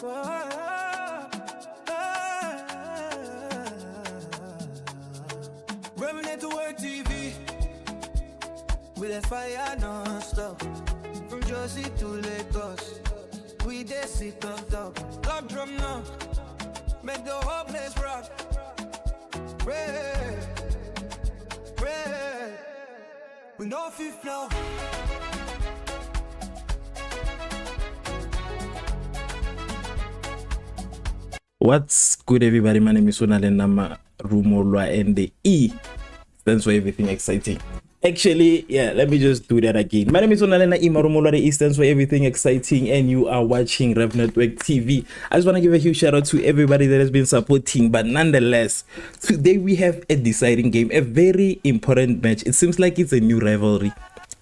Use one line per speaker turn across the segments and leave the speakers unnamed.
Revv to work TV with a fire non-stop. From Jersey to Lagos, we dey sit on top. Lock drum now, make the whole place rock. Red, red, we know fifth now.
What's good, everybody? My name is Watchalong Rumolwa, and the E stands for everything exciting. Actually, yeah, let me just do that again. My name is Watchalong, the E stands for everything exciting, and you are watching Revv Network TV. I just want to give a huge shout out to everybody that has been supporting, but nonetheless, today we have a deciding game, a very important match. It seems like it's a new rivalry.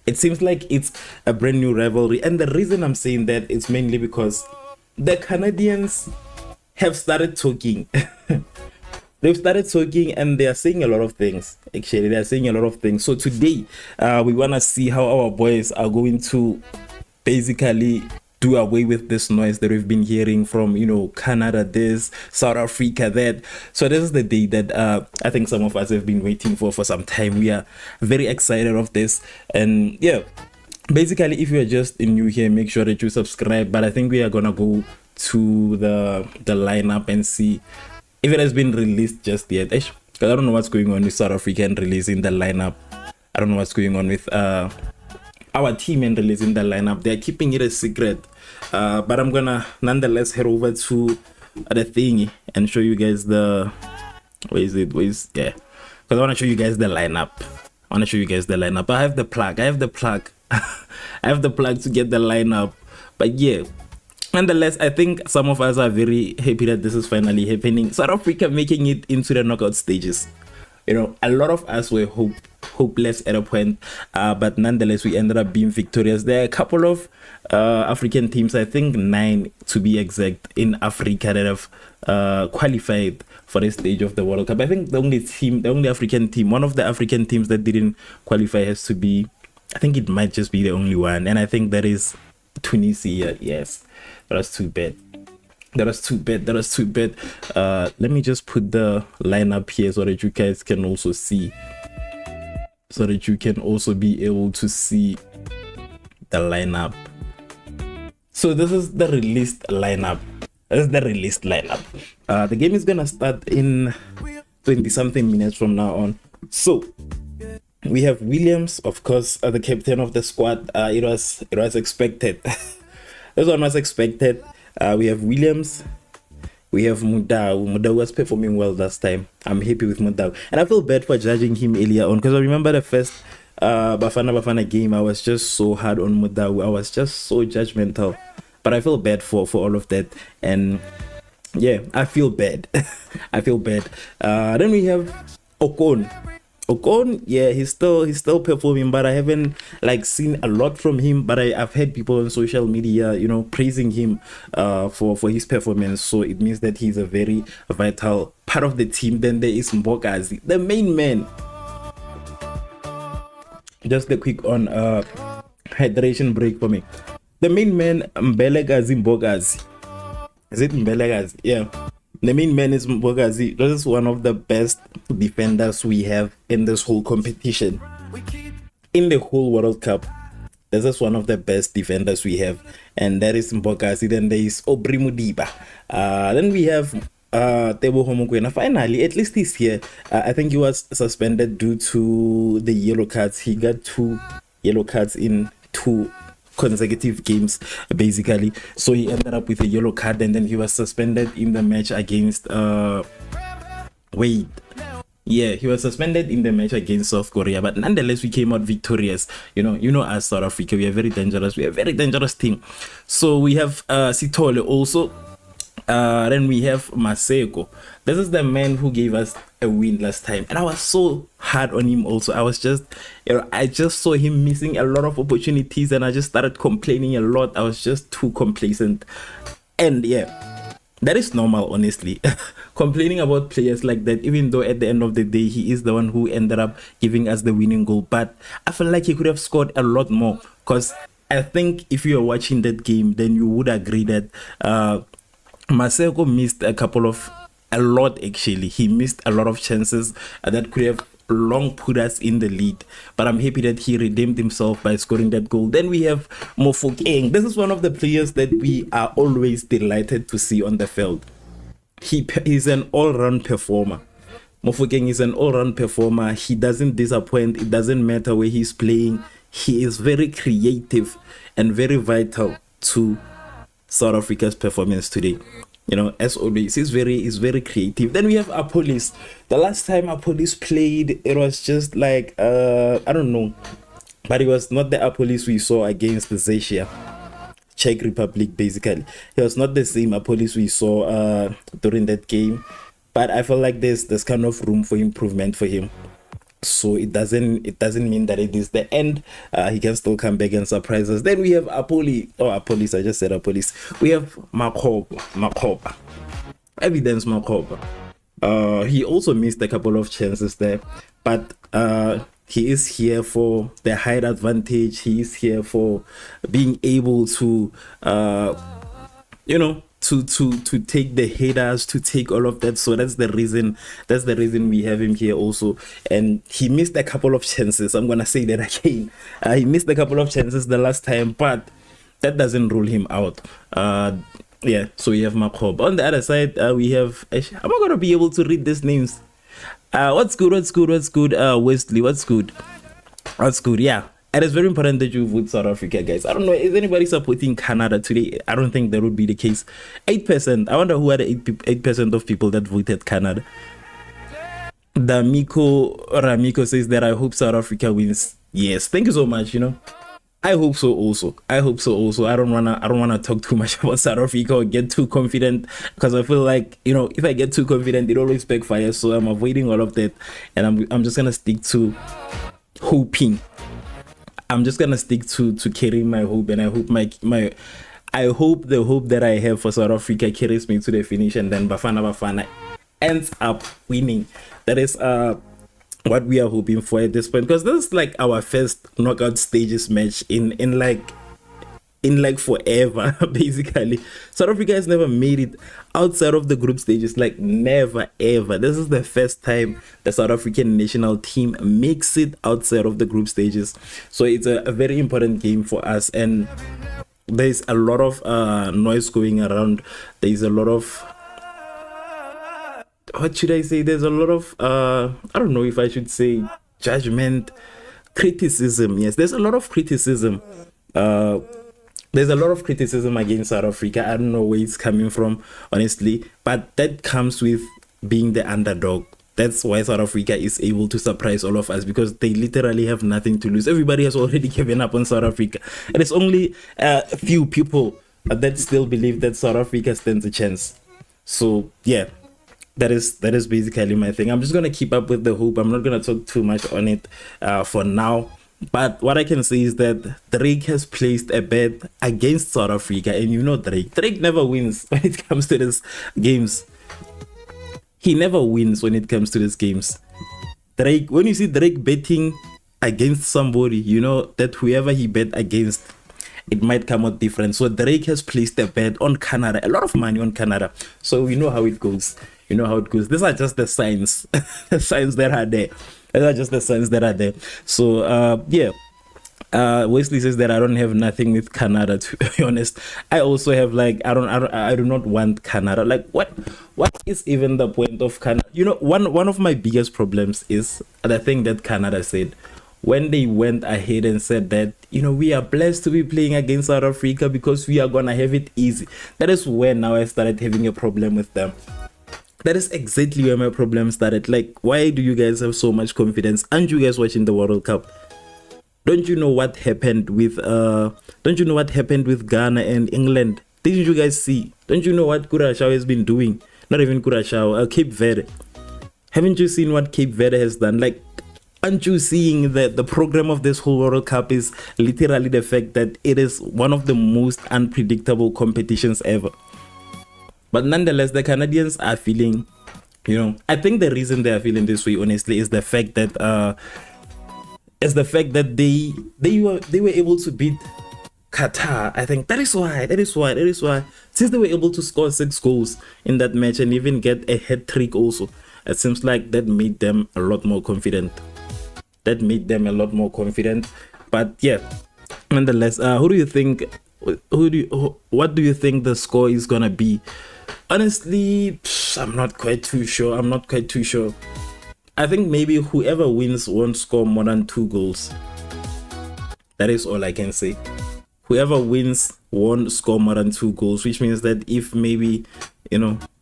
It seems like it's a brand new rivalry, and the reason I'm saying that is mainly because the Canadians have started talking. They've started talking and they are saying a lot of things. Actually, they are saying a lot of things. So today, we want to see how our boys are going to basically do away with this noise that we've been hearing from, you know, Canada this, South Africa that. So this is the day that I think some of us have been waiting for some time. We are very excited of this. And yeah, basically, if you are just new here, make sure that you subscribe. But I think we are going to go to the lineup and see if it has been released just yet. Because I don't know what's going on with South Africa and releasing the lineup. I don't know what's going on with our team and releasing the lineup. They're keeping it a secret. But I'm gonna nonetheless head over to the thingy and show you guys the yeah, because I want to show you guys the lineup. I have the plug. I have the plug to get the lineup. But yeah, nonetheless, I think some of us are very happy that this is finally happening. South Africa making it into the knockout stages. You know, a lot of us were hopeless at a point, but nonetheless, we ended up being victorious. There are a couple of African teams, I think 9 to be exact, in Africa that have qualified for this stage of the World Cup. I think the only African team, one of the African teams that didn't qualify has to be, I think it might just be the only one, and I think that is Tunisia. Yes, that was too bad. Let me just put the lineup here so that you guys can also see, so that you can also be able to see the lineup. So this is the released lineup. The game is gonna start in 20 something minutes from now on. So we have Williams, of course, the captain of the squad. It was expected. This one was expected. We have Williams. We have Mudau. Mudau was performing well last time. I'm happy with Mudau. And I feel bad for judging him earlier on, because I remember the first Bafana Bafana game, I was just so hard on Mudau. I was just so judgmental. But I feel bad for all of that. And yeah, I feel bad. Then we have Ocon, yeah, he's still performing, but I haven't seen a lot from him. But I've heard people on social media, you know, praising him for his performance. So it means that he's a very vital part of the team. Then there is Mbokazi, the main man. Just a quick on hydration break for me. The main man, Mbokazi. Is it Mbokazi? Yeah. The main man is Mbokazi. This is one of the best defenders we have in this whole competition. In the whole World Cup, this is one of the best defenders we have, and that is Mbokazi. Then there is Obri Mudiba. Then we have Tebo Homokwena. Finally, at least he's here. I think he was suspended due to the yellow cards. He got 2 yellow cards in 2 consecutive games, basically. So he ended up with a yellow card, and then he was suspended in the match against he was suspended in the match against South Korea. But nonetheless, we came out victorious. You know as South Africa, we are very dangerous. We are a very dangerous team. So we have Sithole also. Then we have Maseko. This is the man who gave us a win last time, and I was so hard on him also. I was just, I just saw him missing a lot of opportunities, and I just started complaining a lot. I was just too complacent, and yeah, that is normal, honestly. Complaining about players like that, even though at the end of the day he is the one who ended up giving us the winning goal. But I feel like he could have scored a lot more, because I think if you are watching that game, then you would agree that Maseko missed a lot actually. He missed a lot of chances that could have long put us in the lead, but I'm happy that he redeemed himself by scoring that goal. Then we have Mofokeng. This is one of the players that we are always delighted to see on the field. He's an all-round performer. Mofokeng is an all-round performer. He doesn't disappoint. It doesn't matter where he's playing. He is very creative and very vital to South Africa's performance today. You know, as always, he's very creative. Then we have Apolis. The last time Apolis played, it was just like I don't know, but it was not the Apolis we saw against the Czechia, Czech Republic. Basically, it was not the same Apolis we saw during that game. But I feel like there's kind of room for improvement for him. So it doesn't mean that it is the end. He can still come back and surprise us. Then we have Apolis. I just said Apolis. We have Makopa. Evidence Makopa. He also missed a couple of chances there, but he is here for the height advantage. He is here for being able to, to take the headers, to take all of that. So that's the reason we have him here also. And he missed a couple of chances. I'm gonna say that again. He missed a couple of chances the last time, but that doesn't rule him out. Yeah, so we have Makob. On the other side, we have, I'm not gonna be able to read these names. What's good? Wesley, what's good? Yeah. And it's very important that you vote South Africa, guys. I don't know, is anybody supporting Canada today? I don't think that would be the case. 8%. I wonder who are the 8% of people that voted Canada. Ramiko says that I hope South Africa wins. Yes, thank you so much. I hope so also. I don't wanna talk too much about South Africa or get too confident, because I feel like, if I get too confident, it always backfires. So I'm avoiding all of that, and I'm just gonna stick to hoping. I'm just gonna stick to carrying my hope, and I hope I hope the hope that I have for South Africa carries me to the finish, and then Bafana Bafana ends up winning. That is what we are hoping for at this point, because this is like our first knockout stages match in forever. Basically, South Africa has never made it outside of the group stages, like never ever. This is the first time the South African national team makes it outside of the group stages, so it's a very important game for us. And there's a lot of noise going around. There's a lot of, what should I say, there's a lot of I don't know if I should say judgment, criticism. Yes, there's a lot of criticism. There's a lot of criticism against South Africa. I don't know where it's coming from, honestly, but that comes with being the underdog. That's why South Africa is able to surprise all of us, because they literally have nothing to lose. Everybody has already given up on South Africa, and it's only a few people that still believe that South Africa stands a chance. So yeah, that is basically my thing. I'm just gonna keep up with the hope. I'm not gonna talk too much on it for now. But what I can say is that Drake has placed a bet against South Africa, and Drake never wins when it comes to these games. He never wins when it comes to these games. Drake, when you see Drake betting against somebody, you know that whoever he bet against, it might come out different. So Drake has placed a bet on Canada, a lot of money on Canada. So we know how it goes. These are just the signs, the signs that are there. These are just the signs that are there. So yeah. Wesley says that I don't have nothing with Canada, to be honest. I also have I do not want Canada. Like what is even the point of Canada? One of my biggest problems is the thing that Canada said when they went ahead and said that, we are blessed to be playing against South Africa because we are gonna have it easy. That is when now I started having a problem with them. That is exactly where my problem started. Like, why do you guys have so much confidence? Aren't you guys watching the World Cup? Don't you know what happened with Ghana and England? Didn't you guys see? Don't you know what Curaçao has been doing? Not even Curaçao, Cape Verde. Haven't you seen what Cape Verde has done? Like, aren't you seeing that the program of this whole World Cup is literally the fact that it is one of the most unpredictable competitions ever? But nonetheless, the Canadians are feeling, I think the reason they are feeling this way, honestly, is the fact that they were able to beat Qatar. I think that is why Since they were able to score 6 goals in that match and even get a hat trick also, it seems like that made them a lot more confident. But yeah, nonetheless, what do you think the score is gonna be? Honestly, I'm not quite too sure. I think maybe whoever wins won't score more than 2 goals. That is all I can say. Whoever wins won't score more than 2 goals, which means that if maybe,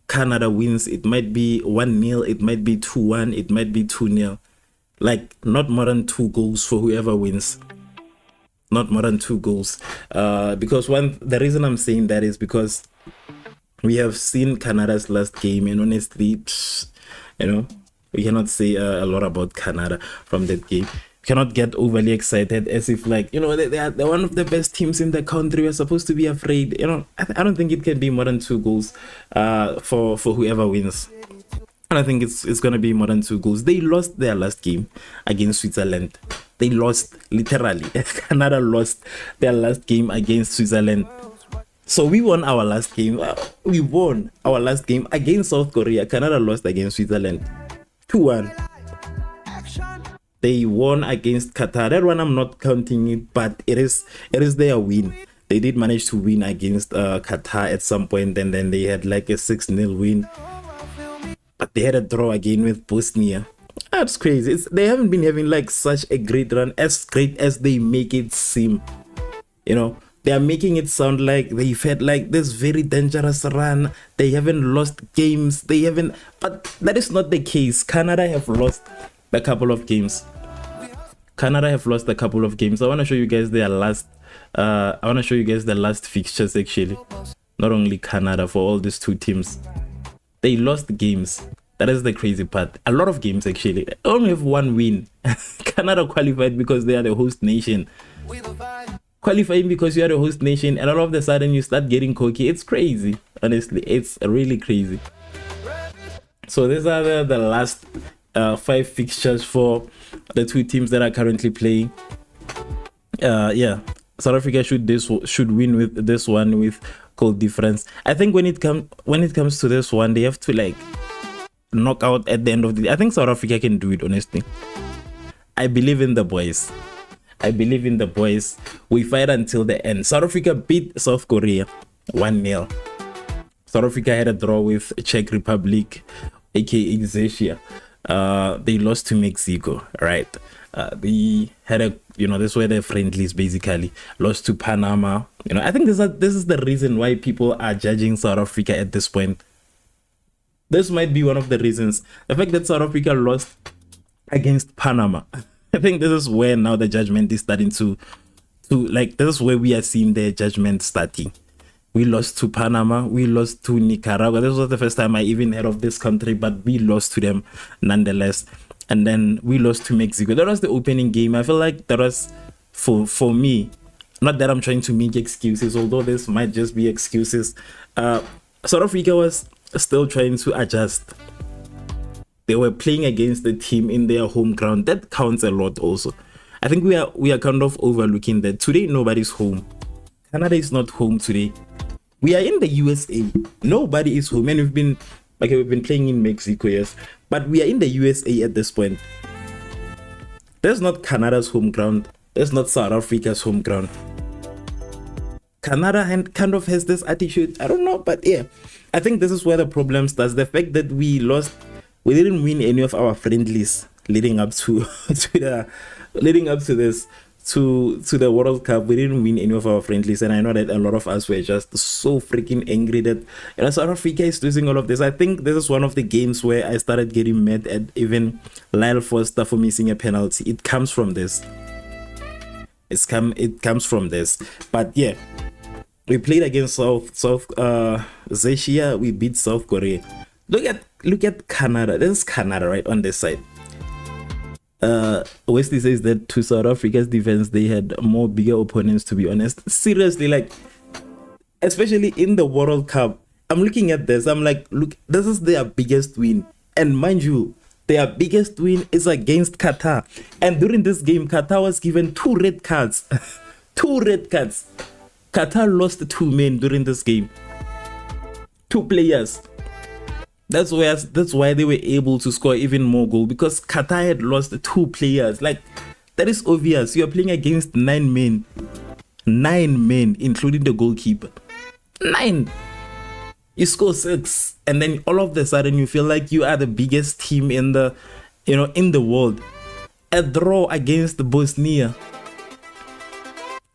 Canada wins, it might be 1-0, it might be 2-1, it might be 2-0. Like, not more than 2 goals for whoever wins. Not more than 2 goals. Because the reason I'm saying that is because we have seen Canada's last game, and honestly, we cannot say a lot about Canada from that game. We cannot get overly excited as if they're one of the best teams in the country. We're supposed to be afraid. I don't think it can be more than 2 goals for whoever wins. And I think it's gonna be more than 2 goals. They lost their last game against Switzerland. They lost, literally. Canada lost their last game against Switzerland. So we won our last game. We won our last game against South Korea. Canada lost against Switzerland 2-1. They won against Qatar. That one I'm not counting it, but it is their win. They did manage to win against Qatar at some point, and then they had like a 6-0 win. But they had a draw again with Bosnia. That's crazy. They haven't been having like such a great run, as great as they make it seem. They are making it sound like they've had like this very dangerous run. They haven't lost games. But that is not the case. Canada have lost a couple of games. I want to show you guys their last. I want to show you guys the last fixtures actually. Not only Canada, for all these 2 teams. They lost games. That is the crazy part. A lot of games actually. They only have 1 win. Canada qualified because they are the host nation. Qualifying because you are the host nation, and all of a sudden you start getting cocky. It's crazy. Honestly, it's really crazy. So these are the last 5 fixtures for the 2 teams that are currently playing. Yeah, South Africa should win with this one with goal difference. I think when it comes to this one, they have to like knock out at the end of the day. I think South Africa can do it, honestly. I believe in the boys. We fight until the end. South Africa beat South Korea 1-0. South Africa had a draw with Czech Republic, aka Czechia. They lost to Mexico, right? They had this were their friendlies basically. Lost to Panama. I think this is the reason why people are judging South Africa at this point. This might be one of the reasons. The fact that South Africa lost against Panama. I think this is where now the judgment is starting to this is where we are seeing the judgment starting. We lost to Panama, we lost to Nicaragua. This was the first time I even heard of this country, but we lost to them nonetheless. And then we lost to Mexico. That was the opening game. I feel like that was for me, not that I'm trying to make excuses, although this might just be excuses. South Africa was still trying to adjust. They were playing against the team in their home ground. That counts a lot also. I think we are kind of overlooking that. Today, nobody's home. Canada is not home today. We are in the USA. Nobody is home. And we've been playing in Mexico, yes. But we are in the USA at this point. That's not Canada's home ground. That's not South Africa's home ground. Canada kind of has this attitude. I don't know, but yeah. I think this is where the problem starts. The fact that we didn't win any of our friendlies leading up to the World Cup. We didn't win any of our friendlies, and I know that a lot of us were just so freaking angry that South Africa is losing all of this. I think this is one of the games where I started getting mad at even Lyle Foster for missing a penalty. It comes from this. It comes from this. But yeah, we played against South Czechia. We beat South Korea. Look at Canada. This is Canada right on this side. Wesley says that to South Africa's defense, they had more bigger opponents, to be honest. Seriously, especially in the World Cup, I'm looking at this. I'm like, look, this is their biggest win. And mind you, their biggest win is against Qatar. And during this game, Qatar was given 2 red cards. 2 red cards. Qatar lost 2 men during this game. 2 players. That's why they were able to score even more goal, because Qatar had lost 2 players. Like, that is obvious. You are playing against 9 men, including the goalkeeper. 9. You score 6, and then all of a sudden you feel like you are the biggest team in the, in the world. A draw against Bosnia.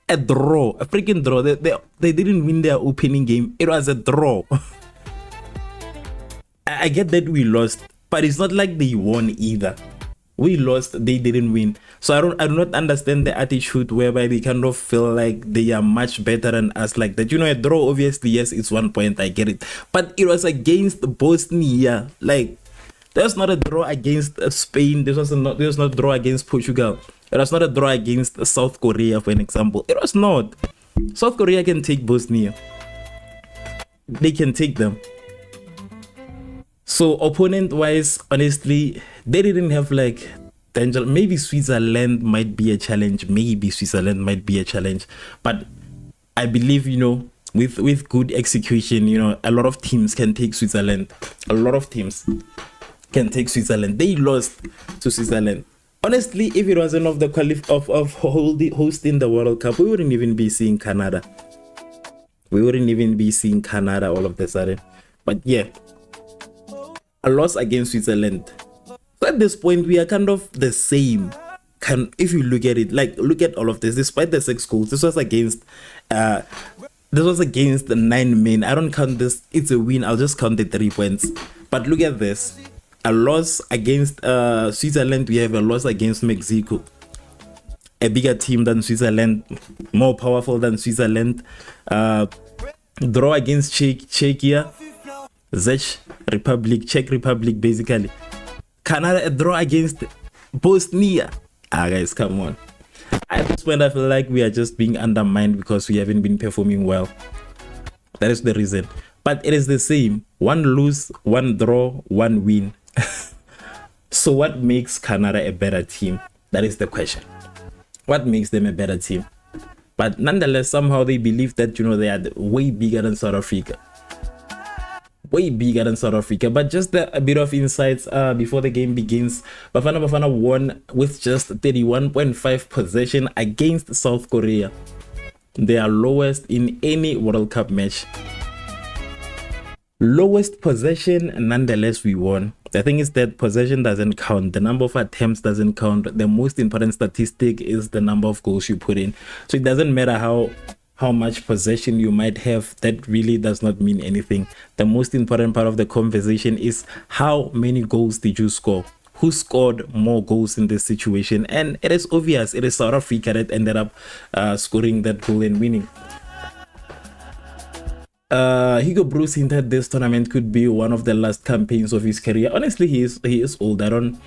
A freaking draw. They didn't win their opening game. It was a draw. I get that we lost, but it's not like they won either. We lost, they didn't win. So I do not understand the attitude whereby they kind of feel like they are much better than us like that. A draw, obviously, yes, it's 1 point, I get it. But it was against Bosnia. Like, there's not a draw against Spain. There was not a draw against Portugal. It was not a draw against South Korea, for an example. It was not. South Korea can take Bosnia. They can take them. So opponent-wise, honestly, they didn't have like danger. Maybe Switzerland might be a challenge. But I believe, with good execution, a lot of teams can take Switzerland. They lost to Switzerland. Honestly, if it wasn't of the hosting the World Cup, we wouldn't even be seeing Canada. All of a sudden. But yeah, a loss against Switzerland. So at this point, we are kind of the same. If you look at it, like, look at all of this. Despite the 6 goals, this was against the 9 men. I don't count this. It's a win. I'll just count the 3 points. But look at this. A loss against Switzerland. We have a loss against Mexico. A bigger team than Switzerland. More powerful than Switzerland. Draw against Czechia. Czech Republic, basically. Canada, a draw against Bosnia. Guys, come on. At this point, I feel like we are just being undermined because we haven't been performing well. That is the reason. But it is the same. 1 lose, 1 draw, 1 win. So what makes Canada a better team? That is the question. What makes them a better team? But nonetheless, somehow they believe that, they are way bigger than South Africa. But just a bit of insights before the game begins. Bafana Bafana won with just 31.5 possession against South Korea. They are lowest in any World Cup match. Lowest possession, nonetheless we won. The thing is that possession doesn't count. The number of attempts doesn't count. The most important statistic is the number of goals you put in. So it doesn't matter how much possession you might have. That really does not mean anything. The most important part of the conversation is how many goals did you score? Who scored more goals in this situation? And it is obvious. It is South Africa that ended up scoring that goal and winning. Hugo Broos hinted this tournament could be one of the last campaigns of his career. Honestly, he is old. I don't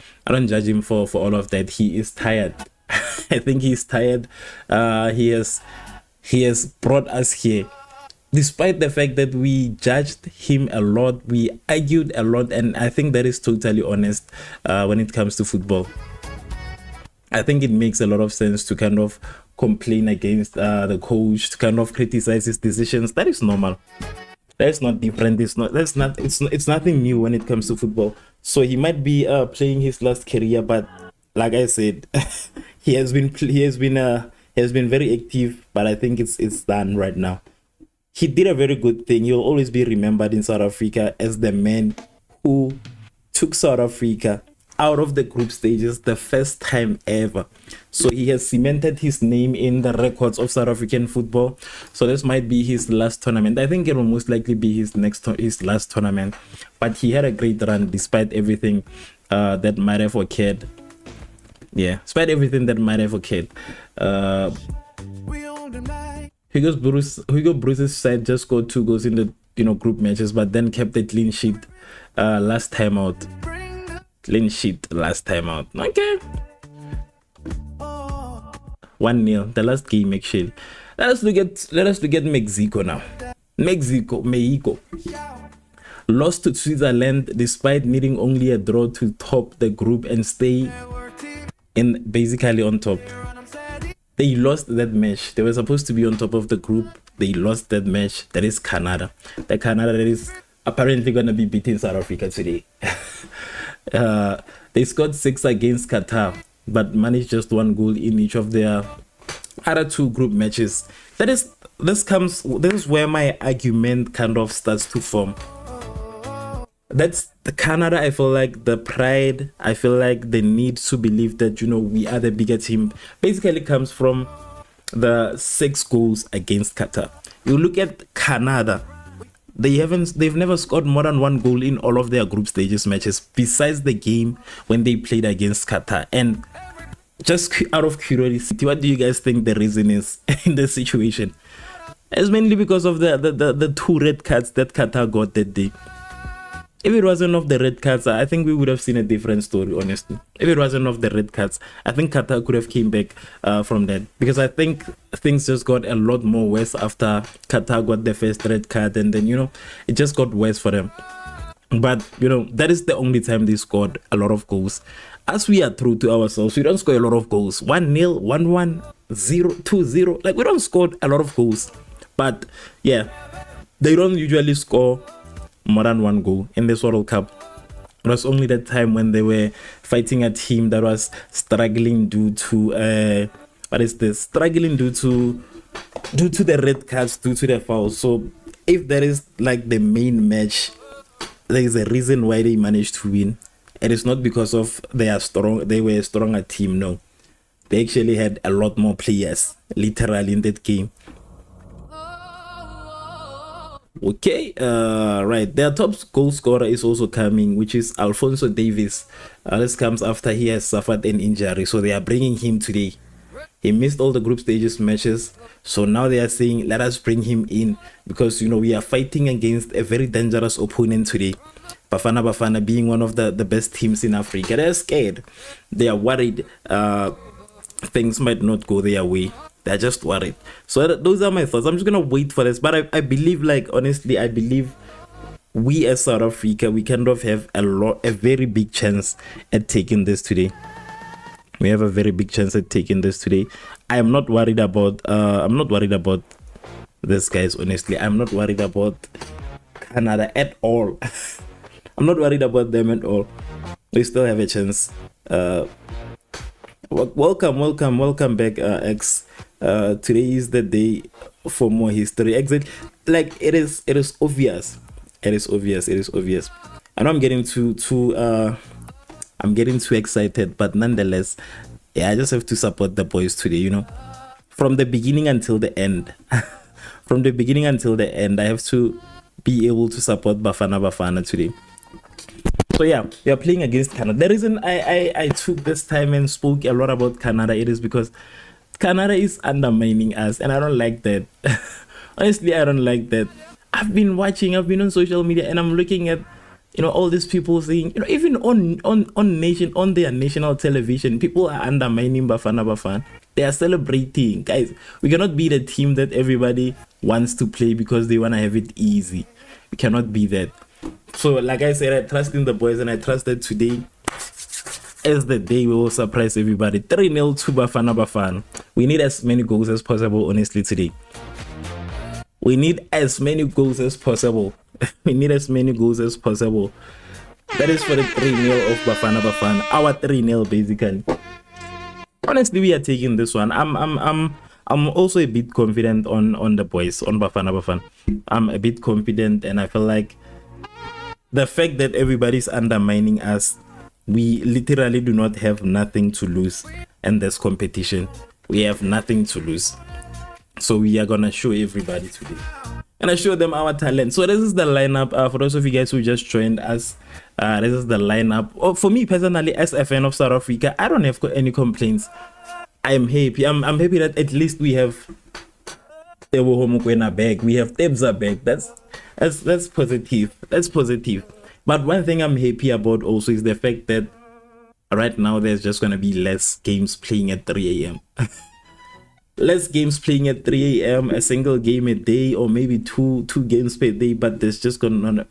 judge him for all of that. He is tired. I think he's tired. He has brought us here. Despite the fact that we judged him a lot, we argued a lot, and I think that is totally honest when it comes to football. I think it makes a lot of sense to kind of complain against the coach, to kind of criticize his decisions. That is normal. That's not different. It's nothing new when it comes to football. So he might be playing his last career, but like I said, he has been very active, but I think it's done right now. He did a very good thing. He'll always be remembered in South Africa as the man who took South Africa out of the group stages the first time ever. So he has cemented his name in the records of South African football. So this might be his last tournament. I think it will most likely be his last tournament. But he had a great run despite everything that might have occurred. Yeah, despite everything that might have occurred. Hugo Broos's side just scored 2 goals in the group matches, but then kept a clean sheet last time out. Okay. 1-0, the last game actually. Let us look at Mexico now. Mexico lost to Switzerland despite needing only a draw to top the group and stay in basically on top. They lost that match. They were supposed to be on top of the group. They lost that match. That is Canada. The Canada that is apparently gonna be beating South Africa today. They scored 6 against Qatar, but managed just 1 goal in each of their other 2 group matches. This is where my argument kind of starts to form. That's the Canada. I feel like the pride, I feel like the need to believe that, you know, we are the bigger team basically comes from the 6 goals against Qatar. You look at Canada, they've never scored more than 1 goal in all of their group stages matches, besides the game when they played against Qatar. And just out of curiosity, what do you guys think the reason is in this situation? It's mainly because of the 2 red cards that Qatar got that day. If it wasn't of the red cards, I think we would have seen a different story, honestly. If it wasn't of the red cards, I think Qatar could have came back from that. Because I think things just got a lot more worse after Qatar got the first red card. And then, you know, it just got worse for them. But, you know, that is the only time they scored a lot of goals. As we are true to ourselves, we don't score a lot of goals. 1-0, 1-1, 0-2-0. Like, we don't score a lot of goals. But, yeah, they don't usually score more than 1 goal in this World Cup. It was only that time when they were fighting a team that was struggling due to struggling due to the red cards, due to the fouls. So if that is like the main match, there is a reason why they managed to win. It is not because of they were a stronger team. No, they actually had a lot more players literally in that game. Okay, right. Their top goal scorer is also coming, which is Alphonso Davies. This comes after he has suffered an injury, so they are bringing him today. He missed all the group stages matches, so now they are saying, let us bring him in, because, you know, we are fighting against a very dangerous opponent today. Bafana Bafana being one of the best teams in Africa. They're scared. They are worried things might not go their way. They're just worried. So those are my thoughts. I'm just gonna wait for this, but I believe, like, honestly, I believe we as South Africa, we kind of have a very big chance at taking this today. We have a very big chance at taking this today. I am not worried about this, guys. Honestly, I'm not worried about Canada at all. I'm not worried about them at all. We still have a chance. Welcome back, X. Today is the day for more history. Exactly, like it is obvious. It is obvious. I know I'm getting too excited, but nonetheless, yeah, I just have to support the boys today, you know, from the beginning until the end. From the beginning until the end, I have to be able to support Bafana Bafana today. So yeah, we are playing against Canada. The reason I took this time and spoke a lot about Canada, it is because Canada is undermining us, and I don't like that. Honestly, I don't like that. I've been on social media, and I'm looking at, you know, all these people saying, you know, even on their national television, people are undermining Bafana Bafana. They are celebrating. Guys, we cannot be the team that everybody wants to play because they want to have it easy. We cannot be that. So, like I said, I trust in the boys, and I trust that today as the day we will surprise everybody. 3-0 to Bafana Bafana. We need as many goals as possible, honestly, today. We need as many goals as possible. We need as many goals as possible. That is for the 3-0 of Bafana Bafana. Our 3-0, basically. Honestly, we are taking this one. I'm also a bit confident on the boys, on Bafana Bafana. I'm a bit confident, and I feel like the fact that everybody's undermining us, we literally do not have nothing to lose in this competition. We have nothing to lose. So we are gonna show everybody today, and I show them our talent. So this is the lineup. For those of you guys who just joined us, this is the lineup. Oh, for me personally, as a fan of South Africa, I don't have any complaints. I am happy. I'm happy that at least we have Tebo Homokwena back. We have Tebza back. That's positive. That's positive. But one thing I'm happy about also is the fact that right now there's just gonna be less games playing at 3 a.m. Less games playing at 3 a.m. A single game a day, or maybe two games per day. But it's just gonna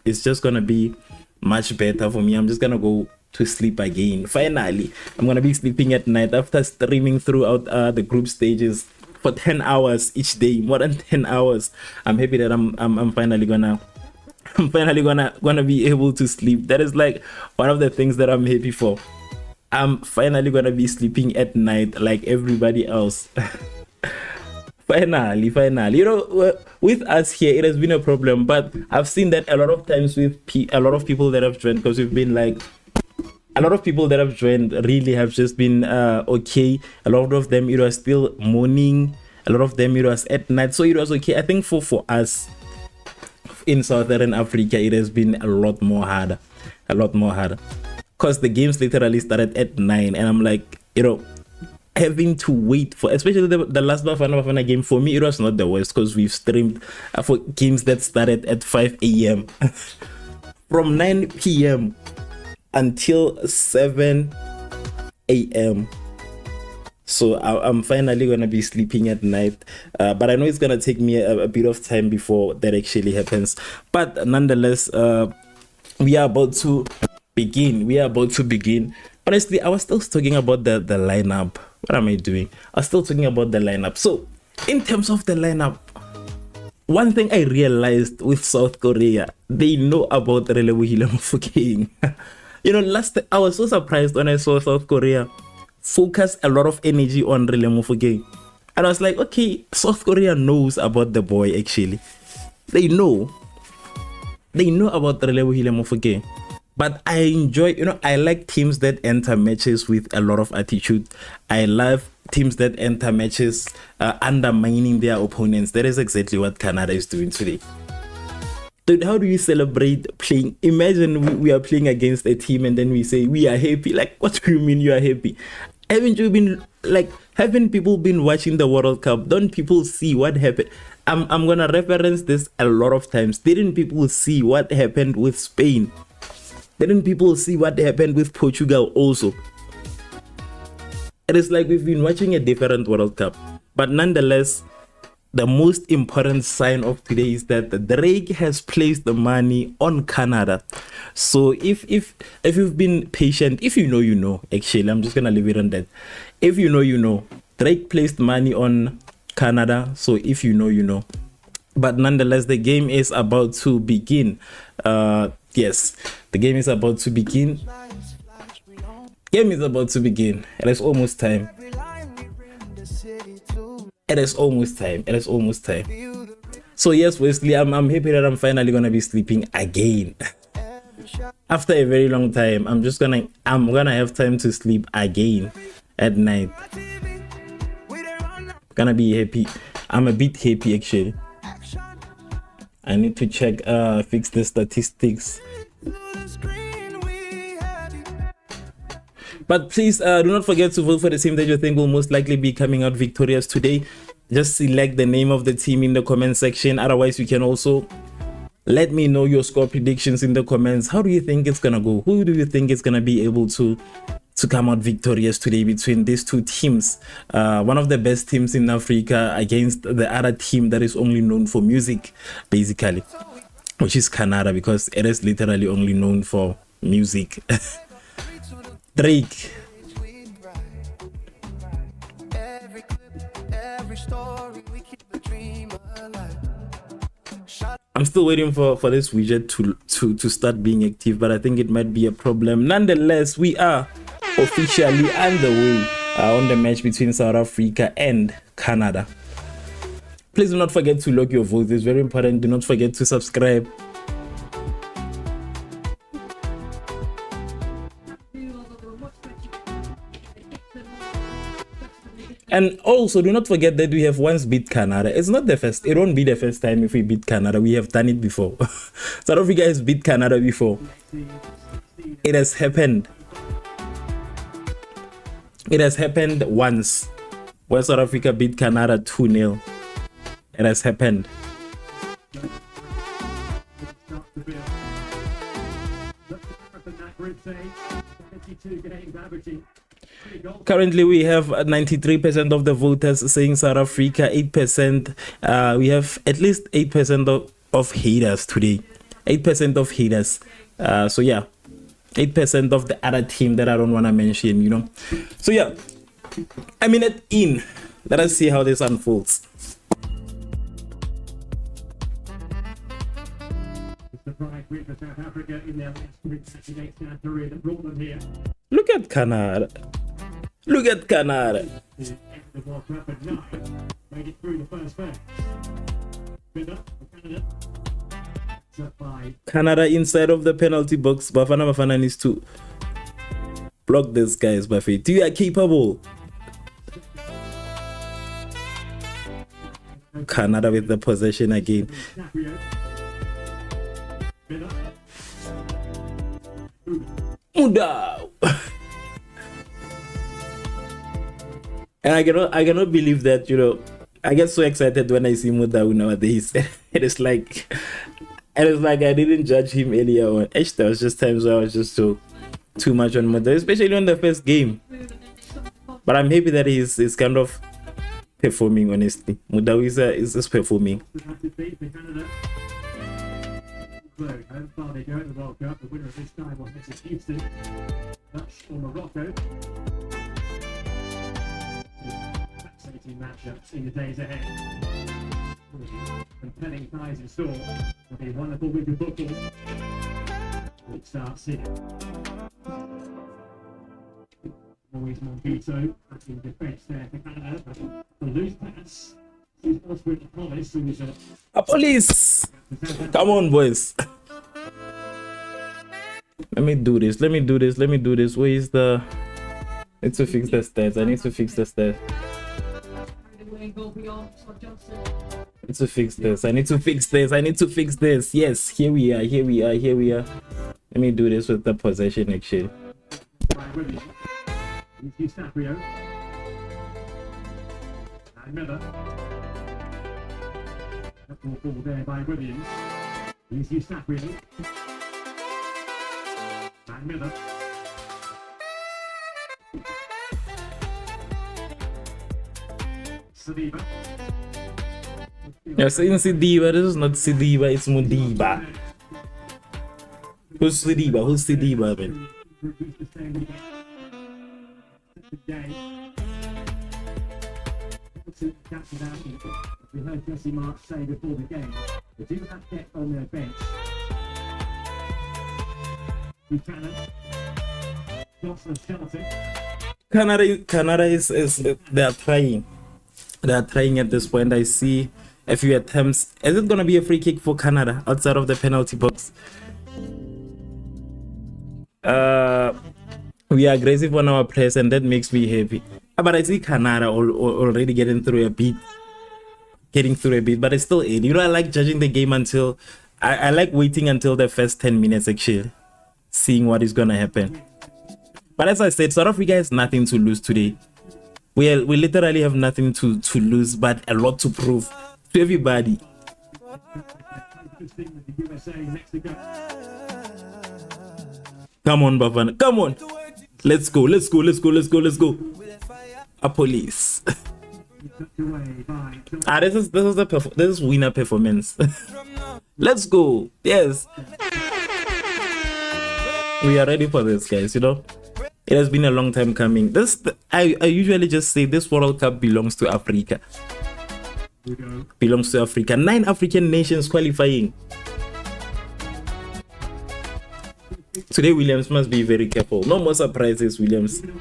be much better for me. I'm just gonna go to sleep again. Finally, I'm gonna be sleeping at night after streaming throughout the group stages for 10 hours each day, more than 10 hours. I'm happy that I'm finally gonna I'm finally gonna be able to sleep. That is like one of the things that I'm happy for. I'm finally gonna be sleeping at night like everybody else. Finally. You know, with us here, it has been a problem, but I've seen that a lot of times with a lot of people that have joined, because we've been like, a lot of people that have joined really have just been okay. A lot of them, it was still morning. A lot of them, it was at night. So it was okay. I think for us in Southern Africa, it has been a lot more harder. Because the games literally started at 9. And I'm like, you know, having to wait for, especially the last Bafana Bafana game, for me, it was not the worst, because we've streamed for games that started at 5 a.m. From 9 p.m. until 7 a.m. So I'm finally gonna be sleeping at night, but I know it's gonna take me a bit of time before that actually happens. But nonetheless, we are about to begin. Honestly, I was still talking about the lineup. What am I doing? I was still talking about the lineup. So in terms of the lineup, one thing I realized with South Korea, they know about Relebohile Mofokeng. You know, I was so surprised when I saw South Korea focus a lot of energy on Relebohile Mofokeng. And I was like, okay, South Korea knows about the boy actually. They know about Relebohile Mofokeng. But I enjoy, you know, I like teams that enter matches with a lot of attitude. I love teams that enter matches undermining their opponents. That is exactly what Canada is doing today. Dude, how do you celebrate playing? Imagine we are playing against a team and then we say we are happy. Like, what do you mean you are happy? Haven't people been watching the World Cup? Don't people see what happened? I'm gonna reference this a lot of times. Didn't people see what happened with Spain? Didn't people see what happened with Portugal also? It is like we've been watching a different World Cup. But nonetheless, the most important sign of today is that Drake has placed the money on Canada. So if you've been patient, if you know, you know. Actually, I'm just gonna leave it on that. If you know, you know. Drake placed money on Canada. So if you know, you know. But nonetheless, the game is about to begin. Yes, the game is about to begin. It is almost time. It is almost time. So yes, Wesley, I'm happy that I'm finally gonna be sleeping again. After a very long time, I'm gonna have time to sleep again at night. Gonna be happy. I'm a bit happy actually. I need to check, fix the statistics. But please do not forget to vote for the team that you think will most likely be coming out victorious today. Just select the name of the team in the comment section. Otherwise, you can also let me know your score predictions in the comments. How do you think it's gonna go? Who do you think is gonna be able to come out victorious today between these two teams? One of the best teams in Africa against the other team that is only known for music, basically, which is Canada, because it is literally only known for music. Drake. I'm still waiting for this widget to start being active, but I think it might be a problem. Nonetheless, we are officially underway on the match between South Africa and Canada. Please do not forget to log your votes. It's very important. Do not forget to subscribe. And also, do not forget that we have once beat Canada. It won't be the first time if we beat Canada. We have done it before. South Africa has beat Canada before. It has happened. It has happened once, where South Africa beat Canada 2-0. It has happened. Currently, we have 93% of the voters saying South Africa, 8%. We have at least 8% of haters today. 8% of haters. So yeah, 8% of the other team that I don't want to mention, you know. So yeah, I mean it in. Let us see how this unfolds.
victory for South Africa in their last group match against South Korea that brought them here.
Look at Canada. Look at Canada.
The end of the World Cup at 9 made it through the first phase. Winner for Canada. It's up by
Canada inside of the penalty box. Bafana Bafana needs to block this, guys. Buffet, you are capable. Canada with the possession again.
DiCaprio. Winner.
Muda. And I cannot believe that, you know, I get so excited when I see Muda nowadays. It is like I didn't judge him earlier on. Actually, there was just times where I was just too much on Muda, especially on the first game. But I'm happy that he's kind of performing, honestly. Muda is performing.
So, how far they go in the World Cup, the winner of this time was Mrs. Houston, Dutch or Morocco. Fascinating matchups in the days ahead. Compelling ties in store. It'll be a wonderful week of football. It starts here. Always Monquito back in defence there for Canada. The loose pass. She's off with the police, who was
A police! Come on, boys. Let me do this. Where is the... I need to fix the stats. I need to fix this. Yes, here we are. Let me do this with the possession, actually.
DiCaprio. And Miller. That ball there by Williams. DiCaprio. And Miller. Saliba.
You're saying Sidiba. This is not Sidiba, it's Mudiba. Who's Sidiba, man?
We heard Jesse March say before the game, they do have depth on their bench. Buchanan, Johnson, Shelton.
Canada is they are trying. They are trying at this point. I see a few attempts. Is it gonna be a free kick for Canada outside of the penalty box? We are aggressive on our press, and that makes me happy. But I see Canada already getting through a bit. But it's still in. You know, I like judging the game until I like waiting until the first 10 minutes, actually, seeing what is gonna happen. But as I said, South Africa has nothing to lose today. We literally have nothing to lose, but a lot to prove to everybody. Come on, Bafana. Come on. Let's go. A police. This is winner performance. Let's go. Yes. We are ready for this, guys, you know. It has been a long time coming. I usually just say this World Cup belongs to Africa. 9 African nations qualifying. Today, Williams must be very careful. No more surprises, Williams. They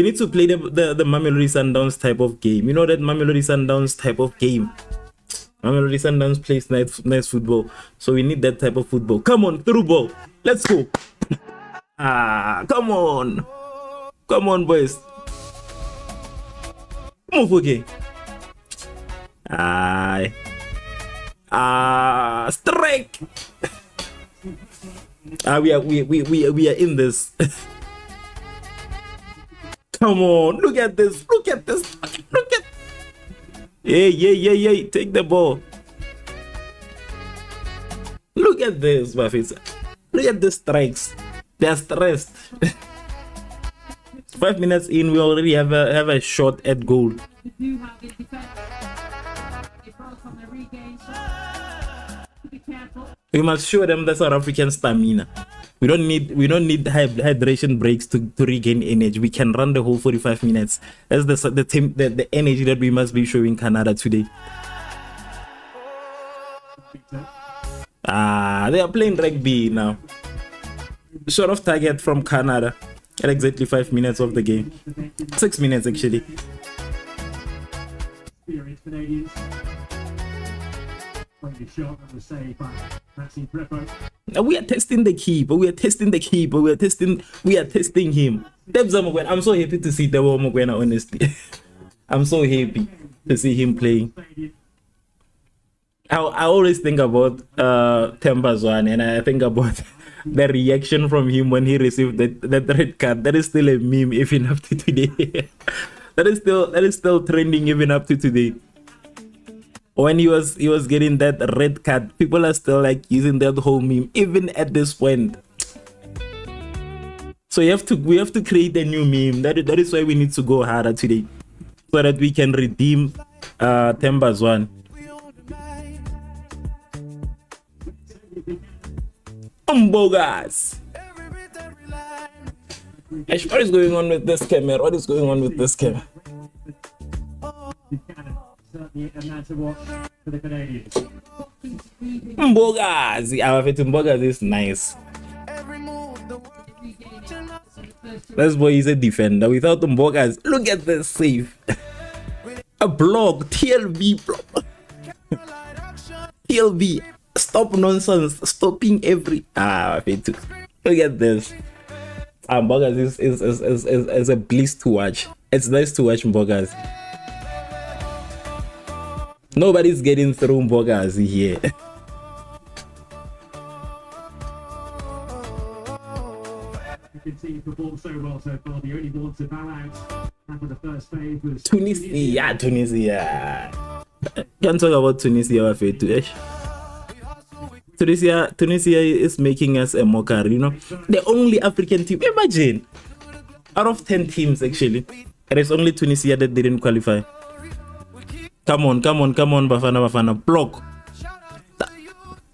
need to play the Mamelodi Sundowns type of game. You know that Mamelodi Sundowns type of game. Mamelodi Sundowns plays nice football. So we need that type of football. Come on, through ball. Let's go. Come on. Come on, boys. Move, okay. Strike. We are in this. Come on, look at this. Hey, take the ball. Look at this, Buffett. Look at the strikes. They're stressed. 5 minutes in, we already have a shot at goal. We must show them the South African stamina. We don't need hydration breaks to regain energy. We can run the whole 45 minutes. That's the energy that we must be showing Canada today. They are playing rugby now. Short of target from Canada at exactly 5 minutes of the game. 6 minutes actually.
Canadians. The shot and the save by Maxime Preppo.
We are testing the keeper. We are testing the keeper. We are testing him. I'm so happy to see Tebo Mokwena, honestly. I'm so happy to see him playing. I always think about Themba Zwane, and I think about the reaction from him when he received that red card. That is still a meme even up to today. that is still trending even up to today. When he was getting that red card, people are still like using that whole meme even at this point. So we have to create a new meme. That is why we need to go harder today, so that we can redeem Themba Zwane. Bogas. What is going on with this camera? What is going on with this camera?
Certainly a man to watch for the Canadians.
Bogas. Our Bogas is nice. This boy is a defender. Without Bogas, look at this save. A block, TLV block. TLV. Stop nonsense, stopping every look at this. Bogas is a bliss to watch. It's nice to watch Bogas. Nobody's getting through Bogas here.
You can see he performed so well so far. The only one to bow out after the first phase was
Tunisia. Can't talk about Tunisia, Tunisia is making us a mockery, you know. The only African team, imagine, out of 10 teams actually, there is only Tunisia that didn't qualify. Come on, Bafana Bafana, block.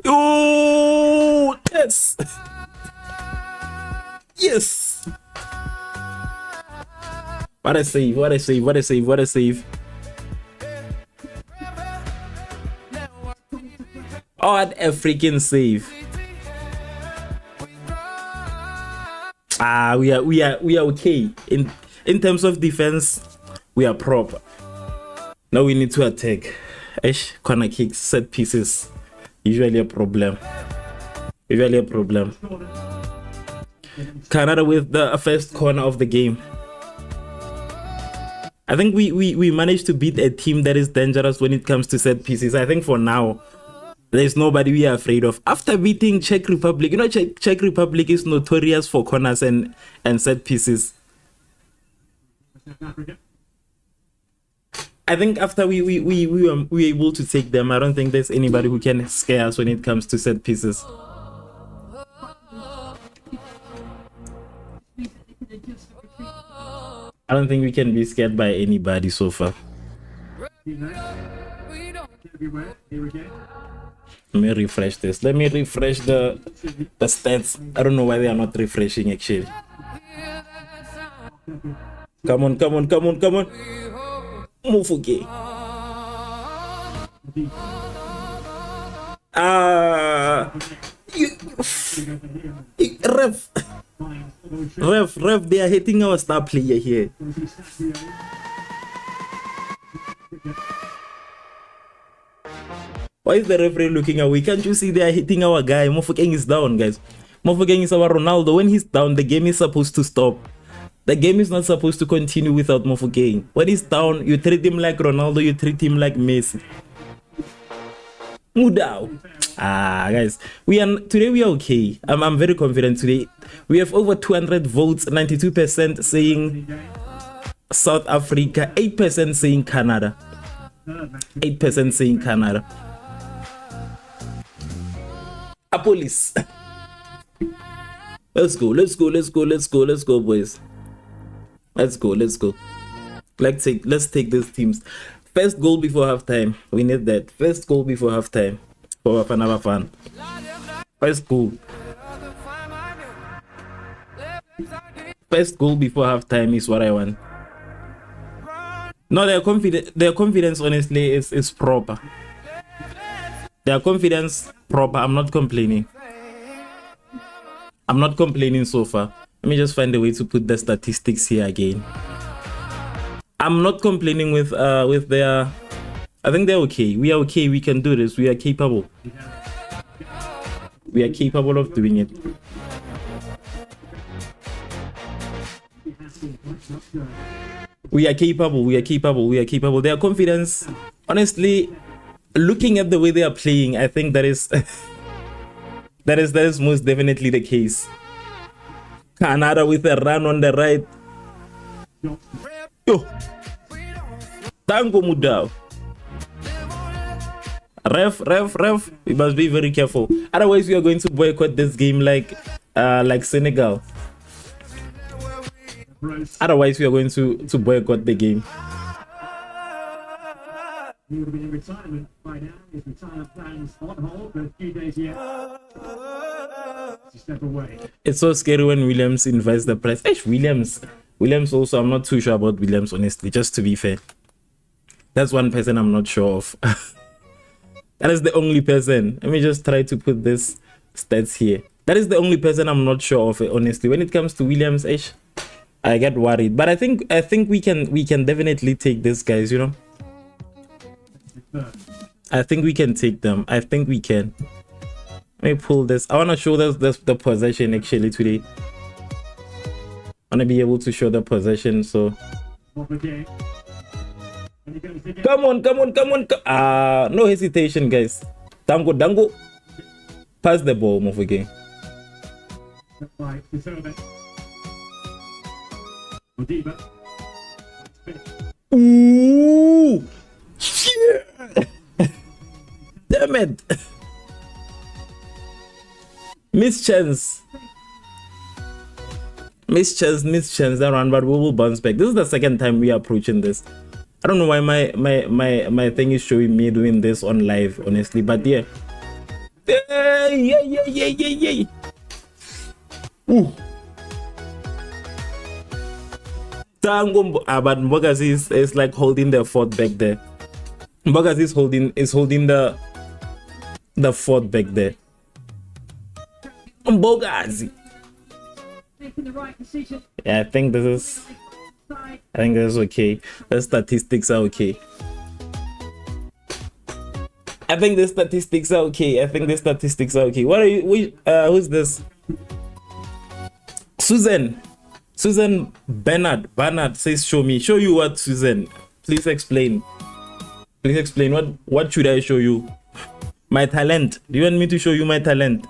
Oh, yes. Yes. What a save, what a save, what a save, what a save. What a freaking save. We are okay. In terms of defense, we are proper. Now we need to attack. Corner kicks, set pieces. Usually a problem. Canada with the first corner of the game. I think we managed to beat a team that is dangerous when it comes to set pieces. I think for now, there's nobody we are afraid of. After beating Czech Republic, you know, Czech Republic is notorious for corners and set pieces. I think after we were able to take them, I don't think there's anybody who can scare us when it comes to set pieces. I don't think we can be scared by anybody so far. Let me refresh this. Let me refresh the stats. I don't know why they are not refreshing actually. Come on. Move okay. Revv, they are hitting our star player here. Why is the referee looking away? Can't you see they are hitting our guy? Mofokeng is down, guys. Mofokeng is our Ronaldo. When he's down, the game is supposed to stop. The game is not supposed to continue without Mofokeng. When he's down, you treat him like Ronaldo, you treat him like Messi. Mudao. Guys, today we are okay. I'm very confident today. We have over 200 votes, 92% saying South Africa, 8% saying Canada. 8% saying Canada. A police. Let's go, boys. Let's go. Let's take these teams. First goal before halftime. We need that. First goal before halftime for Bafana Bafana. First goal. First goal before halftime is what I want. No, their confidence honestly is proper. Their confidence proper. I'm not complaining. I'm not complaining so far. Let me just find a way to put the statistics here again. I'm not complaining with their. I think they're okay. We are okay. We can do this. We are capable. We are capable of doing it. We are capable. We are capable. We are capable. Their confidence, honestly, looking at the way they are playing, I think that is that is most definitely the case. Canada with a run on the right. Yo, Tango Mudao. Revv, we must be very careful. Otherwise, we are going to boycott this game like Senegal. Otherwise, we are going to boycott the game.
He would be in retirement by now. His retirement plans on hold for a few days yet. To step away.
It's so scary when Williams invites the press. Williams also, I'm not too sure about Williams, honestly, just to be fair. That's one person I'm not sure of. That is the only person. Let me just try to put this stats here. That is the only person I'm not sure of, honestly. When it comes to Williams, I get worried. But I think we can definitely take this, guys, you know. I think we can take them. I think we can. Let me pull this. I want to show the possession actually today. I want to be able to show the possession. So come on. No hesitation, guys. Dango. Pass the ball, move again. Ooh! Yeah. Damn it! Miss chance that run, but we will bounce back. This is the second time we are approaching this. I don't know why my thing is showing me doing this on live, honestly, but yeah. Yeah. Ooh. Tango, but Mbogasi is like holding the fort back there. Mbogasi is holding the fort back there. Mbogasi. Yeah, I think this is okay. The statistics are okay. I think the statistics are okay. What are you? Who's this? Susan Bernard says, show you what, Susan. Please explain. What should I show you? My talent. Do you want me to show you my talent?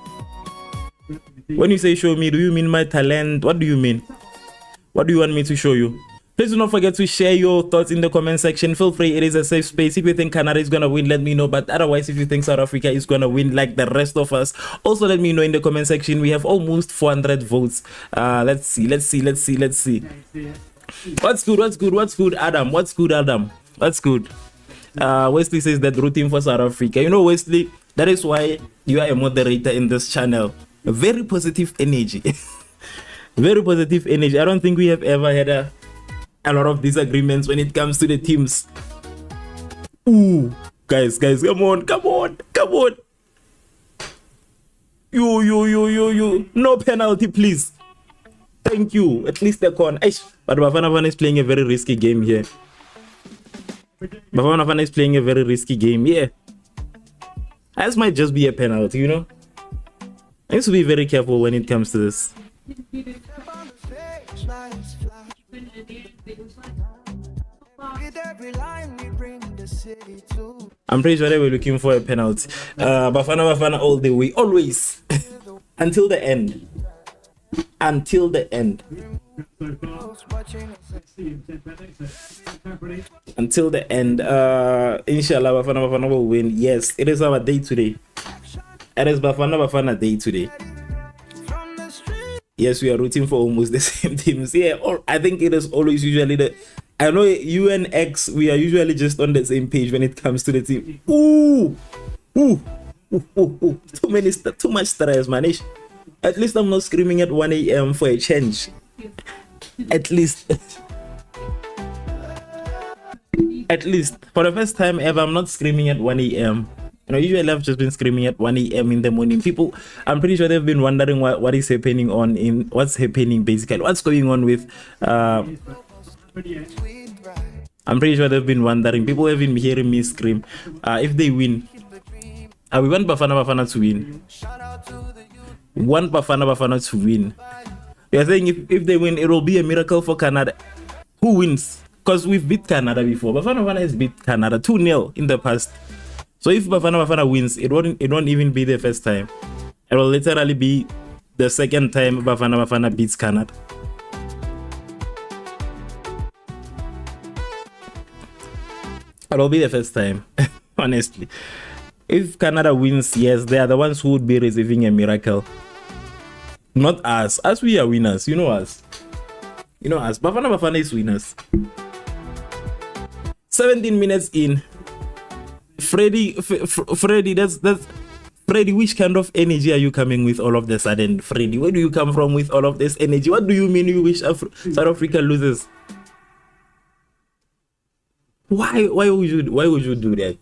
When you say show me, do you mean my talent? What do you mean? What do you want me to show you? Please do not forget to share your thoughts in the comment section. Feel free, it is a safe space. If you think Canada is gonna win, let me know. But otherwise, if you think South Africa is gonna win like the rest of us, also let me know in the comment section. We have almost 400 votes. Let's see. What's good, Adam? What's good? Wesley says that rooting for South Africa. You know, Wesley, that is why you are a moderator in this channel. Very positive energy. Very positive energy. I don't think we have ever had a lot of disagreements when it comes to the teams. Ooh, guys, come on. You. No penalty, please. Thank you. At least the con. But Bafana is playing a very risky game here. Yeah. This might just be a penalty, you know. I need to be very careful when it comes to this. I'm pretty sure they were looking for a penalty. Bafana all the way, always. Until the end. Inshallah, Bafana will win. Yes, it is our day today. It is Bafana day today. Yes, we are rooting for almost the same teams. Yeah, I think it is always usually I know you and X, we are usually just on the same page when it comes to the team. Ooh. Too much stress, man. At least I'm not screaming at 1 a.m. for a change. At least. At least. For the first time ever, I'm not screaming at 1 a.m. You know, usually I've just been screaming at 1 a.m. in the morning. People, I'm pretty sure they've been wondering what is happening what's happening basically. What's going on with, I'm pretty sure they've been wondering. People have been hearing me scream. If they win, we want Bafana Bafana to win. We want Bafana Bafana to win. We are saying if they win, it will be a miracle for Canada. Who wins? Because we've beat Canada before. Bafana Bafana has beat Canada 2-0 in the past. So if Bafana Bafana wins, it won't even be the first time. It will literally be the second time Bafana Bafana beats Canada. It will be the first time, honestly. If Canada wins, yes, they are the ones who would be receiving a miracle. Not us. Us, we are winners. You know us. You know us. Bafana Bafana is winners. 17 minutes in. Freddy, that's Freddy, which kind of energy are you coming with all of the sudden? Freddy, where do you come from with all of this energy? What do you mean you wish South Africa loses? Why would you do that?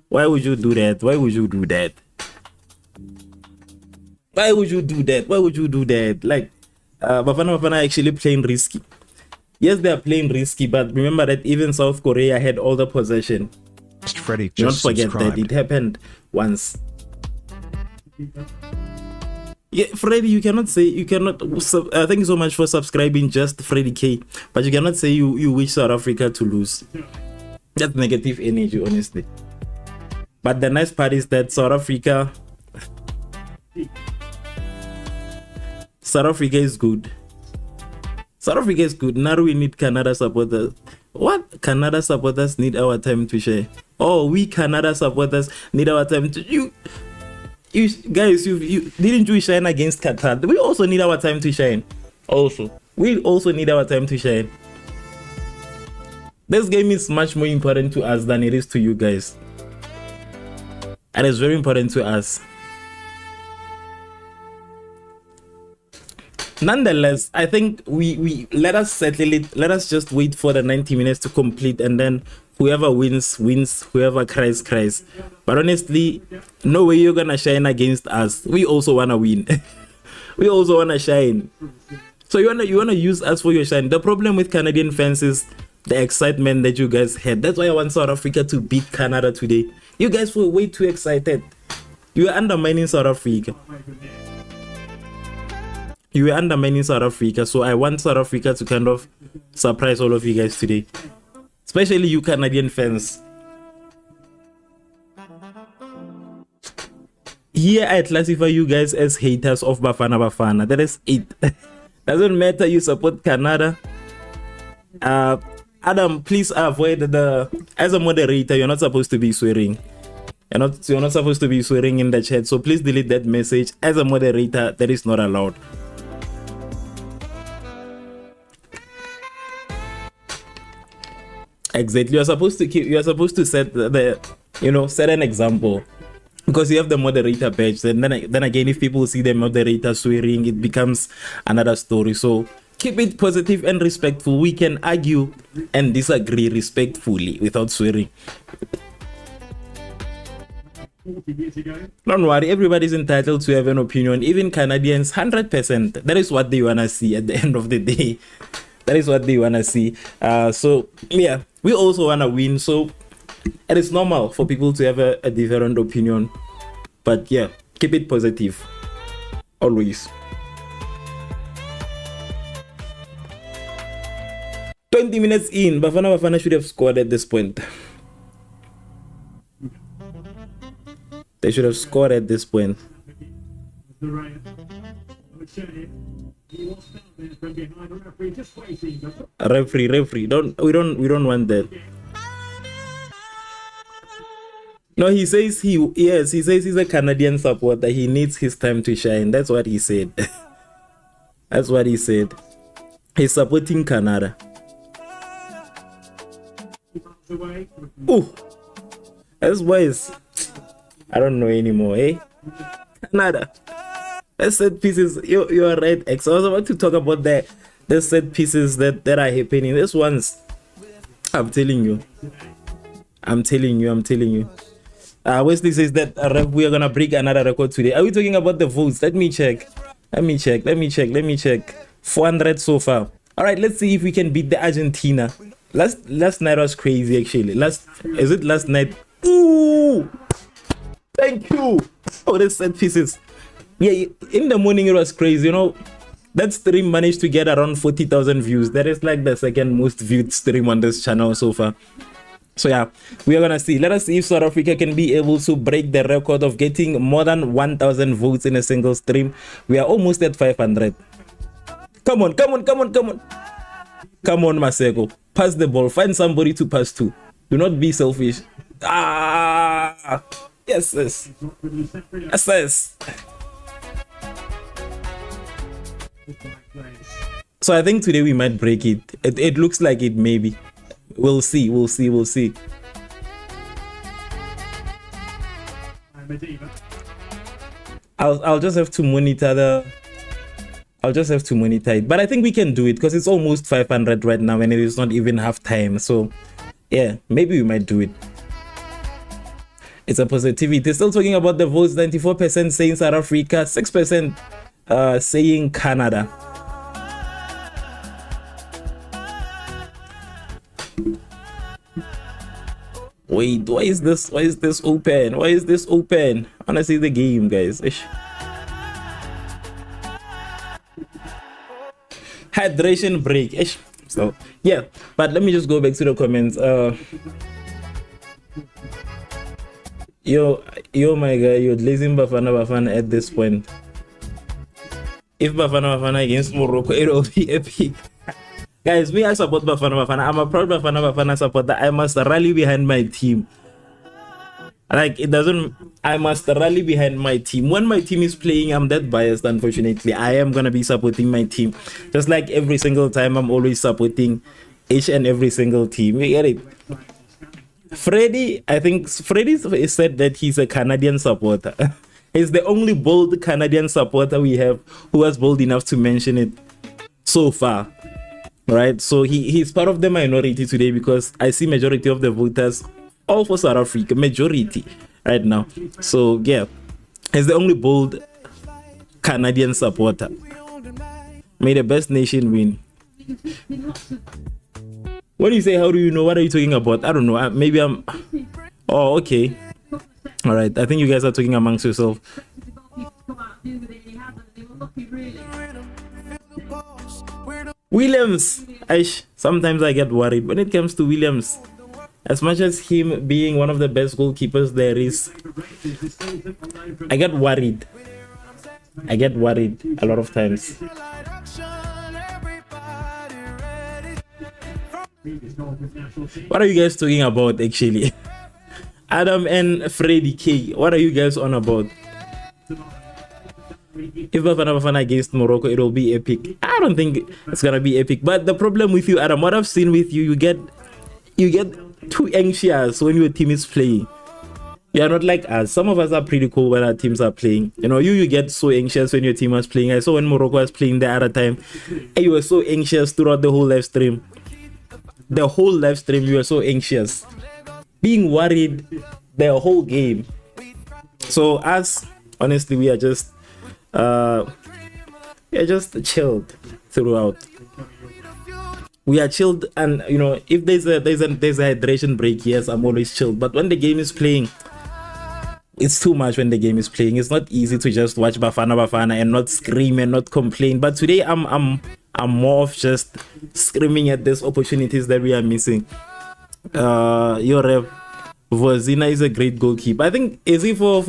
Why would you do that? Why would you do that? Why would you do that? Why would you do that? Like, Bafana Bafana actually playing risky. Yes, they are playing risky, but remember that even South Korea had all the possession.
Freddie,
Do not
just
forget
subscribed.
that it happened once. Yeah, Freddy, you cannot. Thank you so much for subscribing, just Freddy K. But you cannot say you wish South Africa to lose. That's negative energy, honestly. But the nice part is that South Africa is good. South Africa is good. Now we need Canada supporters. What? Canada supporters need our time to share. Oh, we Canada supporters need our time to you guys. You didn't you shine against Qatar? We also need our time to shine. We also need our time to shine. This game is much more important to us than it is to you guys, and it's very important to us. Nonetheless, I think we let us settle it. Let us just wait for the 90 minutes to complete, and then whoever wins, whoever cries. But honestly, no way you're gonna shine against us. We also wanna win. We also wanna shine. So you wanna use us for your shine. The problem with Canadian fans is the excitement that you guys had. That's why I want South Africa to beat Canada today. You guys were way too excited. You are undermining South Africa. You are undermining South Africa, so I want South Africa to kind of surprise all of you guys today, especially you Canadian fans. Here I classify you guys as haters of Bafana Bafana. That is it. Doesn't matter you support Canada. Adam, please avoid as a moderator, you're not supposed to be swearing. You're not supposed to be swearing in the chat, so please delete that message. As a moderator, that is not allowed. Exactly. You're supposed to set set an example, because you have the moderator badge. And then again, if people see the moderator swearing, it becomes another story. So keep it positive and respectful. We can argue and disagree respectfully without swearing. Don't worry, everybody's entitled to have an opinion, even Canadians. 100%. That is what they wanna see at the end of the day. That is what they wanna see. So yeah, we also wanna win. So it is normal for people to have a different opinion. But yeah, keep it positive. Always. 20 minutes in, Bafana Bafana should have scored at this point. They should have scored at this point. Referee, we don't want that. No, he says he's a Canadian supporter. He needs his time to shine. That's what he said. That's what he said. He's supporting Canada. Ooh, that's boys. I don't know anymore, eh? Canada. The set pieces, you're right, X. I was about to talk about the set pieces that are happening. This one's, I'm telling you. Wesley says that we are gonna break another record today. Are we talking about the votes? Let me check. 400 so far. All right, let's see if we can beat the Argentina. Last night was crazy, actually. Last night? Ooh, thank you. Oh, the set pieces. Yeah, in the morning it was crazy. You know, that stream managed to get around 40,000 views. That is like the second most viewed stream on this channel so far. So yeah, we are gonna see. Let us see if South Africa can be able to break the record of getting more than 1,000 votes in a single stream. We are almost at 500. Come on. Come on, Maseko. Pass the ball. Find somebody to pass to. Do not be selfish. Yes. So I think today we might break it. It looks like it, maybe. We'll see. I'll just have to monitor it, but I think we can do it because it's almost 500 right now and it is not even half time. So yeah, maybe we might do it. It's a positivity. Still talking about the votes. 94% saying South Africa, 6% saying Canada. Wait, why is this open? I wanna see the game, guys. Ish. Hydration break. Ish. So yeah, but let me just go back to the comments. Yo my guy, you're blazing Bafana Bafana at this point. If Bafana Bafana against Morocco, it'll be epic. Guys, I support Bafana Bafana. I'm a proud Bafana Bafana supporter. I must rally behind my team. Like, I must rally behind my team. When my team is playing, I'm that biased, unfortunately. I am going to be supporting my team. Just like every single time, I'm always supporting each and every single team. You get it? I think Freddy said that he's a Canadian supporter. He's the only bold Canadian supporter we have who was bold enough to mention it so far. Right, so he's part of the minority today because I see majority of the voters all for South Africa, majority right now. So yeah, he's the only bold Canadian supporter. May the best nation win. What do you say? How do you know? What are you talking about? I don't know. Maybe I'm. Oh, okay. All right. I think you guys are talking amongst yourself. Williams, sometimes I get worried when it comes to Williams. As much as him being one of the best goalkeepers there is, I get worried a lot of times. What are you guys talking about, actually? Adam and Freddy K, what are you guys on about? If Bafana Bafana against Morocco, it will be epic. I don't think it's gonna be epic. But the problem with you, Adam, what I've seen with you, you get too anxious when your team is playing. You are not like us. Some of us are pretty cool when our teams are playing. You know, you get so anxious when your team was playing. I saw when Morocco was playing the other time, and you were so anxious throughout the whole live stream. The whole live stream, you were so anxious, being worried the whole game. So us, honestly, we are just chilled throughout. We are chilled, and you know, if there's a hydration break, yes, I'm always chilled. But when the game is playing, it's too much. When the game is playing, it's not easy to just watch Bafana Bafana and not scream and not complain. But today, I'm more of just screaming at these opportunities that we are missing. Your Revv, Vozina is a great goalkeeper. I think, is he for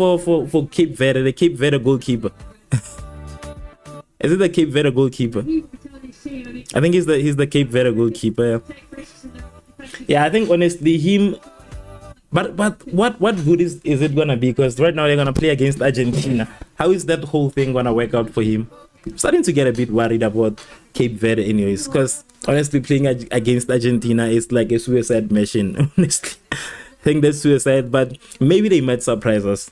Cape Verde, the Cape Verde goalkeeper? Is it the Cape Verde goalkeeper? I think he's the Cape Verde goalkeeper. Yeah, I think honestly him. But what good is it gonna be? Because right now they're gonna play against Argentina. How is that whole thing gonna work out for him? I'm starting to get a bit worried about Cape Verde, anyways. Because honestly, playing against Argentina is like a suicide mission. Honestly, I think that's suicide. But maybe they might surprise us.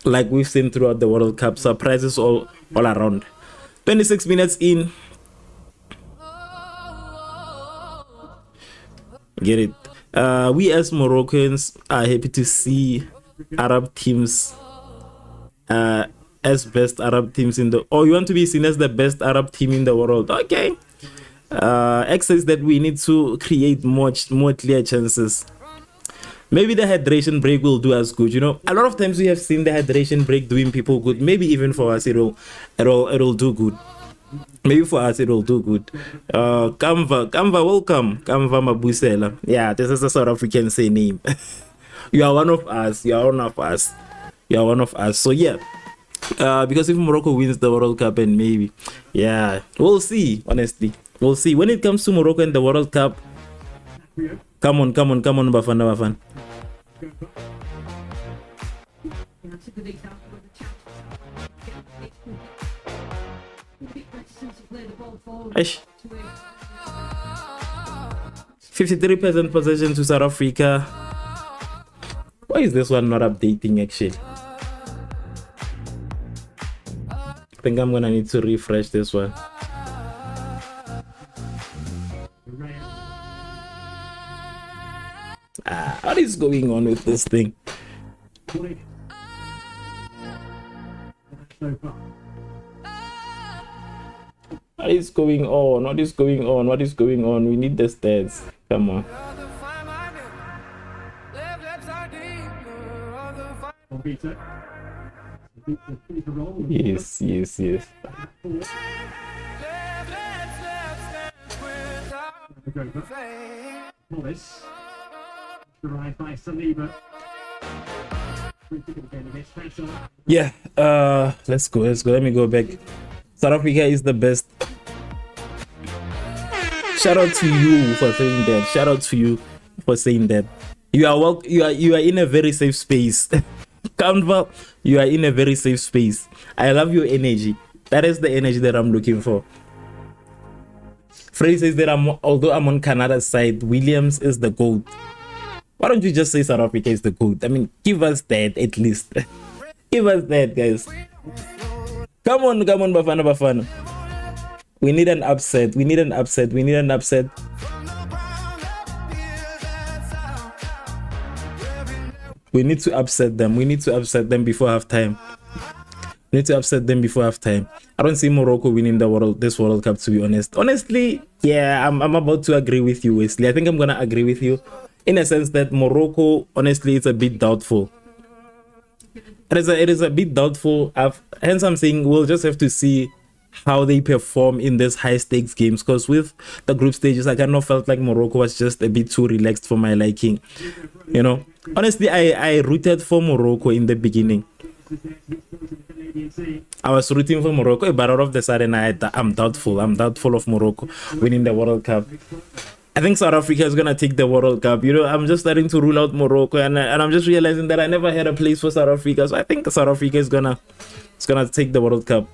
like we've seen throughout the World Cup. Surprises all around. 26 minutes in. Get it. We as Moroccans are happy to see Arab teams as best Arab teams in the... Oh, you want to be seen as the best Arab team in the world? Okay. X says that we need to create more clear chances. Maybe the hydration break will do us good. You know, a lot of times we have seen the hydration break doing people good. Maybe even for us it'll do good. Maybe for us it will do good. Kamva, welcome. Kamva Mabusela. Yeah, this is a South African say name. You are one of us. You are one of us. You are one of us. So yeah, because if Morocco wins the World Cup, and maybe, yeah, we'll see. Honestly, we'll see. When it comes to Morocco and the World Cup, come on, Bafana Bafana.
That's a good example of the chance to play the ball forward.
53% possession to South Africa. Why is this one not updating actually? I think I'm gonna need to refresh this one. What is going on with this thing? What is going on? What is going on? What is going on? We need the stats. Come on. Yes. Yeah, let's go. Let me go back. South Africa is the best. Shout out to you for saying that. Shout out to you for saying that. You are in a very safe space. Canva, you are in a very safe space. I love your energy. That is the energy that I'm looking for. Freddy says that although I'm on Canada's side, Williams is the GOAT. Why don't you just say South Africa is the GOAT? I mean, give us that at least. Give us that, guys. Come on, Bafana Bafana. We need an upset. We need an upset. We need to upset them. Before halftime. I don't see Morocco winning this World Cup, to be honest. Honestly, yeah, I'm about to agree with you, Wesley. I think I'm gonna agree with you in a sense that Morocco, honestly, it's a bit doubtful. It is a bit doubtful. Hence, I'm saying we'll just have to see how they perform in these high stakes games, because with the group stages, I kind of felt like Morocco was just a bit too relaxed for my liking. You know, honestly, I rooted for Morocco in the beginning. I was rooting for Morocco, but out of the sudden, I'm doubtful. I'm doubtful of Morocco winning the World Cup. I think South Africa is gonna take the World Cup. You know, I'm just starting to rule out Morocco, and I'm just realizing that I never had a place for South Africa. So I think South Africa is gonna take the World Cup.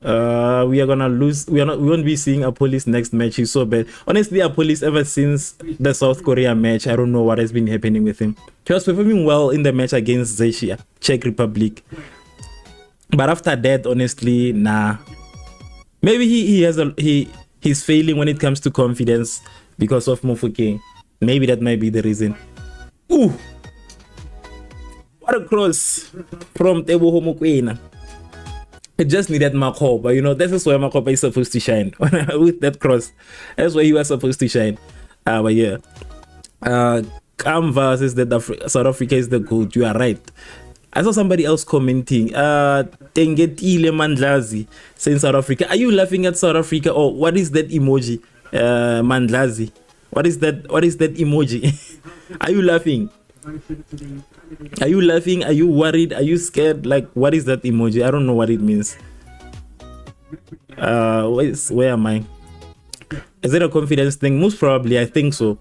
We are gonna lose. We won't be seeing a police next match. He's so bad. Honestly, a police ever since the South Korea match, I don't know what has been happening with him. He was performing well in the match against Czechia, Czech Republic, but after that, honestly, nah. Maybe he's failing when it comes to confidence because of Mofokeng. Maybe that might be the reason. Ooh, what a cross from Teboho Mokoena. It just needed Makoba, you know. This is where Makoba is supposed to shine. With that cross, that's where he was supposed to shine. But yeah, Kamva says that South Africa is the GOAT. You are right. I saw somebody else commenting. Tengetile Mandlazi saying South Africa. Are you laughing at South Africa, or what is that emoji? Mandlazi. What is that emoji? Are you laughing? Are you laughing? Are you worried? Are you scared? Like, what is that emoji? I don't know what it means. Where am I? Is it a confidence thing? Most probably, I think so.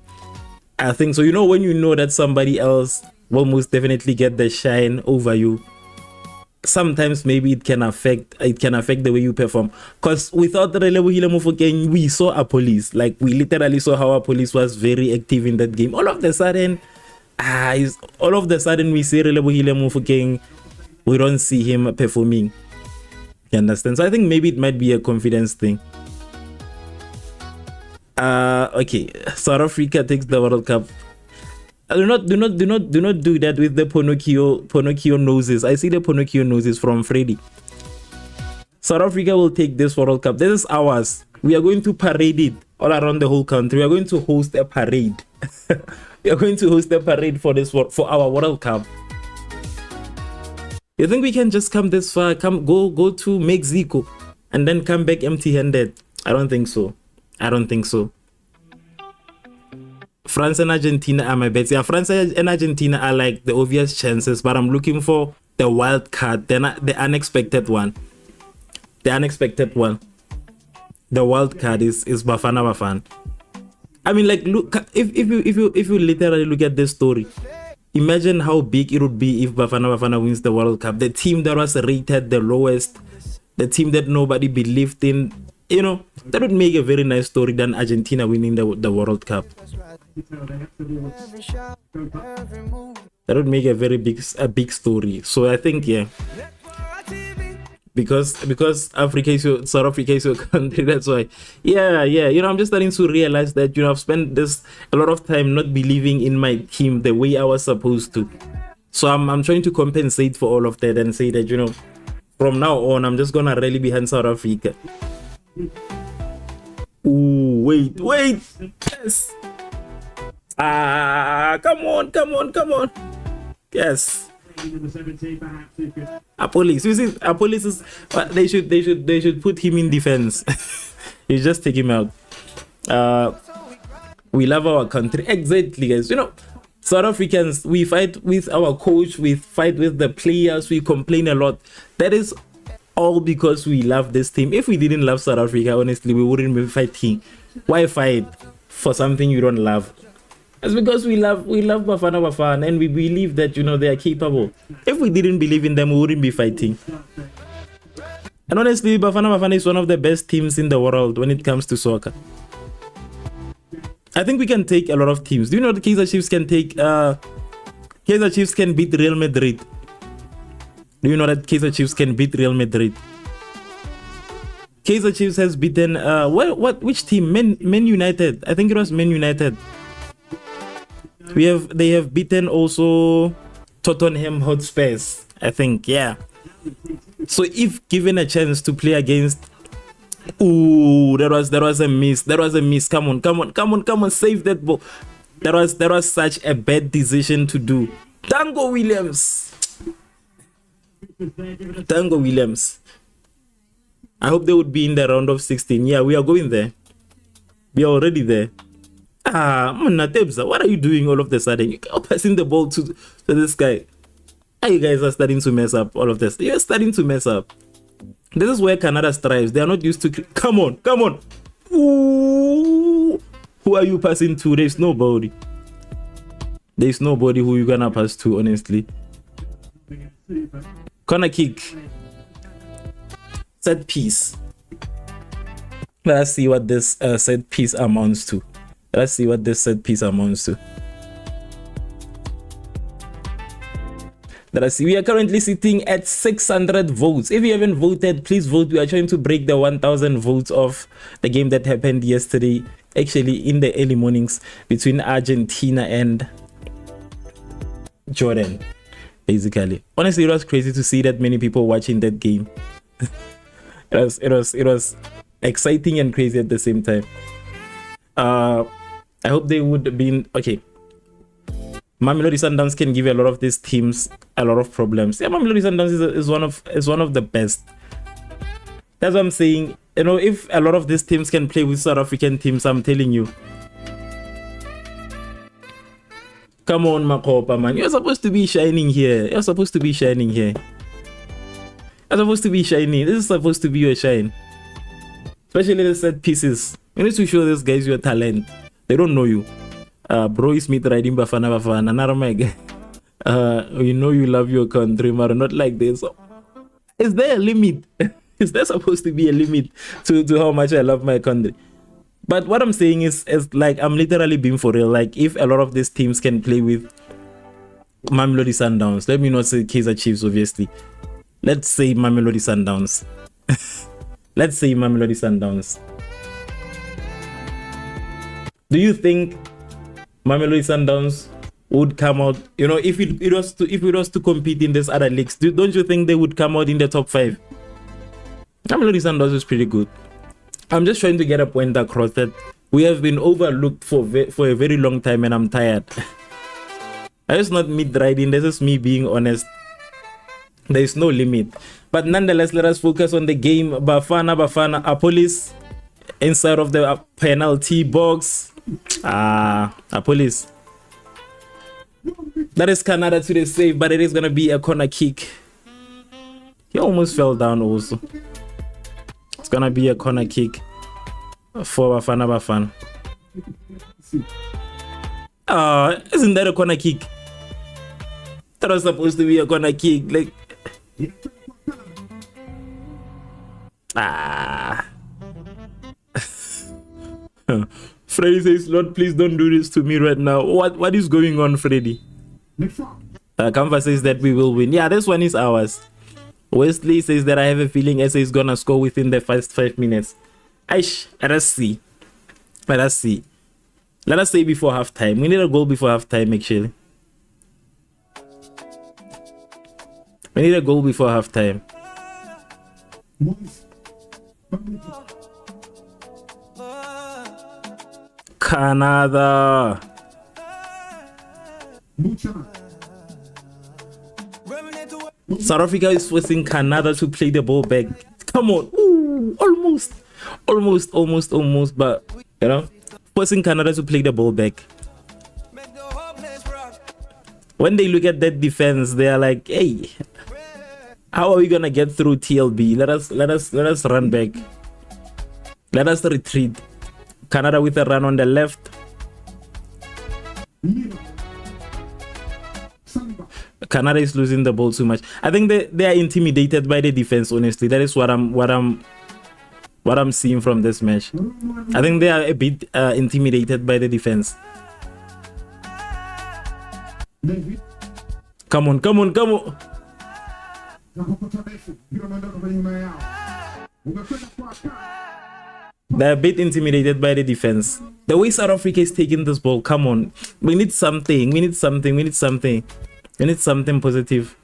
You know, when you know that somebody else will most definitely get the shine over you, sometimes maybe it can affect the way you perform. Because without the Relebohile Mofokeng, we saw a police. Like, we literally saw how our police was very active in that game. All of a sudden, all of the sudden we see Relebohile Mofokeng, we don't see him performing. You understand? So I think maybe it might be a confidence thing. Okay, South Africa takes the World Cup. Do not do that with the Pinocchio noses. I see the Pinocchio noses from Freddy. South Africa will take this World Cup. This is ours. We are going to parade it all around the whole country. We are going to host a parade. We are going to host a parade for our World Cup. You think we can just come this far, go to Mexico and then come back empty-handed? I don't think so. I don't think so. France and Argentina are my bets. Yeah, France and Argentina are like the obvious chances, but I'm looking for the wild card, the unexpected one. The unexpected one. The wild card is Bafana Bafana. I mean, like, look, if you literally look at this story, imagine how big it would be if Bafana Bafana wins the World Cup. The team that was rated the lowest, the team that nobody believed in, you know, that would make a very nice story than Argentina winning the World Cup. That would make a very big story. So I think, yeah, because Africa is South Africa is your country, that's why. Yeah, you know, I'm just starting to realize that, you know, I've spent a lot of time not believing in my team the way I was supposed to. So I'm trying to compensate for all of that and say that, you know, from now on I'm just gonna rally behind South Africa. Ooh, wait, yes. Come on. Yes. Police. You see, police is. They should put him in defense. You just take him out. We love our country. Exactly, guys. You know, South Africans, we fight with our coach, we fight with the players, we complain a lot. That is all because we love this team. If we didn't love South Africa, honestly, we wouldn't be fighting. Why fight for something you don't love? It's because we love Bafana Bafana and we believe that, you know, they are capable. If we didn't believe in them, we wouldn't be fighting. And honestly, Bafana Bafana is one of the best teams in the world when it comes to soccer. I think we can take a lot of teams. Do you know the Kaizer Chiefs can take Kaizer Chiefs can beat Real Madrid? Do you know that Kaizer Chiefs can beat Real Madrid? Kaizer Chiefs has beaten which team? Man United. I think it was Man United. They have beaten also Tottenham Hotspurs, I think. Yeah. So if given a chance to play against, ooh, that was a miss. That was a miss. Come on, save that ball. That was such a bad decision to do. Tango Williams. I hope they would be in the round of 16. Yeah, we are going there. We are already there. Tebza, what are you doing all of a sudden? You are passing the ball to this guy. You guys are starting to mess up all of this. You're starting to mess up. This is where Canada strives. They are not used to... Come on. Ooh. Who are you passing to? There's nobody. There's nobody who you're gonna pass to, honestly. Corner kick. Set piece. Let's see what this set piece amounts to. Let's see what this set piece amounts to. Let's see. We are currently sitting at 600 votes. If you haven't voted, please vote. We are trying to break the 1,000 votes of the game that happened yesterday, actually in the early mornings, between Argentina and Jordan, basically. Honestly, it was crazy to see that many people watching that game. It was exciting and crazy at the same time. I hope they would be okay. Mamelodi Sundowns can give a lot of these teams a lot of problems. Yeah, Mamelodi Sundowns is one of the best. That's what I'm saying. You know, if a lot of these teams can play with South African teams, I'm telling you. Come on, Makopa, man. You're supposed to be shining here. You're supposed to be shining. This is supposed to be your shine. Especially the set pieces. You need to show these guys your talent. They don't know you. Bro is Smith riding Bafana Bafana. Not my guy. You know you love your country, but not like this. Is there a limit? Is there supposed to be a limit to how much I love my country? But what I'm saying is like, I'm literally being for real. Like, if a lot of these teams can play with Mamelodi Sundowns. Let me not say Kaizer Chiefs, obviously. Let's say Mamelodi Sundowns. Let's say Mamelodi Sundowns. Do you think Mamelodi Sundowns would come out, you know, if it was to compete in this other leagues? Don't you think they would come out in the top 5? Mamelodi Sundowns is pretty good. I'm just trying to get a point across that we have been overlooked for a very long time, and I'm tired. It's not me riding, this is me being honest. There is no limit. But nonetheless, let us focus on the game. Bafana Bafana, a police inside of the penalty box. A police. That is Canada to the save, but it is going to be a corner kick. He almost fell down also. It's going to be a corner kick for Bafana Bafana. Isn't that a corner kick? That was supposed to be a corner kick. Like, Freddy says, Lord, please don't do this to me right now. What is going on, Freddy? Canva says that we will win. Yeah, this one is ours. Wesley says that I have a feeling SA is gonna score within the first 5 minutes. Aish, let us see. Let us see. Let us say before halftime. We need a goal before halftime, actually. We need a goal before halftime. Canada. South Africa is forcing Canada to play the ball back. Come on. Ooh, almost. But, you know, forcing Canada to play the ball back. When they look at that defense, they are like, hey, how are we gonna get through TLB? Let us run back. Let us retreat. Canada with a run on the left. Canada is losing the ball too much. I think they are intimidated by the defense, honestly. That is what I'm seeing from this match. I think they are a bit intimidated by the defense. Come on. They're a bit intimidated by the defense. The way South Africa is taking this ball, come on. We need something. We need something positive.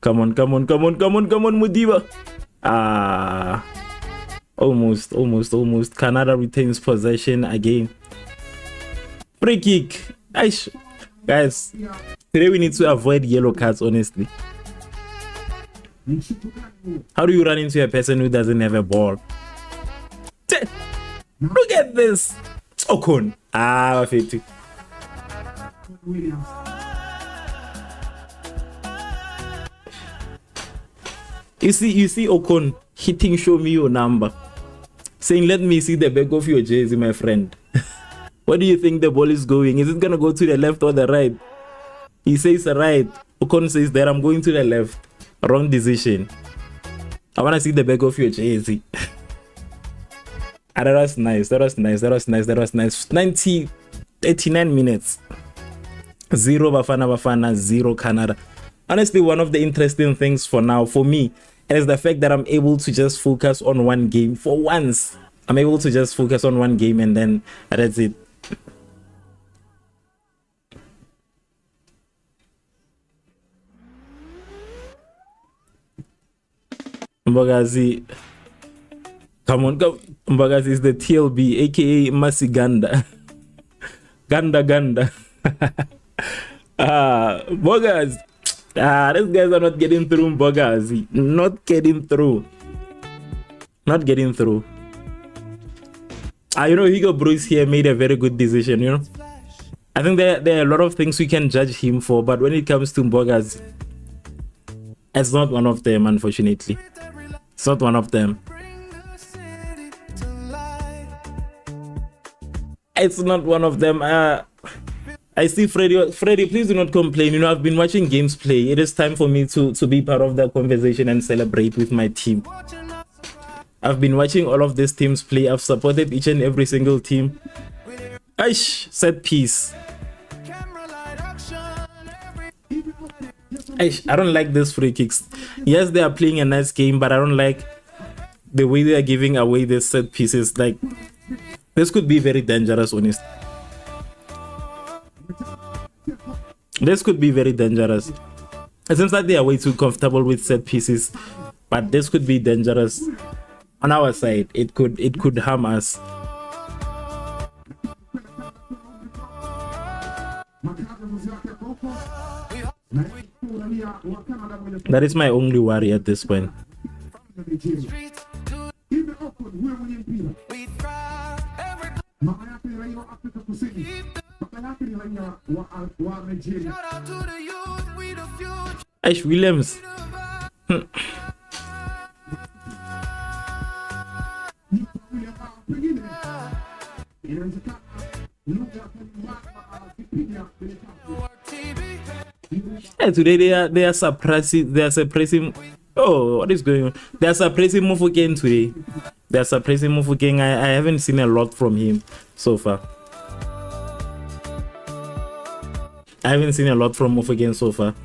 Come on, Mudiba. Almost. Canada retains possession again. Free kick. Aish. Guys, today we need to avoid yellow cards, honestly. How do you run into a person who doesn't have a ball? Look at this. Ocon. 50. You see Ocon hitting show me your number, saying let me see the back of your jersey, my friend. Where do you think the ball is going? Is it gonna go to the left or the right? He says right. Ocon says that I'm going to the left. Wrong decision. I wanna see the back of your jersey. That was nice. 89 minutes. 0 Bafana Bafana, 0 Canada. Honestly, one of the interesting things for now, for me, is the fact that I'm able to just focus on one game for once. I'm able to just focus on one game and then that's it. Mbagazi. Come on, go. Mbagazi is the TLB, aka Masiganda. Ganda. Bogas. These guys are not getting through, Bogas. Not getting through. You know, Hugo Bruce here made a very good decision, you know. I think there are a lot of things we can judge him for, but when it comes to Bogas, it's not one of them, unfortunately. It's not one of them. It's not one of them. I see Freddy, please do not complain. You know, I've been watching games play. It is time for me to be part of the conversation and celebrate with my team. I've been watching all of these teams play. I've supported each and every single team. Aish, set piece. I don't like these free kicks. Yes, they are playing a nice game, but I don't like the way they are giving away these set pieces. Like, this could be very dangerous, honest. This could be very dangerous. It seems like they are way too comfortable with set pieces, but this could be dangerous on our side. It could harm us. That is my only worry at this point. Ash Williams. Yeah, today they are suppressing. Oh, what is going on? They are suppressing Mofokeng today. They are suppressing Mofokeng. I haven't seen a lot from him so far. I haven't seen a lot from Mofokeng so far.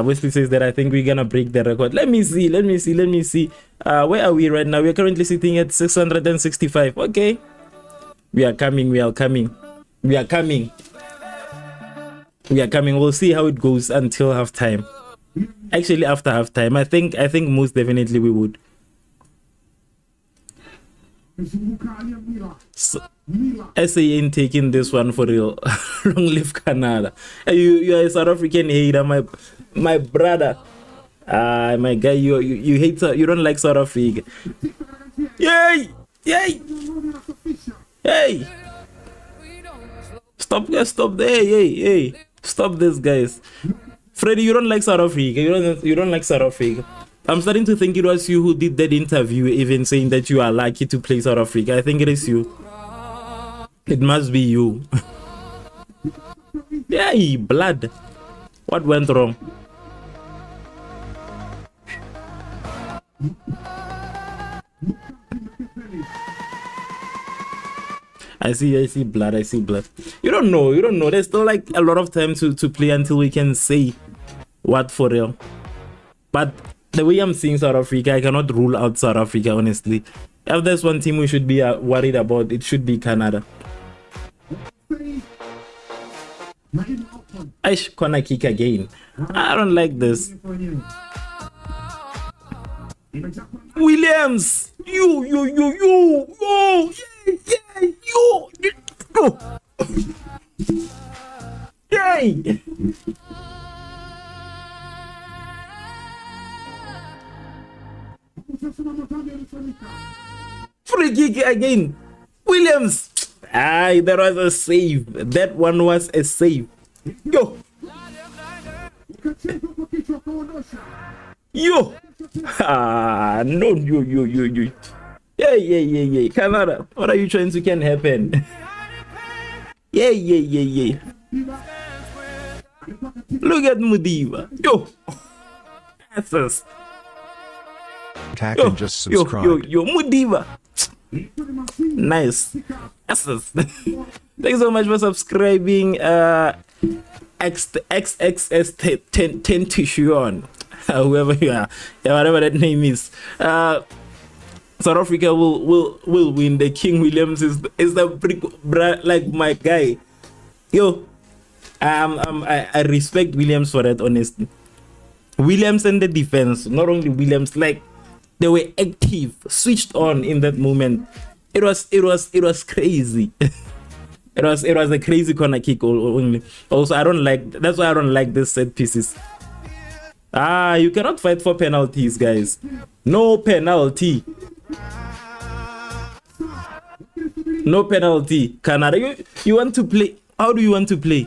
Wesley says that I think we're gonna break the record. Let me see. Where are we right now? We're currently sitting at 665. Okay, we are coming. We'll see how it goes until halftime. Actually, after halftime, I think most definitely we would. So, SA ain't taking this one for real. Long live Canada. You are a South African hater, my brother. My guy, you hate, you don't like South Africa. Yay! Stop there. Hey. Stop this, guys. Freddy, you don't like South Africa. You don't like South Africa. I'm starting to think it was you who did that interview, even saying that you are lucky to play South Africa. I think it is you. It must be you. Yay, blood. What went wrong? I see blood. You don't know. There's still like a lot of time to play until we can say what for real. But the way I'm seeing South Africa, I cannot rule out South Africa, honestly. If there's one team we should be worried about, it should be Canada. Aish, corner kick again. I don't like this. Williams! You! Yay! Free kick again. Williams! That was a save. That one was a save. Yo! No, you. Yeah. Canada, what are you trying to can happen? Yeah. Look at Mudiva. Yo! Answers.
Attack and just subscribe.
Yo, Mudiva. Nice. Answers. Thanks so much for subscribing. XXS10 Tishuon. Whoever you are, whatever that name is. South Africa will win. The King Williams is the like my guy. Yo, I respect Williams for that, honestly. Williams and the defense, not only Williams, like they were active, switched on in that moment. It was crazy. It was a crazy corner kick only. Also, that's why I don't like these set pieces. You cannot fight for penalties, guys. No penalty. No penalty. Canada, you want to play? How do you want to play?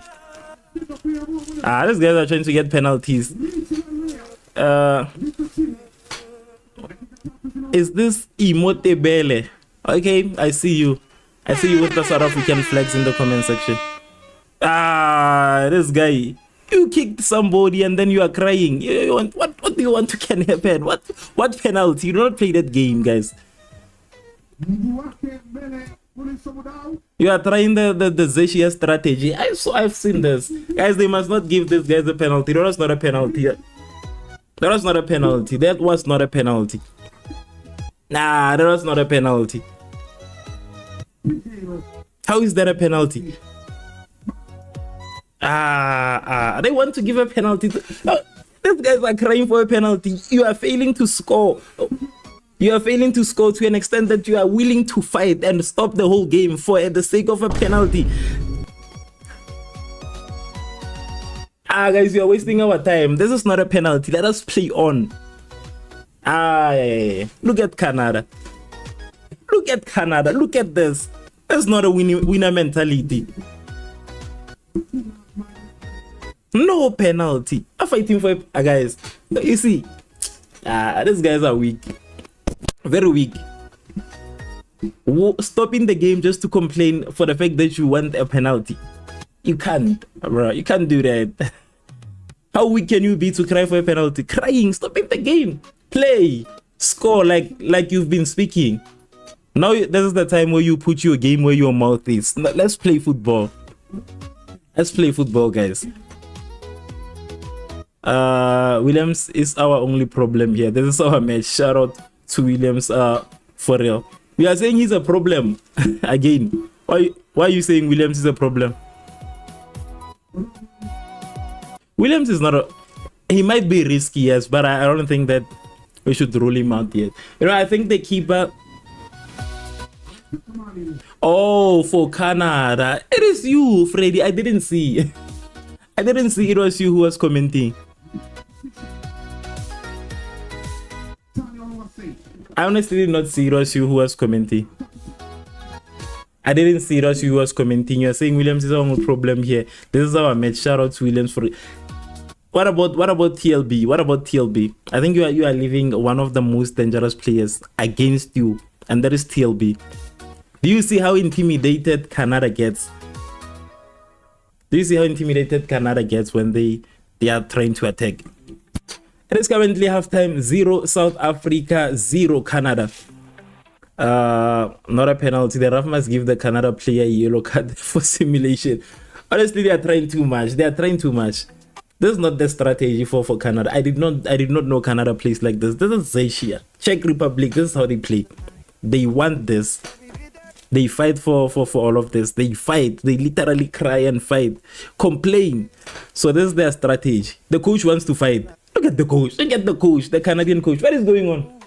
These guys are trying to get penalties. Is this Imotebele? Okay, I see you with the South African flags in the comment section. This guy. You kicked somebody and then you are crying. What do you want to can happen? What penalty? You do not play that game, guys. You are trying the Zeshia strategy. I've seen this. Guys, they must not give this guys a penalty. That was not a penalty. That was not a penalty. That was not a penalty. Nah, that was not a penalty. How is that a penalty? They want to give a penalty. These guys are crying for a penalty. You are failing to score. You are failing to score to an extent that you are willing to fight and stop the whole game for the sake of a penalty. Guys, you are wasting our time. This is not a penalty. Let us play on. Yeah. Look at Canada. Look at Canada. Look at this. That's not a winner mentality. No penalty. I'm fighting for guys. You see, these guys are weak. Very weak. Stopping the game just to complain for the fact that you want a penalty. You can't, bro. You can't do that. How weak can you be to cry for a penalty? Crying, stopping the game. Play, score like you've been speaking. Now this is the time where you put your game where your mouth is. Let's play football. Let's play football, guys. Williams is our only problem here. This is our match. Shout out to Williams for real. We are saying he's a problem. Again, why are you saying Williams is a problem? Williams is not he might be risky, yes, but I don't think that we should rule him out yet. You know, I think the keeper. Oh, for Canada, it is you, Freddy. I didn't see it was you who was commenting. I honestly did not see it was you who was commenting. I didn't see it was you who was commenting. You're saying Williams is our only problem here. This is our match. Shout out to Williams for it. What about TLB? What about TLB? I think you are leaving one of the most dangerous players against you, and that is TLB. Do you see how intimidated Canada gets? Do you see how intimidated Canada gets when they are trying to attack? It is currently halftime. 0 South Africa, 0 Canada. Not a penalty. The ref must give the Canada player a yellow card for simulation. Honestly, they are trying too much. They are trying too much. This is not the strategy for Canada. I did not know Canada plays like this. This is Asia, Czech Republic. This is how they play. They want this. They fight for all of this. They fight. They literally cry and fight, complain. So this is their strategy. The coach wants to fight. Look at the coach. Look at the coach. The Canadian coach. What is going on?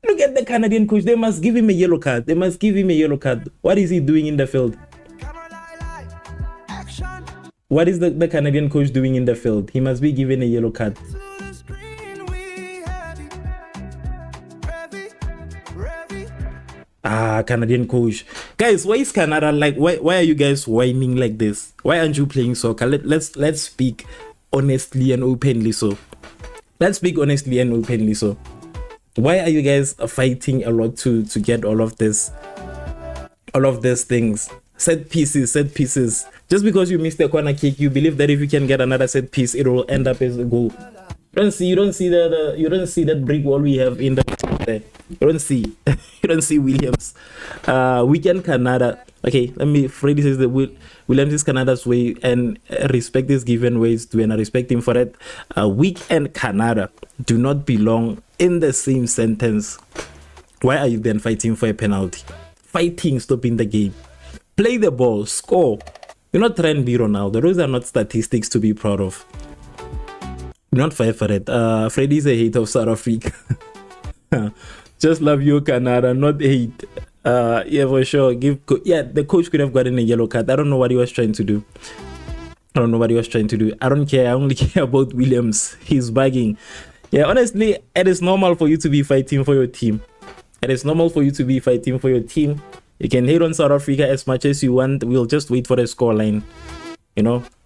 Look at the Canadian coach. They must give him a yellow card. They must give him a yellow card. What is he doing in the field? What is the Canadian coach doing in the field? He must be given a yellow card. Canadian coach. Guys, why is Canada like? Why are you guys whining like this? Why aren't you playing soccer? Let's speak honestly and openly. So let's speak honestly and openly. So why are you guys fighting a lot to get all of these things? Set pieces. Just because you missed the corner kick, you believe that if you can get another set piece, it will end up as a goal. You don't see that brick wall we have in the there. You don't see Williams. Weekend Canada. Okay, Freddy says that Williams is Canada's way, and respect is given ways to, and I respect him for that. Weekend Canada do not belong in the same sentence. Why are you then fighting for a penalty? Fighting, stopping the game. Play the ball, score. You're not trying to be Ronaldo. Those are not statistics to be proud of. Do not fight for it. Freddy is a hater of South Africa. Just love you, Canada, not hate. Yeah, for sure. The coach could have gotten a yellow card. I don't know what he was trying to do. I don't care. I only care about Williams. He's bugging. Yeah, honestly, it is normal for you to be fighting for your team. You can hate on South Africa as much as you want. We'll just wait for the scoreline.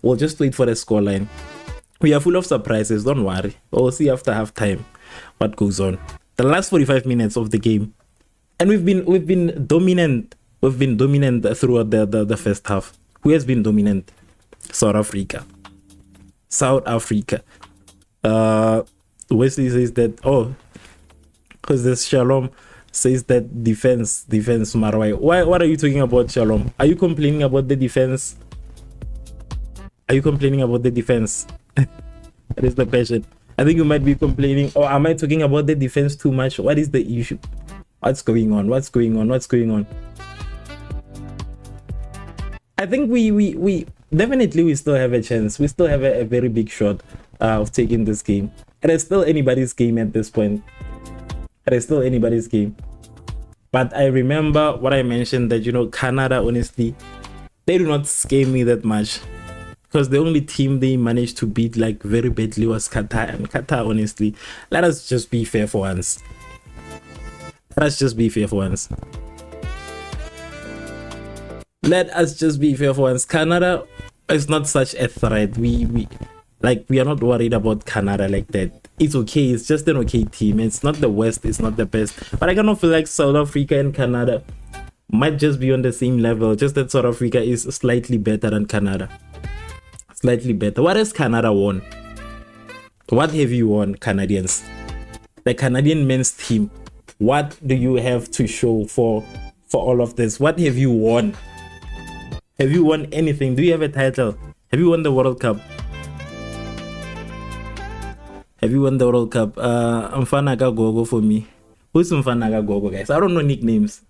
We'll just wait for the scoreline. We are full of surprises. Don't worry. We'll see after halftime what goes on. The last 45 minutes of the game, and we've been dominant. We've been dominant throughout the first half. Who has been dominant? South Africa. Wesley says that. Oh, because there's Shalom says that defense, Marwai. Why? What are you talking about, Shalom? Are you complaining about the defense? Are you complaining about the defense? That is the question. I think you might be complaining, or am I talking about the defense too much? What is the issue? What's going on? What's going on? What's going on? I think we definitely we still have a chance. We still have a very big shot of taking this game. It is still anybody's game at this point. It is still anybody's game. But I remember what I mentioned, that, you know, Canada, honestly, they do not scare me that much, because the only team they managed to beat like very badly was Qatar. And Qatar, honestly, let us just be fair for once. Let us just be fair for once. Let us just be fair for once. Canada is not such a threat. We are not worried about Canada like that. It's okay. It's just an okay team. It's not the worst. It's not the best. But I kind of feel like South Africa and Canada might just be on the same level. Just that South Africa is slightly better than Canada. Slightly better. What has Canada won? What have you won, Canadians? The Canadian men's team. What do you have to show for all of this? What have you won? Have you won anything? Do you have a title? Have you won the World Cup? Have you won the World Cup? Mfana Gogo for me. Who's Mfana Gogo, guys? I don't know nicknames.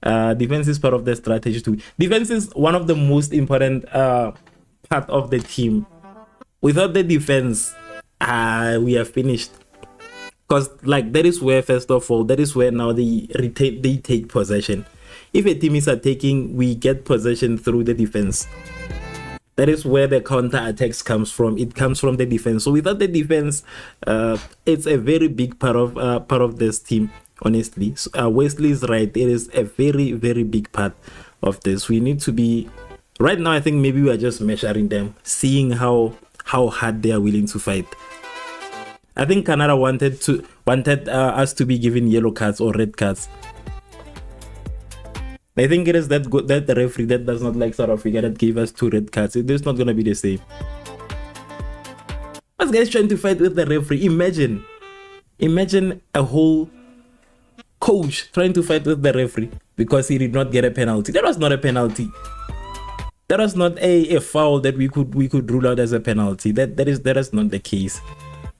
Defense is part of the strategy too. Defense is one of the most important part of the team. Without the defense, we are finished. Because like that is where, first of all, that is where now they take possession. If a team is attacking, we get possession through the defense. That is where the counter attacks comes from. It comes from the defense. So without the defense, it's a very big part of this team. Honestly, so, Wesley is right. It is a very, very big part of this. We need to be right now. I think maybe we are just measuring them, seeing how hard they are willing to fight. I think Canada wanted us to be given yellow cards or red cards. I think it is that the referee that does not like South Africa that gave us 2 red cards. It is not gonna be the same. Us guys trying to fight with the referee. Imagine a whole coach trying to fight with the referee because he did not get a penalty. That was not a penalty. That was not a foul that we could rule out as a penalty. That is not the case.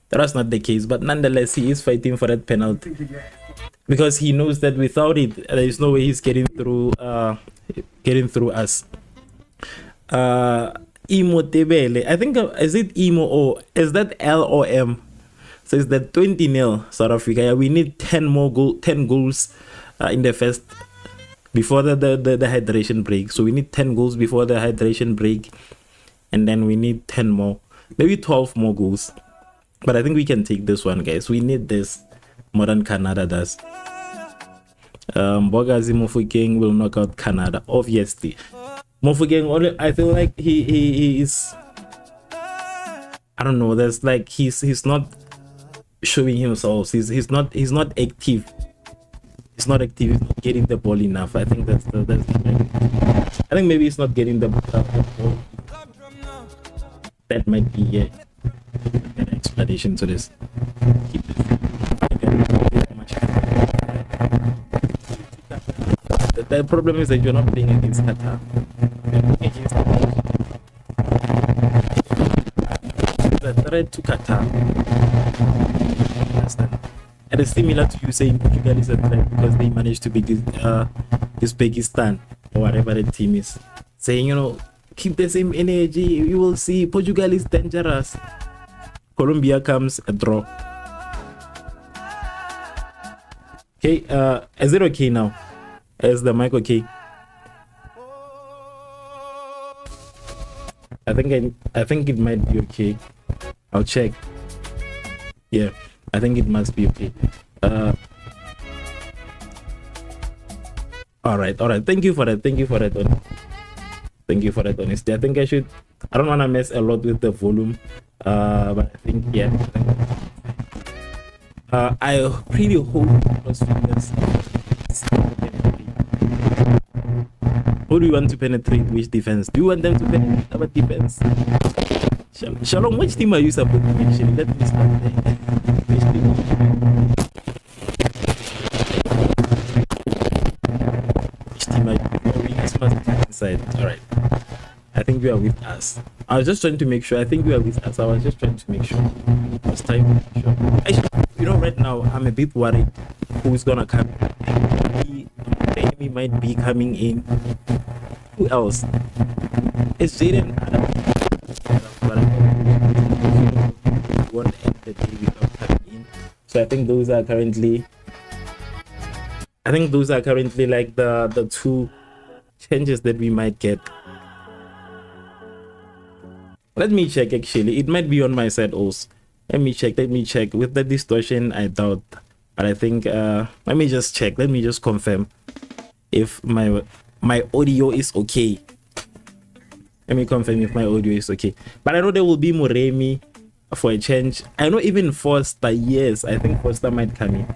That was not the case. But nonetheless, he is fighting for that penalty. Because he knows that without it, there is no way he's getting through us. Imo Tebele, I think, is it Imo or is that L or M? Says that 20-0 South Africa. Yeah, we need 10 goals in the first, before the hydration break. So we need 10 goals before the hydration break, and then we need 10 more, maybe 12 more goals. But I think we can take this one, guys. We need this more than Canada does. Bogazi Mofokeng will knock out Canada, obviously. Mofokeng, I feel like he is, I don't know, there's like he's not showing himself. He's not active. He's not active. He's not getting the ball enough. I think that's I think maybe he's not getting the ball. That might be an explanation to this. Keep this. The problem is that you're not playing against Qatar. The threat to Qatar. Understand? And it's similar to you saying Portugal is a threat because they managed to beat Uzbekistan or whatever the team is. Saying, you know, keep the same energy. You will see Portugal is dangerous. Colombia comes a draw. Okay, is it okay now? Is the mic okay? I think it might be okay. I'll check. Yeah, I think it must be okay. All right. Thank you for that. Thank you for that honesty. I think I don't want to mess a lot with the volume. But I think, yeah. I really hope those fingers. Who do you want to penetrate? Which defense? Do you want them to penetrate our defense? Shalom, which team are you supporting actually? Let me start there. Which team? side. All right. I think you are with us. I was just trying to make sure. I think you are with us. I was just trying to make sure. I was trying to make sure. Actually, you know, right now I'm a bit worried who's gonna come. Amy might be coming in. Who else? It's Jaden. But I won't end the day without coming in. So I think those are currently. Like the two changes that we might get. Let me check. Actually, it might be on my side also. Let me check. With the distortion, I doubt, but I think let me just check. Let me just confirm if my audio is okay. Let me confirm if my audio is okay. But I know there will be Moremi for a change. I know even Foster. Yes, I think Foster might come in.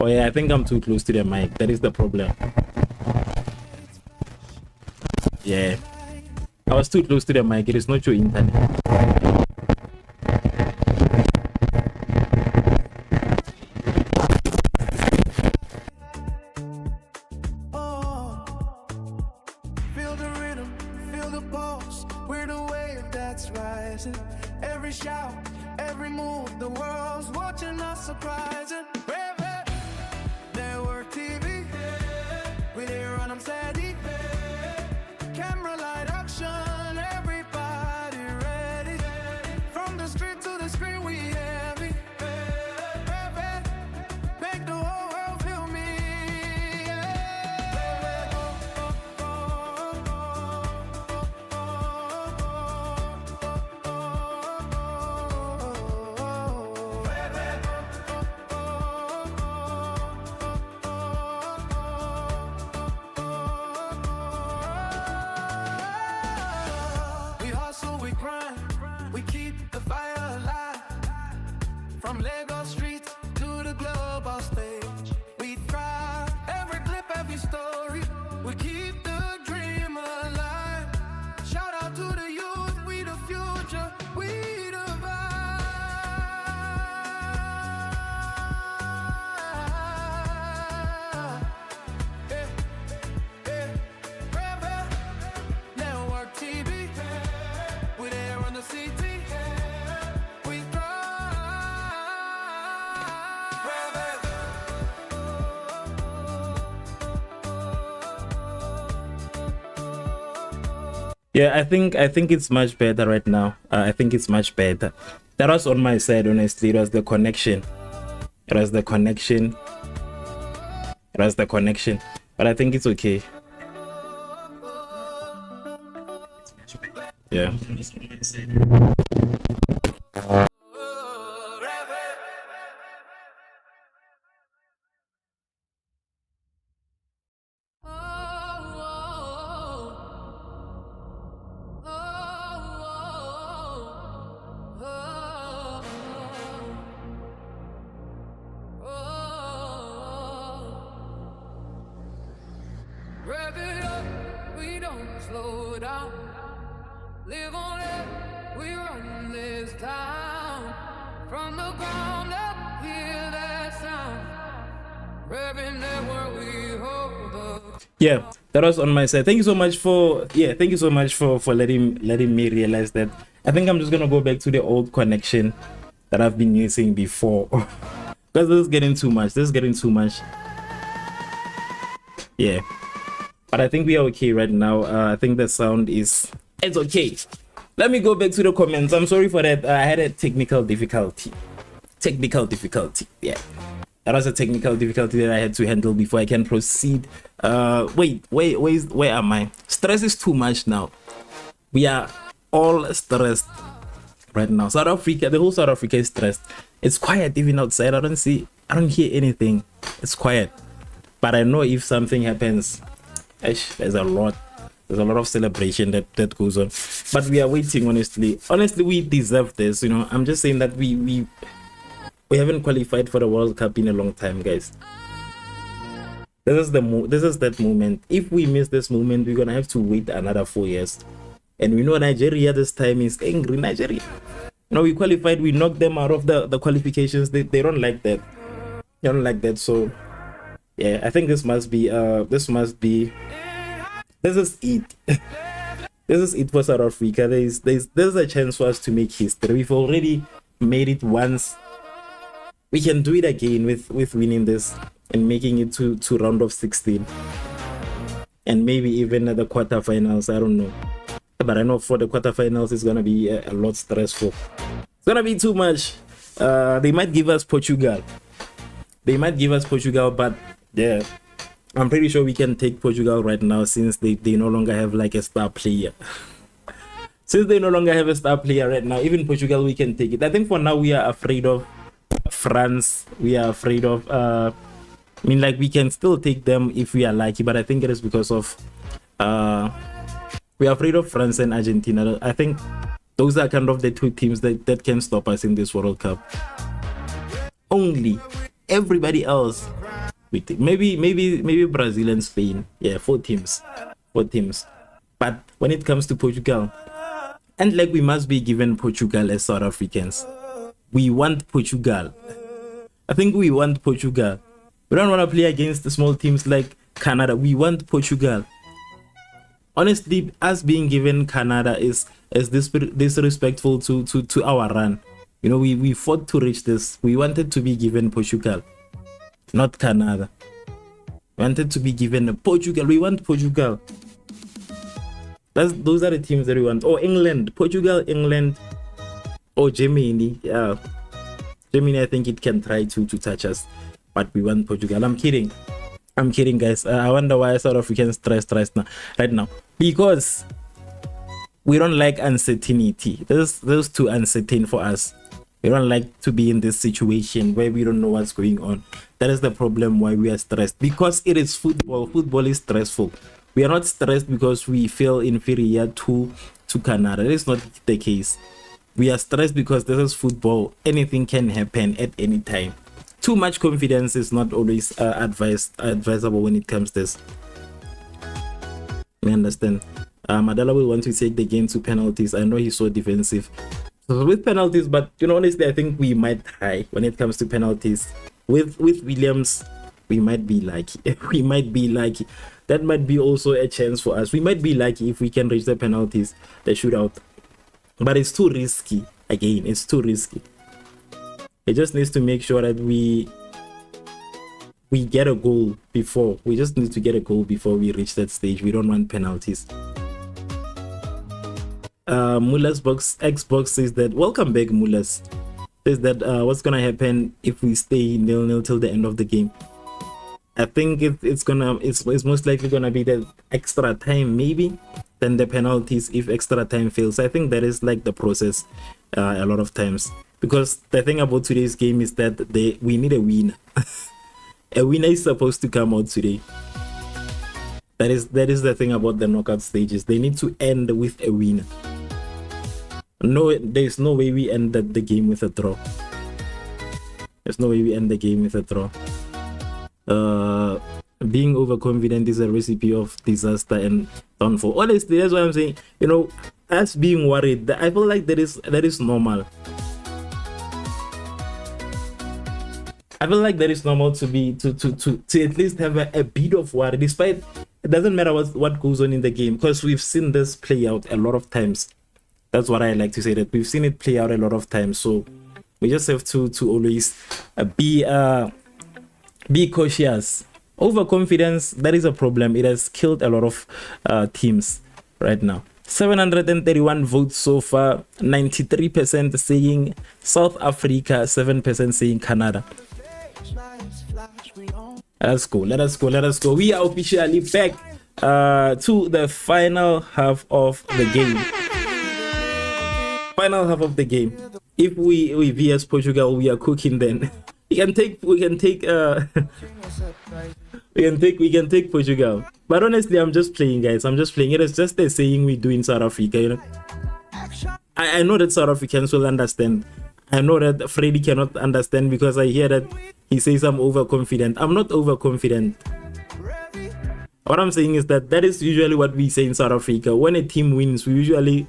Oh yeah, I think I'm too close to the mic. That is the problem. Yeah, I was too close to the mic. It is not your internet.
Oh, feel the rhythm, feel the pulse. We're the wave that's rising. Every shout, every move, the world's watching us surprising. Revv, network TV, we there on them steady. Camera light action, everybody ready. From the street to the screen, we heavy. Revv, make the whole world feel me. We hustle, we grind, we keep the fire alive. From Lagos streets to the global stage, we thrive. Every clip, every story, we keep the dream alive. Shout out to the youth, we the future, we the vibe. Yeah, yeah. Revv, network TV, we there on the CT, we thrive. Revv.
Yeah, I think it's much better right now. I think it's much better. That was on my side, honestly. It was the connection. But I think it's okay. Yeah.
Rev it up, we don't slow down. Live on it, we run this town. From the ground up, hear that sound. Revving network, we hold the.
Yeah, that was on my side. Thank you so much for letting me realize that. I think I'm just gonna go back to the old connection that I've been using before. Because this is getting too much. Yeah. But I think we are okay right now. I think the sound it's okay. Let me go back to the comments. I'm sorry for that. I had a technical difficulty. Yeah, that was a technical difficulty that I had to handle before I can proceed. Where am I? Stress is too much now. We are all stressed right now. South Africa, the whole South Africa is stressed. It's quiet even outside. I don't hear anything. It's quiet. But I know if something happens, there's a lot of celebration that goes on. But we are waiting. Honestly, we deserve this. You know, I'm just saying that we haven't qualified for the World Cup in a long time, guys. This is that moment. If we miss this moment, we're gonna have to wait another 4 years. And we know Nigeria this time is angry. Nigeria. You know, we qualified, we knocked them out of the qualifications. They don't like that. I don't like that. So yeah, I think this is it. This is it for South Africa. There's a chance for us to make history. We've already made it once. We can do it again with winning this and making it to round of 16, and maybe even at the quarterfinals. I don't know, but I know for the quarterfinals it's gonna be a lot stressful. It's gonna be too much. They might give us Portugal. But yeah, I'm pretty sure we can take Portugal right now, since they no longer have like a star player. Since they no longer have a star player right now, even Portugal, we can take it. I think for now we are afraid of France. We are afraid of I mean, like, we can still take them if we are lucky, but I think it is because of we are afraid of France and Argentina. I think those are kind of the two teams that can stop us in this World Cup. Only everybody else, maybe Brazil and Spain. Yeah, four teams. But when it comes to Portugal, and like, we must be given Portugal as South Africans. We want Portugal. I think we want Portugal. We don't want to play against the small teams like Canada. We want Portugal. Honestly, us being given Canada is disrespectful to our run. You know, we fought to reach this. We wanted to be given Portugal, not Canada. We wanted to be given Portugal. We want Portugal. Those are the teams that we want. Or England, Portugal, England, or Germany. Yeah, Germany, I think it can try to touch us, but we want Portugal. I'm kidding, guys. I wonder why South Africans stressed right now, because we don't like uncertainty. Those too uncertain for us. We don't like to be in this situation where we don't know what's going on. That is the problem why we are stressed, because it is football. Football is stressful. We are not stressed because we feel inferior to Canada. That is not the case. We are stressed because this is football. Anything can happen at any time. Too much confidence is not always advisable when it comes to this. I understand. Madala will want to take the game to penalties. I know he's so defensive. So with penalties, but honestly, I think we might try when it comes to penalties. With Williams, we might be lucky. That might be also a chance for us. We might be lucky if we can reach the penalties, the shootout. But it's too risky. Again, it's too risky. It just needs to make sure that we get a goal before. We just need to get a goal before we reach that stage. We don't want penalties. Muller's Xbox says that, welcome back, Muller's. Says that what's gonna happen if we stay 0-0 till the end of the game? I think it's most likely gonna be the extra time, maybe, then the penalties if extra time fails. I think that is like the process a lot of times, because the thing about today's game is that we need a win. A winner is supposed to come out today. That is the thing about the knockout stages. They need to end with a win. No, there's no way we end the game with a draw. There's no way we end the game with a draw. Being overconfident is a recipe of disaster and downfall. Honestly, that's what I'm saying. Us being worried, I feel like that is normal. I feel like that is normal to at least have a bit of worry, despite it doesn't matter what goes on in the game, because we've seen this play out a lot of times. That's what I like to say, that we've seen it play out a lot of times. So we just have to always be cautious. Overconfidence, that is a problem. It has killed a lot of teams right now. 731 votes so far. 93% saying South Africa, 7% saying Canada. Let us go. We are officially back to the final half of the game. If we vs Portugal, we are cooking. Then we can take Portugal. But honestly, I'm just playing, guys. I'm just playing. It is just a saying we do in South Africa. I know that South Africans will understand. I know that Freddy cannot understand, because I hear that he says I'm overconfident. I'm not overconfident. What I'm saying is that is usually what we say in South Africa. When a team wins, we usually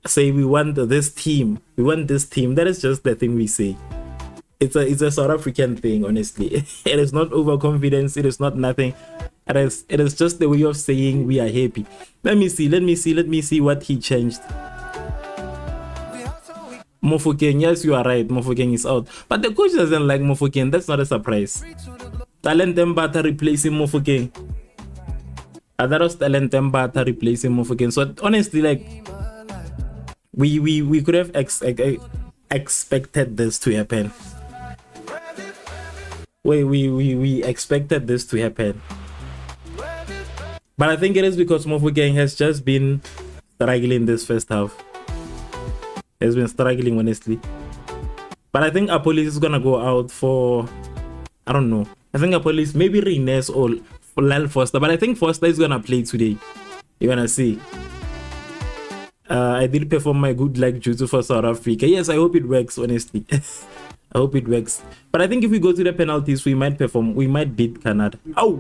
say we want this team. We want this team. That is just the thing we say. it's a South African thing, honestly. It is not overconfidence, it is not nothing. It is just the way of saying we are happy. Let me see what he changed. Mofokeng, yes, you are right. Mofokeng is out. But the coach doesn't like Mofokeng. That's not a surprise. Talent Mbata replacing Mofokeng. That was Talent Mbata replacing Mofokeng. So honestly, like we could have expected this to happen. We expected this to happen. But I think it is because Mofokeng has just been struggling this first half. Has been struggling, honestly. But I think Apolis is gonna go out for, I don't know. I think Apolis, maybe Rines or Lal Foster. But I think Foster is gonna play today. You're gonna see. I did perform my good luck jutsu for South Africa. Yes, I hope it works, honestly. I hope it works. But I think if we go to the penalties, we might perform. We might beat Canada. Oh!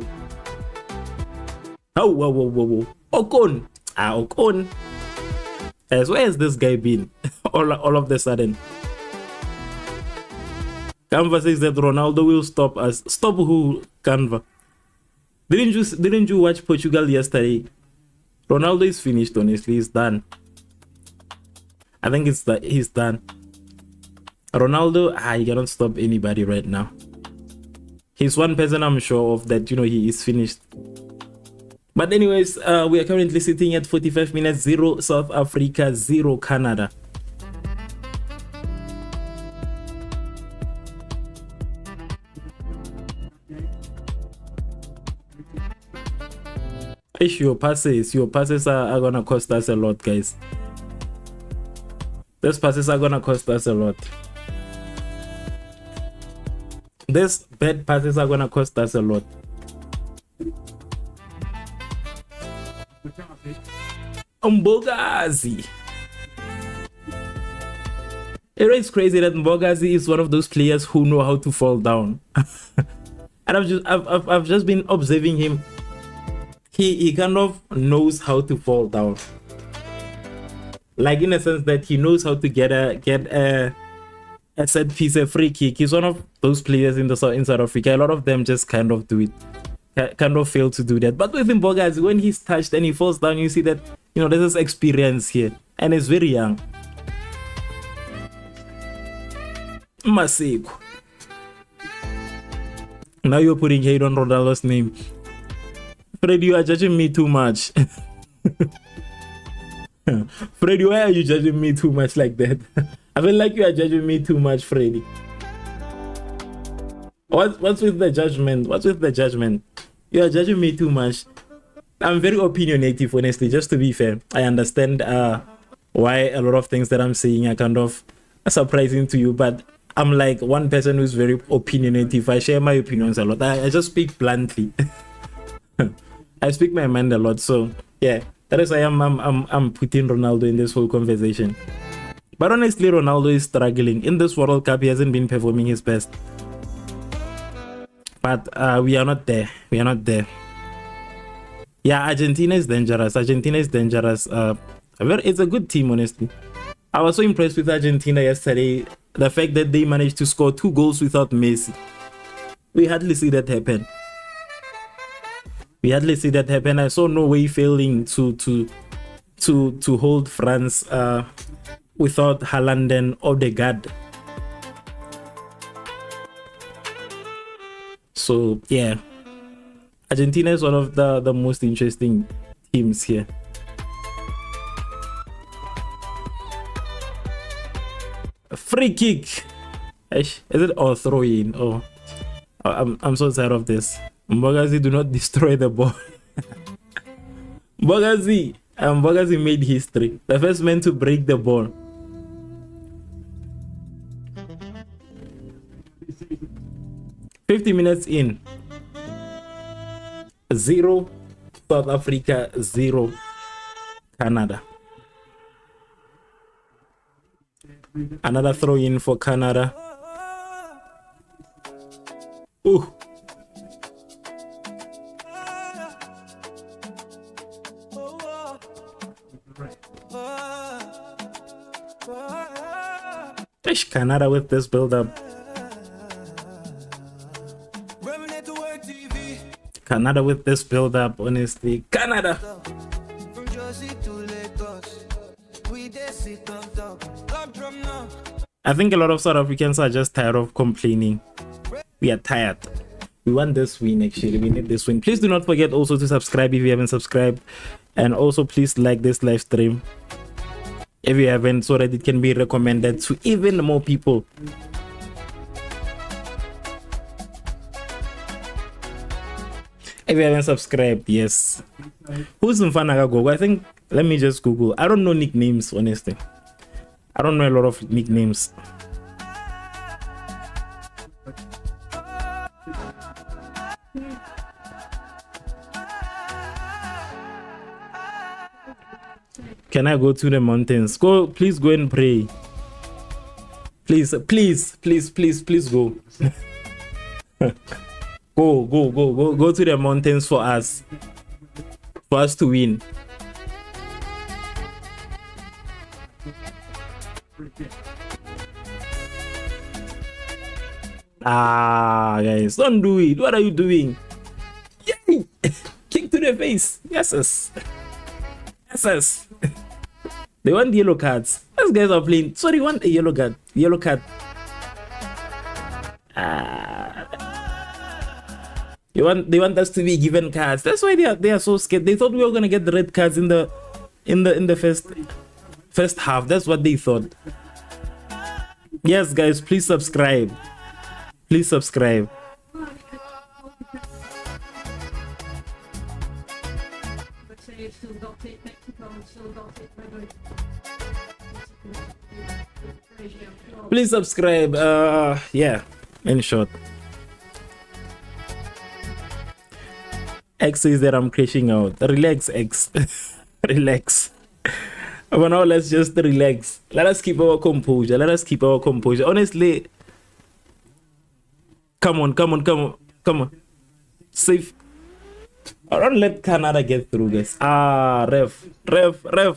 Oh, whoa. Ocon! Ocon! As where has this guy been? all of the sudden. Canva says that Ronaldo will stop us. Stop who, Canva? Didn't you watch Portugal yesterday? Ronaldo is finished, honestly. He's done. I think he's done. Ronaldo, he cannot stop anybody right now. He's one person I'm sure of that, he is finished. But anyways, we are currently sitting at 45 minutes, 0 South Africa, 0 Canada. Your passes are gonna cost us a lot, guys. These passes are gonna cost us a lot. These bad passes are gonna cost us a lot. Mbogazi. It's crazy that Mbogazi is one of those players who know how to fall down. And I've just been observing him. He kind of knows how to fall down. Like in a sense that he knows how to get a set piece, a free kick. He's one of those players in South Africa. A lot of them just kind of do it. Kind of fail to do that. But with Mbogazi, when he's touched and he falls down, you see that there's this experience here, and he's very young. Maseko. Now you're putting hate on Ronaldo's name. Fred, you are judging me too much. Freddy, why are you judging me too much like that? I feel like you are judging me too much, Freddy. What's with the judgment? What's with the judgment? You are judging me too much. I'm very opinionative, honestly, just to be fair. I understand why a lot of things that I'm saying are kind of surprising to you, but I'm like one person who's very opinionative. I share my opinions a lot. I just speak bluntly. I speak my mind a lot, so yeah, that is why I'm putting Ronaldo in this whole conversation. But honestly, Ronaldo is struggling. In this World Cup, he hasn't been performing his best. But we are not there. We are not there. Yeah, Argentina is dangerous. Argentina is dangerous. It's a good team, honestly. I was so impressed with Argentina yesterday. The fact that they managed to score 2 goals without Messi. We hardly see that happen. We hardly see that happen. I saw no way failing to hold France without Haaland and Odegaard. So yeah, Argentina is one of the most interesting teams here. Free kick. Is it or throw in? Oh, I'm so tired of this. Mbogazi, do not destroy the ball. Mbogazi made history. The first man to break the ball. $50 in. 0 South Africa, 0 Canada. Another throw in for Canada. Ooh. Canada with this build up.
Network TV.
Canada with this build up, honestly. Canada.
From Jersey to Lagos. We dey sit on top. Lock drum now.
I think a lot of South Africans are just tired of complaining. We are tired. We want this win, actually. We need this win. Please do not forget also to subscribe if you haven't subscribed. And also please like this live stream if you haven't, so that it can be recommended to even more people. If you haven't subscribed, yes. Who's Mfana Gogo? I think, let me just Google. I don't know nicknames, honestly. I don't know a lot of nicknames. Can I go to the mountains? Go, please go and pray. Please, please, please, please, please go. Go to the mountains for us to win. Guys, don't do it. What are you doing? Yay! Kick to the face. Yes. They want yellow cards. Those guys are playing. So they want a yellow card. They want us to be given cards. That's why they are so scared. They thought we were gonna get the red cards in the first half. That's what they thought. Yes, guys, please subscribe. Please subscribe. Please subscribe. Yeah, in short. X says that I'm crashing out. Relax, X. Relax. For now, let's just relax. Let us keep our composure. Honestly, come on. Safe. Don't let Canada get through, guys. Revv.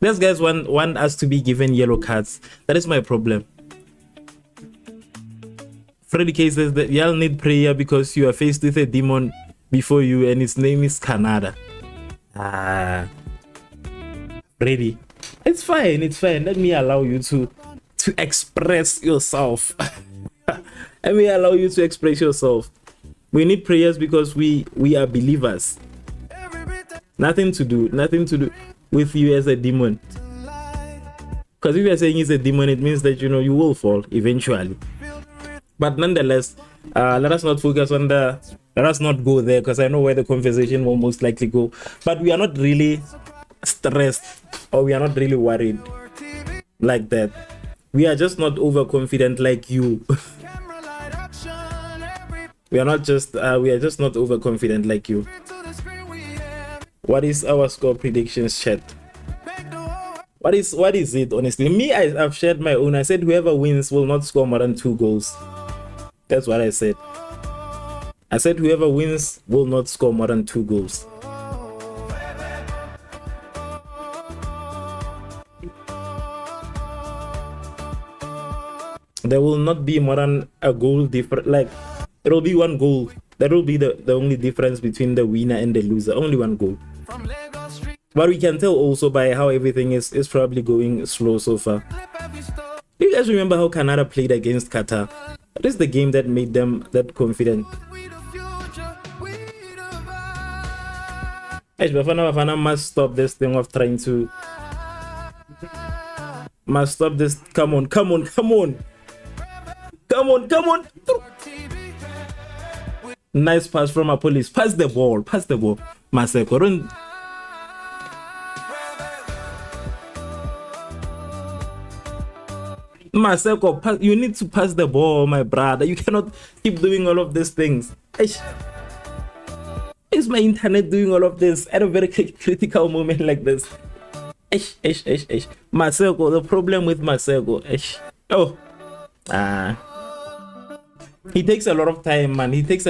These guys want us to be given yellow cards. That is my problem. Freddy K says that y'all need prayer because you are faced with a demon before you and its name is Canada. Freddy, it's fine. Let me allow you to express yourself. Let me allow you to express yourself. We need prayers because we are believers. Nothing to do with you as a demon. Because if you are saying he's a demon, it means that you will fall eventually. But nonetheless, let us not focus on let us not go there, because I know where the conversation will most likely go. But we are not really stressed, or we are not really worried like that. We are just not overconfident like you. We are just not overconfident like you. What is our score predictions, chat? What is it, honestly? Me, I've shared my own. I said whoever wins will not score more than 2 goals. That's what I said. I said whoever wins will not score more than 2 goals. There will not be more than a goal different. Like, it will be 1 goal. That will be the only difference between the winner and the loser. Only 1 goal. But we can tell also by how everything is probably going slow so far. Do you guys remember how Canada played against Qatar? That is the game that made them that confident. Bafana Bafana must stop this thing of trying to... Must stop this. Come on. Nice pass from a police. Pass the ball. Maseko, don't... Maseko, you need to pass the ball, my brother. You cannot keep doing all of these things. Is my internet doing all of this at a very critical moment like this? Maseko, the problem with Maseko. He takes a lot of time, man. He has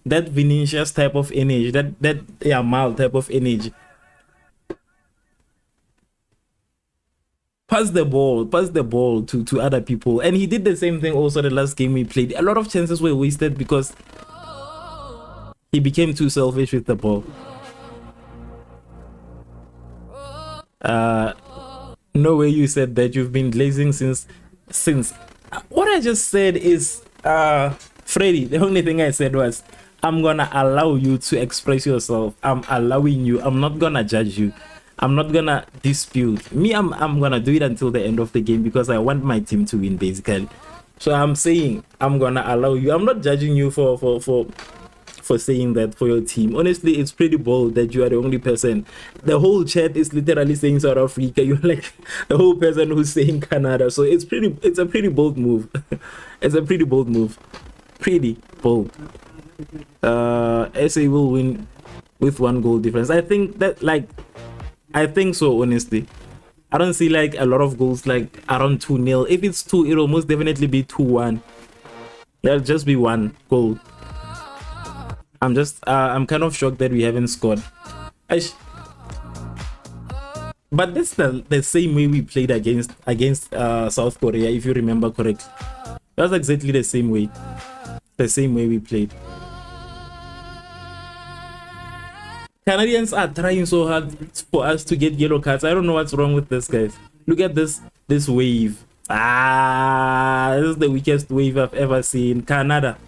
that Vinicius type of energy, that Yamal type of energy. pass the ball to other people. And he did the same thing also the last game we played. A lot of chances were wasted because he became too selfish with the ball. No way you said that. You've been glazing since what I just said is Freddy, the only thing I said was I'm gonna allow you to express yourself. I'm allowing you. I'm not gonna judge you. I'm not gonna dispute. Me, I'm gonna do it until the end of the game because I want my team to win, basically. So I'm saying I'm gonna allow you. I'm not judging you for saying that for your team. Honestly, it's pretty bold that you are the only person. The whole chat is literally saying South Africa. You're like the whole person who's saying Canada. So it's a pretty bold move. It's a pretty bold move. Pretty bold. SA will win with 1 goal difference. I think so, honestly. I don't see like a lot of goals like around 2-0. If it's 2, it'll most definitely be 2-1. There'll just be 1 goal. I'm kind of shocked that we haven't scored. But that's the same way we played against South Korea, if you remember correctly. That's exactly the same way. The same way we played. Canadians are trying so hard for us to get yellow cards. I don't know what's wrong with this, guys. Look at this wave. This is the weakest wave I've ever seen. Canada.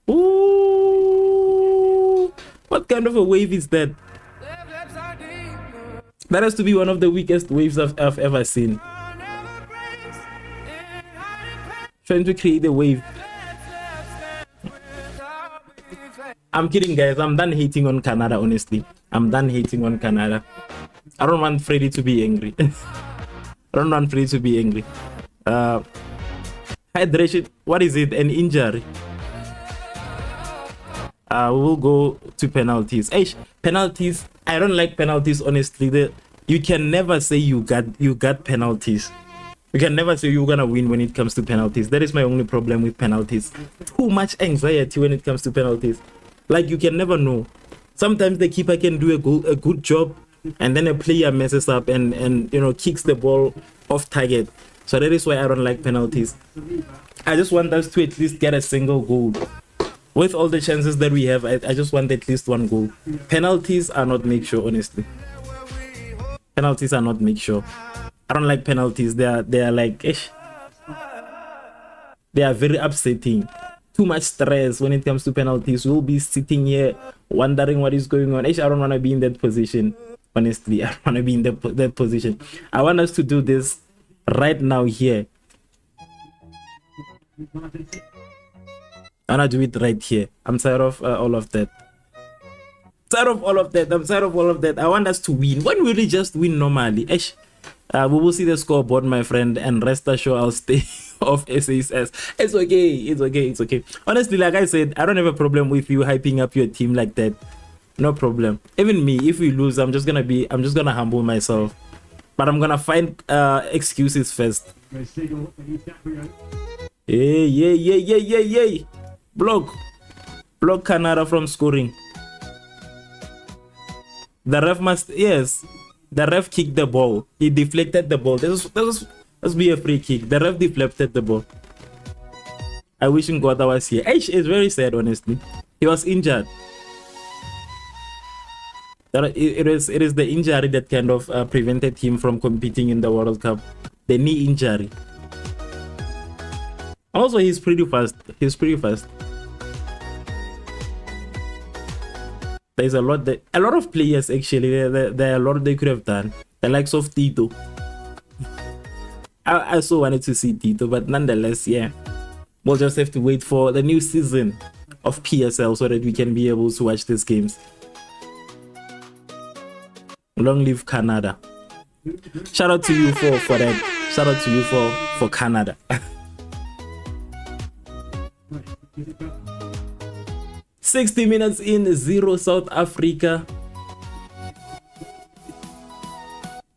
Ooh, what kind of a wave is that? That has to be one of the weakest waves I've ever seen. Trying to create a wave. I'm kidding, guys. I'm done hating on Canada, honestly. I'm done hating on Canada. I don't want Freddy to be angry. I don't want Freddy to be angry. Hydration. What is it? An injury. We will go to penalties. Penalties. I don't like penalties, honestly. You can never say you got penalties. You can never say you're gonna win when it comes to penalties. That is my only problem with penalties. Too much anxiety when it comes to penalties. Like, you can never know. Sometimes the keeper can do a good job, and then a player messes up and kicks the ball off target. So that is why I don't like penalties. I just want us to at least get a single goal. With all the chances that we have, I just want at least 1 goal. Penalties are not make sure, honestly. Penalties are not make sure. I don't like penalties. They are like, they are very upsetting. Too much stress when it comes to penalties. We'll be sitting here wondering what is going on. I don't want to be in that position. Honestly, I don't want to be in that position. I want us to do this right now here. I want to do it right here. I'm tired of all of that. I'm tired of all of that. I want us to win. When will we just win normally? We will see the scoreboard, my friend, and rest assured I'll stay off SASS. It's okay. Honestly, like I said, I don't have a problem with you hyping up your team like that. No problem. Even me, if we lose, I'm just gonna humble myself. But I'm gonna find excuses first. Yay. Block Canada from scoring. The ref the ref kicked the ball. He deflected the ball. This must be a free kick. The ref deflected the ball. I wish in God I was here. It's very sad, honestly. He was injured. It is the injury that kind of prevented him from competing in the World Cup. The knee injury. Also, he's pretty fast. There's a lot of players actually. There are a lot they could have done. The likes of Tito. I so wanted to see Tito, but nonetheless, yeah. We'll just have to wait for the new season of PSL so that we can be able to watch these games. Long live Canada. Shout out to you for that. Shout out to you for Canada. 60 minutes in, 0 South Africa,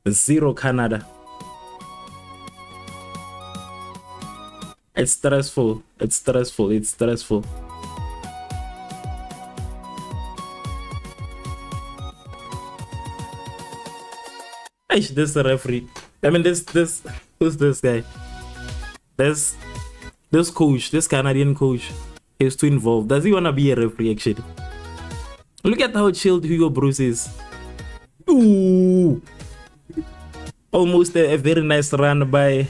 0 Canada. It's stressful. This referee. I mean, who's this guy? This coach, this Canadian coach, is too involved. Does he wanna be a referee? Actually, look at how chilled Hugo Bruce is. Ooh, almost a very nice run by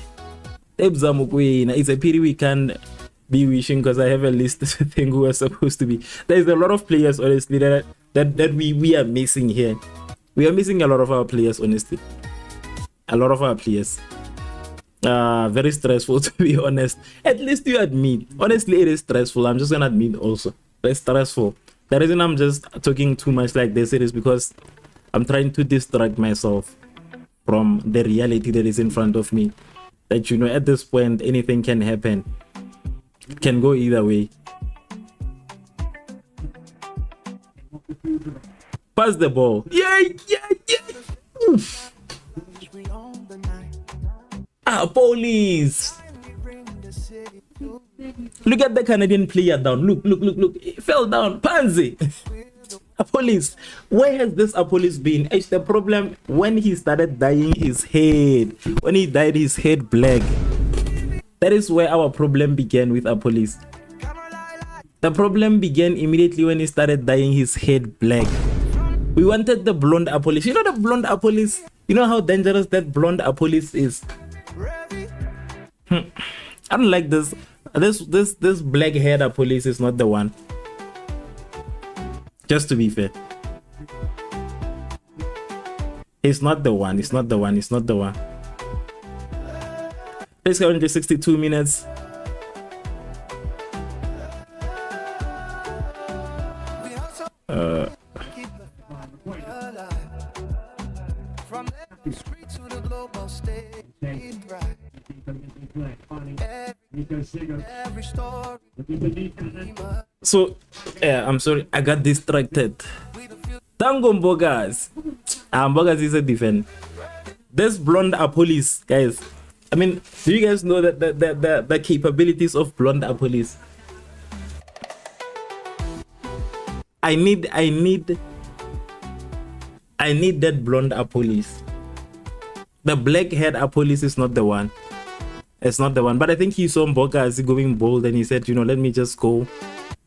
Ebzamukwena. It's a pity we can't be wishing, because I have a list thing who are supposed to be. There's a lot of players, honestly, that we are missing here. We are missing a lot of our players, honestly. A lot of our players. Very stressful, to be honest. At least you admit. Honestly, it is stressful. I'm just gonna admit also. It's stressful. The reason I'm just talking too much like this, it is because I'm trying to distract myself from the reality that is in front of me. That, you know, at this point, anything can happen. It can go either way. Pass the ball. Yeah. Oof. Police. Look at the Canadian player down. Look. He fell down. Pansy. Police. Where has this police been? It's the problem when he started dyeing his head. When he dyed his head black. That is where our problem began with police. The problem began immediately when he started dyeing his head black. We wanted the blonde police. You know the blonde police? You know how dangerous that blonde police is? I don't like this. This black haired police is not the one. Just to be fair. It's not the one. It's not the one. It's currently 62 minutes. So, yeah, I'm sorry, I got distracted. Tango Mbogas. Mbogas is a defender. This blonde police, guys. I mean, do you guys know that the capabilities of blonde police? I need that blonde police. The black haired police is not the one. It's not the one. But I think he saw Mbogas going bold and he said, you know, let me just go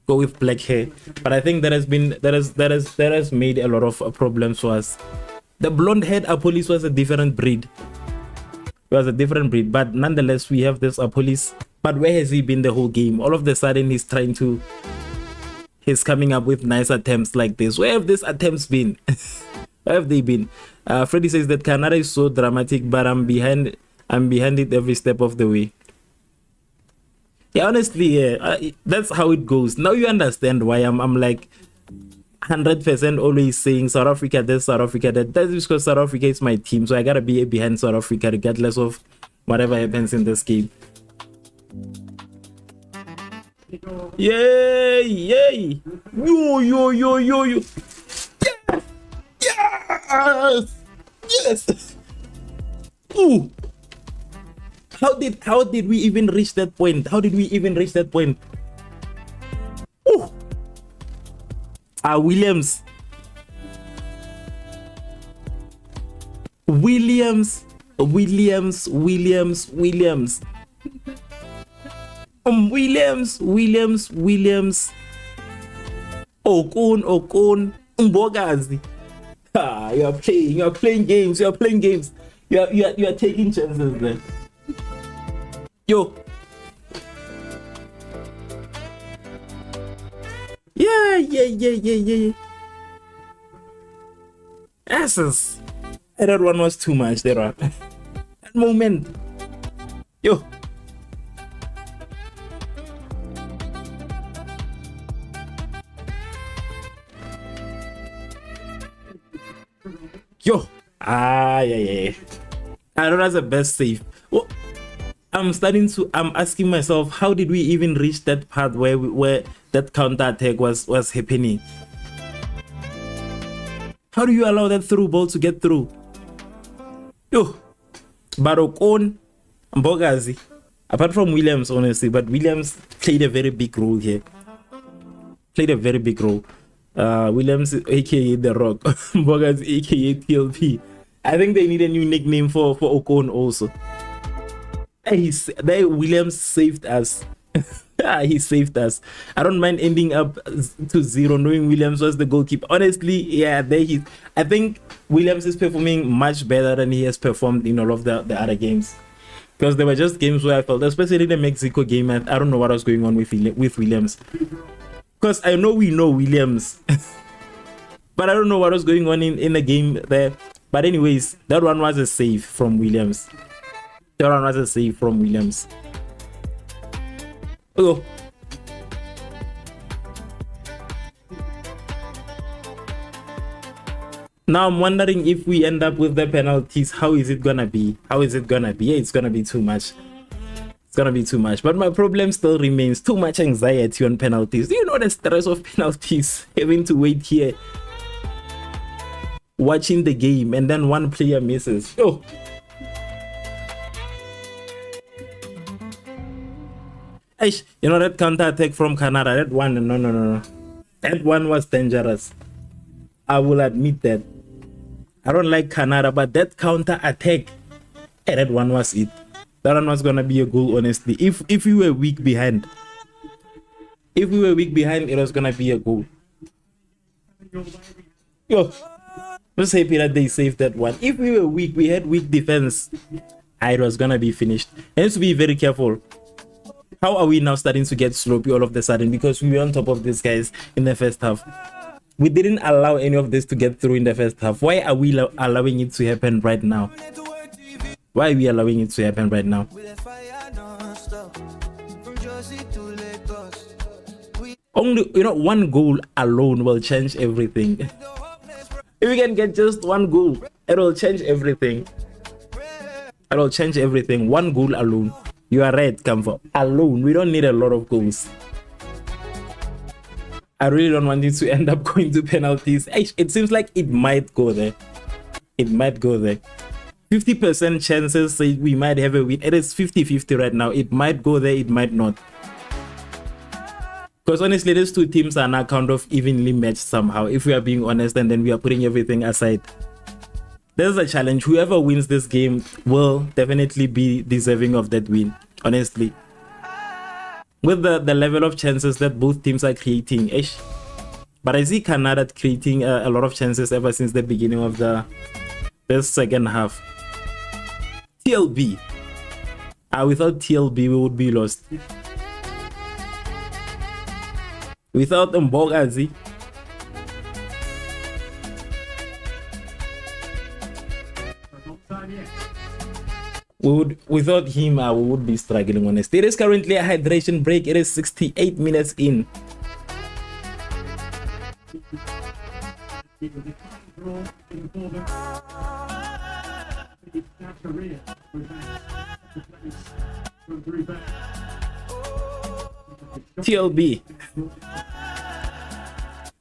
with black hair. But I think that has made a lot of problems for us. The blonde haired police was a different breed. It was a different breed, but nonetheless we have this police. But where has he been the whole game? All of the sudden he's coming up with nice attempts like this. Where have these attempts been? Where have they been? Freddy says that Canada is so dramatic, but I'm behind it every step of the way. Yeah, honestly, yeah, that's how it goes. Now you understand why I'm like 100% always saying South Africa this, South Africa that. That's because South Africa is my team, so I gotta be behind South Africa regardless of whatever happens in this game. Yay! Yo! Yes! Ooh! How did we even reach that point? Ooh! Williams. Okon, Mbogazi. You are playing games. You are taking chances there. Yo. Yeah. Asses. That one was too much there. That moment. Yo. Yeah. I know that's the best save. Oh, I'm asking myself, how did we even reach that part where that counter attack was happening? How do you allow that through ball to get through? Yo, Barokon, Mbogazi, apart from Williams, honestly, but Williams played a very big role here. Williams, aka The Rock, Mbogazi, aka TLP. I think they need a new nickname for Ocon also. Williams saved us. He saved us. I don't mind ending up to 0 knowing Williams was the goalkeeper. Honestly, yeah, I think Williams is performing much better than he has performed in all of the other games. Because there were just games where I felt, especially the Mexico game, I don't know what was going on with Williams. Because I know we know Williams. But I don't know what was going on in the game there. But anyways, that one was a save from Williams. That one was a save from Williams. Oh. Now I'm wondering if we end up with the penalties, how is it gonna be? How is it gonna be? Yeah, it's gonna be too much. It's gonna be too much. But my problem still remains too much anxiety on penalties. Do you know the stress of penalties? Having to wait here, watching the game, and then one player misses. Oh. You know that counter attack from Canada, that one, no. That one was dangerous. I will admit that. I don't like Canada, but that counter attack, that one was it. That one was gonna be a goal, honestly. If we were weak behind, it was gonna be a goal. Yo, just happy that they saved that one. If we were weak, we had weak defense, it was gonna be finished. And to be very careful. How are we now starting to get sloppy all of a sudden? Because we were on top of these guys in the first half. We didn't allow any of this to get through in the first half. Why are we allowing it to happen right now? Why are we allowing it to happen right now? Only, one goal alone will change everything. If we can get just one goal, it will change everything. It will change everything. One goal alone. You are right, Kamfo. Alone. We don't need a lot of goals. I really don't want it to end up going to penalties. It seems like it might go there. It might go there. 50% chances say we might have a win. It is 50-50 right now. It might go there, it might not. Because honestly, these two teams are now kind of evenly matched somehow, if we are being honest, and then we are putting everything aside. There's a challenge. Whoever wins this game will definitely be deserving of that win, honestly. With the level of chances that both teams are creating. But I see Canada creating a lot of chances ever since the beginning of this second half. TLB. Without TLB, we would be lost. Without Mbogazi, without him, we would be struggling, honestly. It is currently a hydration break. It is 68 minutes in. TLB.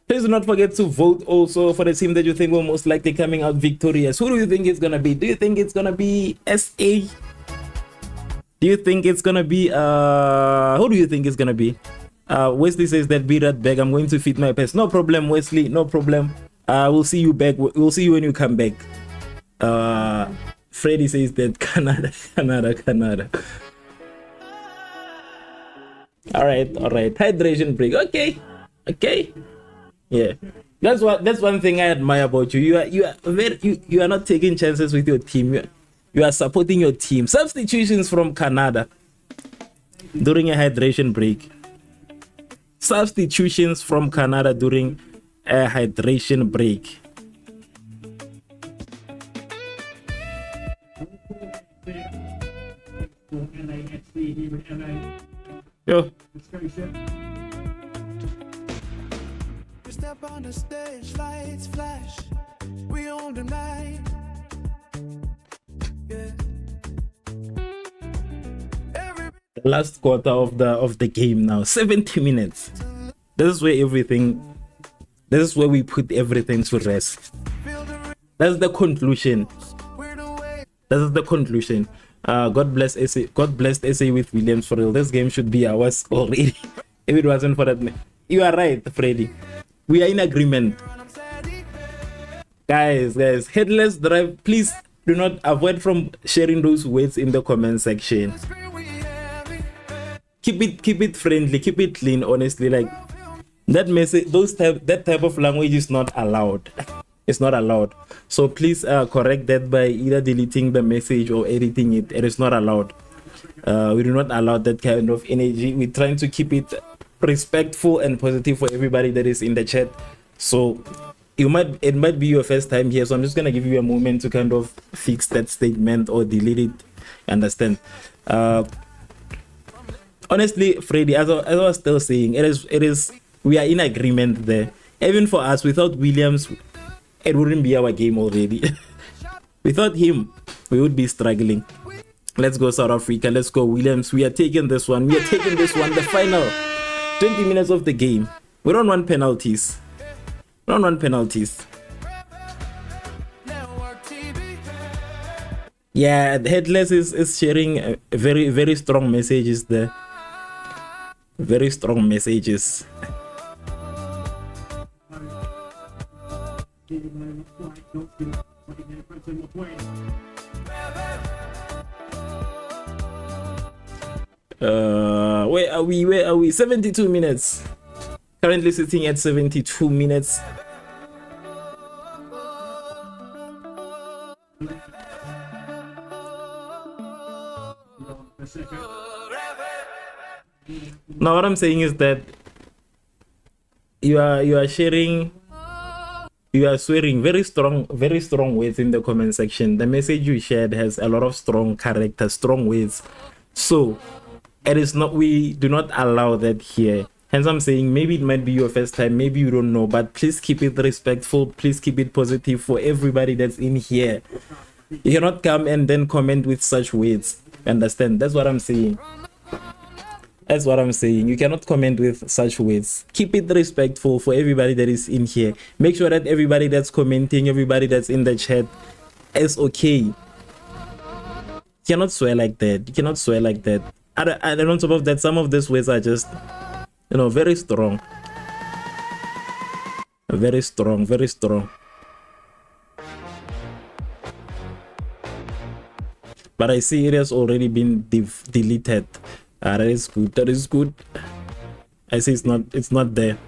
Please do not forget to vote also for the team that you think will most likely coming out victorious. Who do you think it's gonna be? Do you think it's gonna be SA? Do you think it's gonna be who do you think it's gonna be? Wesley says that be right back. I'm going to feed my pets. No problem, Wesley, no problem. We'll see you back. We'll see you when you come back. Freddy says that Canada. All right. Hydration break. Okay. Yeah, that's one thing I admire about you. You are not taking chances with your team. You are supporting your team. Substitutions from Canada during a hydration break. Substitutions from Canada during a hydration break. Yo.
Step on the stage, lights flash, we own the night. Yeah.
The last quarter of the game now, 70 minutes. This is where we put everything to rest. That's the conclusion. That is the conclusion. God bless SA. God blessed SA with Williams for real. This game should be ours already. If it wasn't for that, you are right, Freddy. We are in agreement. Guys, headless drive, please do not avoid from sharing those words in the comment section. Keep it friendly, keep it clean. Honestly, like that message, that type of language is not allowed. It's not allowed. So please correct that by either deleting the message or editing it. It is not allowed. We do not allow that kind of energy. We're trying to keep it respectful and positive for everybody that is in the chat. So it might be your first time here, so I'm just gonna give you a moment to kind of fix that statement or delete it. Understand? Honestly, Freddy, as I was still saying, it is we are in agreement there. Even for us, without Williams, it wouldn't be our game already. Without him, we would be struggling. Let's go South Africa. Let's go Williams. We are taking this one. We are taking this one. The final 20 minutes of the game. We don't want penalties. We don't want penalties. Yeah, Headless is sharing very, very strong messages there. Very strong messages. Where are we? 72 minutes. Currently sitting at 72 minutes. Now what I'm saying is that you are sharing, you are swearing very strong words in the comment section. The message you shared has a lot of strong character, strong words. So it is not, we do not allow that here. Hence I'm saying maybe it might be your first time, maybe you don't know, but please keep it respectful, please keep it positive for everybody that's in here. You cannot come and then comment with such words. Understand? That's what I'm saying. That's what I'm saying. You cannot comment with such words. Keep it respectful for everybody that is in here. Make sure that everybody that's commenting, everybody that's in the chat is okay. You cannot swear like that. You cannot swear like that. And on top of that, some of these words are just, you know, very strong. Very strong, very strong. But I see it has already been deleted. That is good. That is good. I see it's not there.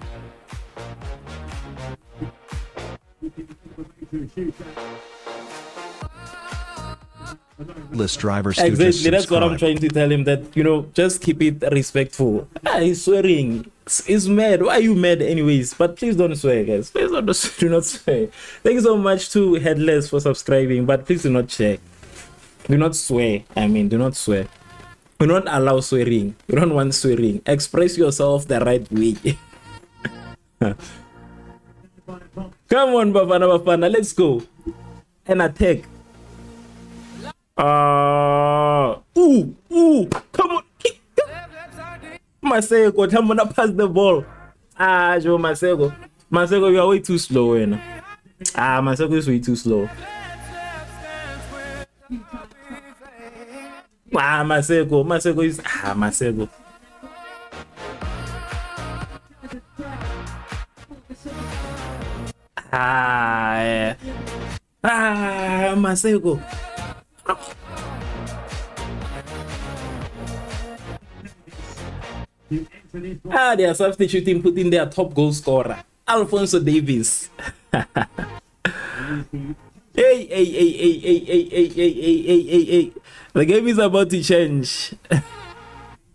List drivers.
Exactly. That's what I'm trying to tell him, that, you know, just keep it respectful. He's swearing. He's mad. Why are you mad anyways? But please don't swear, guys. Please do not swear. Thank you so much to Headless for subscribing, but please do not share. Do not swear. I mean, do not swear. We don't allow swearing. We don't want swearing. Express yourself the right way. Come on, Bafana Bafana. Let's go. And attack. Come on. Masego, I'm gonna pass the ball. Joe Masego. Masego, you are way too slow. Masego is way too slow. Masego is Masego. Masego. They are substituting, putting their top goal scorer, Alphonso Davies. Hey. The game is about to change.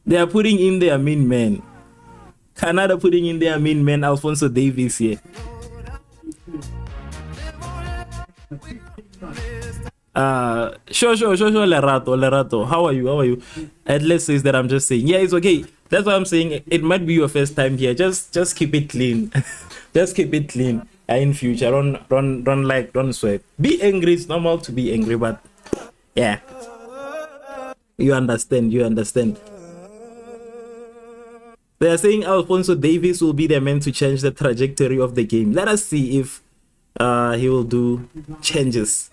They are putting in their main man. Canada putting in their main man, Alphonso Davies here. Sure, Lerato. How are you? Atlas says that I'm just saying. Yeah, it's okay. That's what I'm saying. It might be your first time here. Just keep it clean. Just keep it clean. In future, don't sweat. Be angry. It's normal to be angry, but yeah, you understand. They are saying Alphonso Davies will be the man to change the trajectory of the game. Let us see if he will do changes.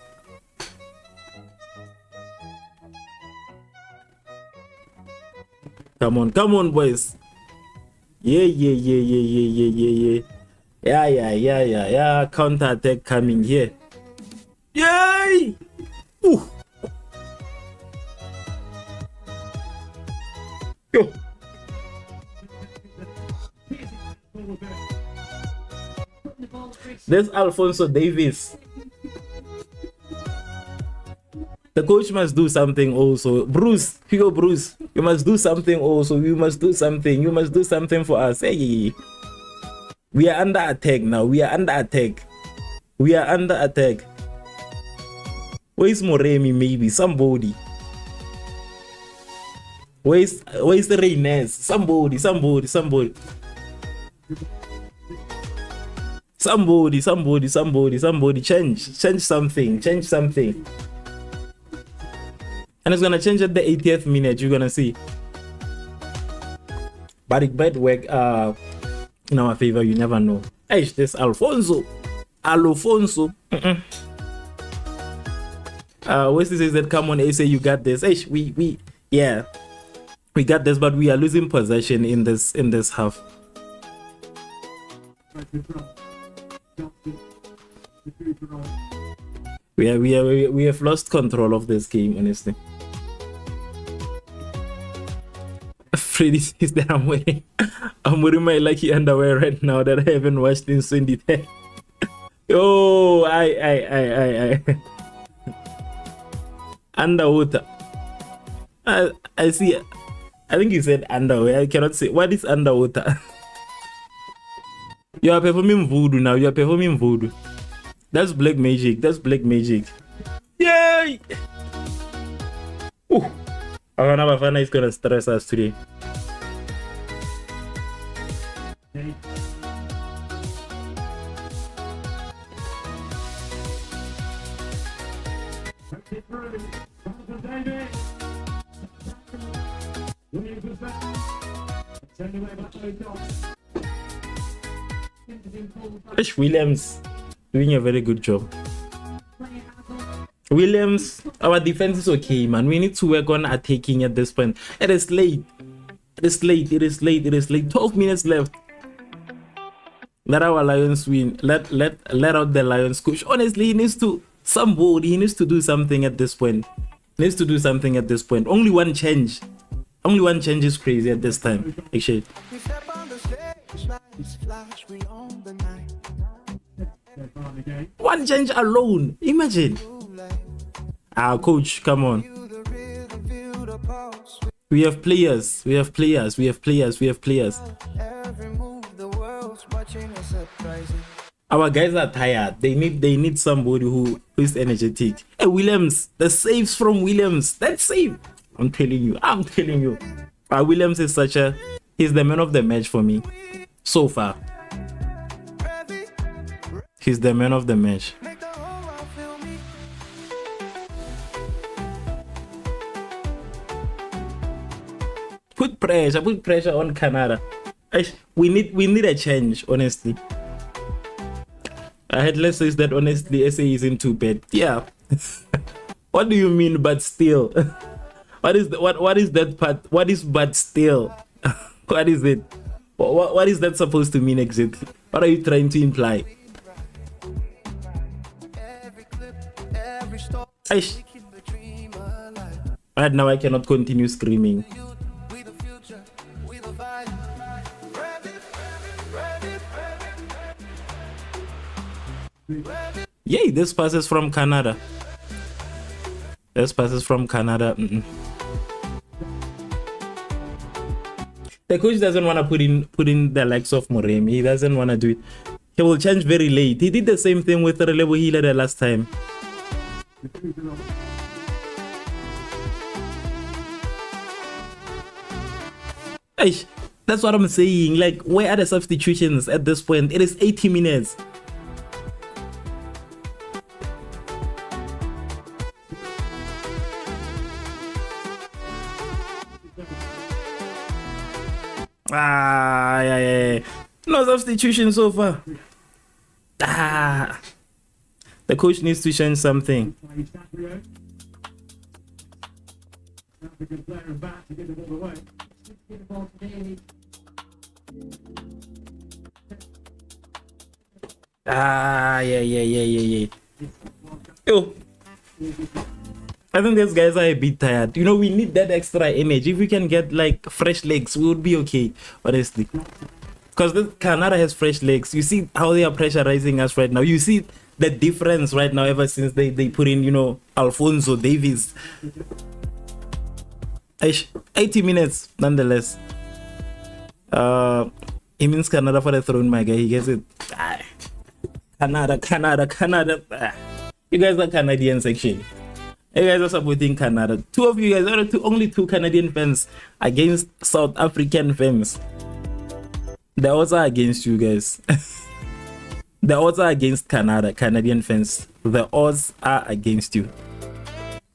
Come on, boys. Yeah. Yeah. Counter attack coming here. Yay! Ooh. Yo. There's Alfonso Davis. The coach must do something also. Bruce, Hugo Bruce, you must do something also. You must do something. You must do something for us. Hey, we are under attack now. We are under attack. We are under attack. Where's Moremi? Maybe somebody. Where's the Reynes? Somebody. Somebody. Change something. And it's gonna change at the 80th minute. You're gonna see. But it might work in our favor. You never know. Hey, this Alfonso. Wesley says that, come on, say you got this. Hey, we got this, but we are losing possession in this half. We have lost control of this game, honestly. Freddy says that I'm wearing my lucky underwear right now that I haven't washed in 2010. Oh, I underwater. I see. I think you said underwear. I cannot say what is underwater. You are performing voodoo now. You are performing voodoo. That's black magic. Yay! Ooh. Bafana Bafana is gonna stress us today. Williams doing a very good job. Williams, our defense is okay, man. We need to work on attacking at this point. It is late. 12 minutes left. Let our Lions win. Let out the Lions coach. Honestly, he needs to do something at this point. Only one change is crazy at this time, actually. One change alone, imagine. Coach, come on. We have players. Our guys are tired. They need somebody who is energetic. Hey, Williams, the saves from Williams. That save. I'm telling you. Williams is he's the man of the match for me so far. He's the man of the match. Put pressure on Canada. We need a change, honestly. I had less says that honestly SA isn't too bad. Yeah. What do you mean but still? What is that part? What is but still? What is it? What is that supposed to mean exactly? What are you trying to imply? Right now I cannot continue screaming. Yay, this passes from Canada. The coach doesn't want to put in the likes of Moremi. He doesn't want to do it. He will change very late. He did the same thing with Revv Healer the last time. That's what I'm saying. Like, where are the substitutions at this point? It is 80 minutes. Yeah. No substitution so far. The coach needs to change something. Yeah. Yo, I think these guys are a bit tired. You know, we need that extra energy. If we can get like fresh legs, we would be okay, honestly. Because this Canada has fresh legs. You see how they are pressurizing us right now. You see the difference right now ever since they put in, you know, Alfonso Davies. 80 minutes, nonetheless. He means Canada for the throne, my guy. He gets it. Canada. You guys are Canadians, actually. You guys are supporting Canada. Two of you guys are only two Canadian fans against South African fans. The odds are against you guys. The odds are against Canadian fans. The odds are against you.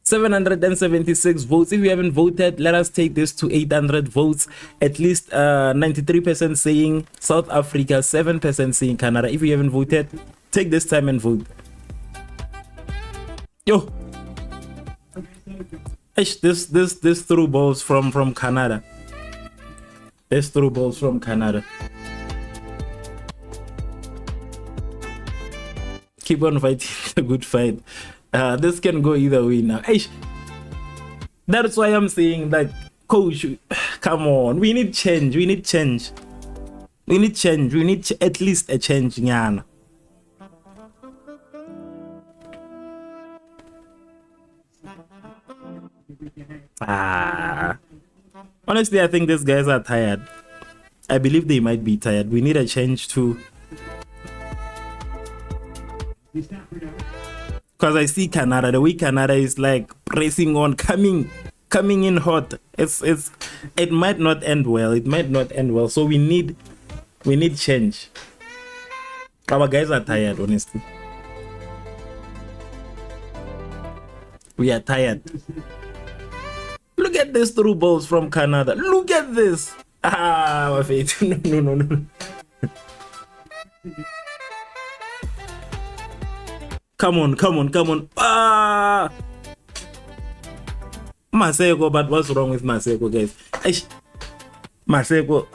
776 votes. If you haven't voted, let us take this to 800 votes. At least 93% saying South Africa, 7% saying Canada. If you haven't voted, take this time and vote. Yo, this through balls from Canada. This through balls from Canada. Keep on fighting a good fight. This can go either way now. That's why I'm saying that, coach, come on. We need change. We need change. We need change. We need at least a change. Nyana. Honestly, I think these guys are tired. I believe they might be tired. We need a change too. Because I see Canada, the way Canada is like pressing on, coming in hot. It might not end well. It might not end well. So we need change. Our guys are tired, honestly. We are tired. Look at this through balls from Canada. Look at this. My face. No. Come on. Maseko, but what's wrong with Maseko, guys? Maseko.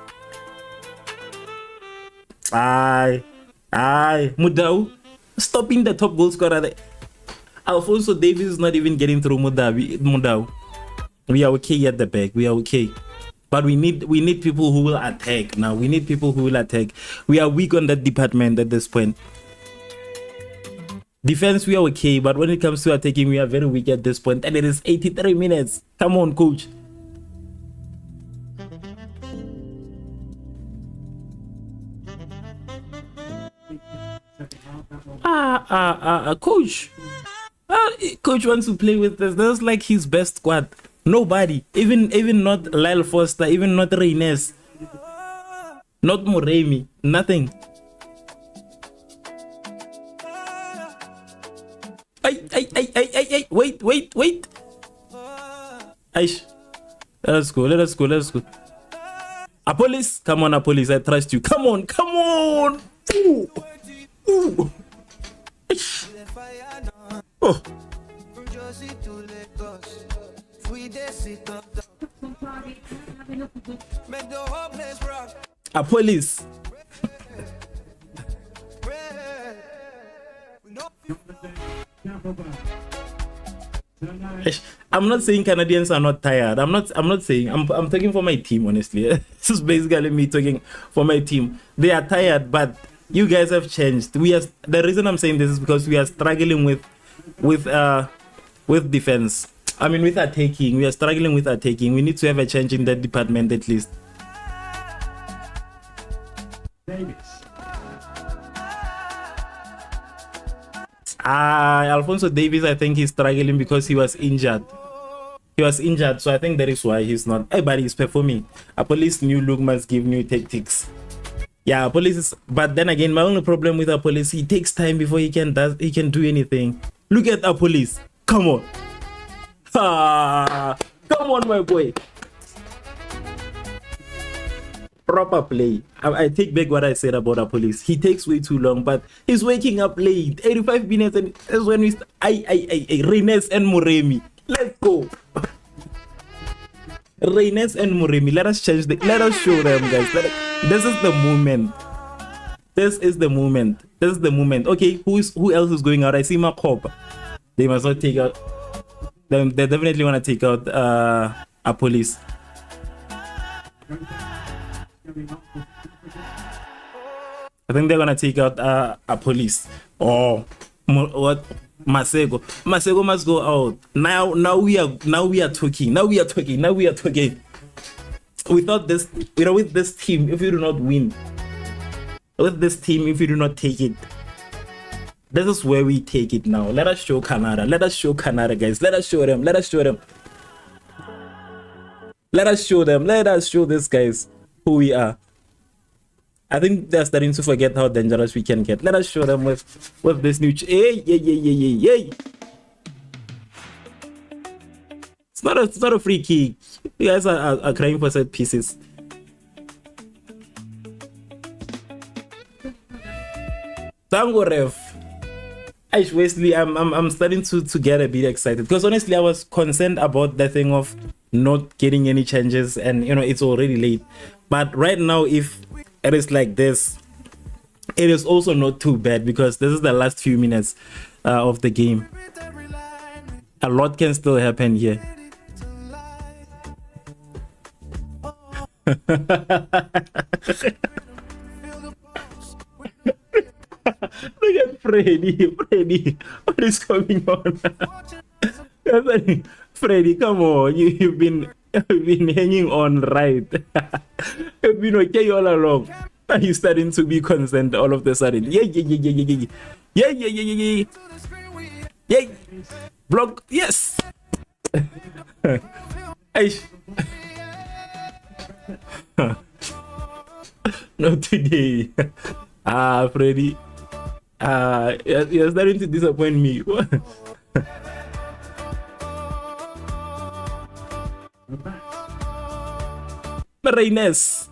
Mudau. Stopping the top goal scorer. Alfonso Davies is not even getting through Mudau. We are okay at the back. We are okay. But we need people who will attack now. We need people who will attack. We are weak on that department at this point. Defense, we are okay, but when it comes to attacking, we are very weak at this point. And it is 83 minutes. Come on, coach. Coach. Coach wants to play with this. That's like his best squad. Nobody. Even not Lyle Foster, even not Reynes. Not Moremi. Nothing. Wait. Aish. Let us go. Apolis, come on, Apolis. I trust you. Come on. Ooh. Oh. Apolis. I'm not saying Canadians are not tired. I'm not saying. I'm talking for my team, honestly. This is basically me talking for my team. They are tired, but you guys have changed. The reason I'm saying this is because we are struggling with defense. I mean, with attacking. We are struggling with attacking. We need to have a change in that department at least. Alfonso Davies, I think he's struggling because he was injured. So I think that is why he's not. Everybody is performing. A police new look must give new tactics. Yeah, police is. But then again, my only problem with a police, he takes time before he can do anything. Look at a police. Come on. Come on, my boy. Proper play. I take back what I said about a police. He takes way too long, but he's waking up late. 85 minutes, and that's when we Reynes and Moremi. Let's go. Reynes and Moremi. Let us change let us show them, guys. This is the moment. This is the moment. Okay, who else is going out? I see Makopa. They must not take out. They definitely want to take out a police. I think they're gonna take out a police. Oh, what? Masego must go out. Now we are talking. Now we are talking. We thought this, with this team, if you do not win, with this team, if you do not take it, this is where we take it now. Let us show Canada. Let us show Canada, guys. Let us show them. Let us show them. Let us show them. Let us show these guys who we are. I think they're starting to forget how dangerous we can get. Let us show them with this new. Hey. It's not a free kick. You guys are crying for set pieces. Tango Revv. Wesley, I'm starting to get a bit excited because honestly I was concerned about the thing of not getting any changes, and it's already late. But right now, if it is like this, it is also not too bad because this is the last few minutes of the game. A lot can still happen here. Look at Freddy, what is going on? Freddy, come on, you've been hanging on, right? You've been okay all along. Are you starting to be concerned all of the sudden? Yeah. Block, yes. Not today. Freddy. You're starting to disappoint me. Reines.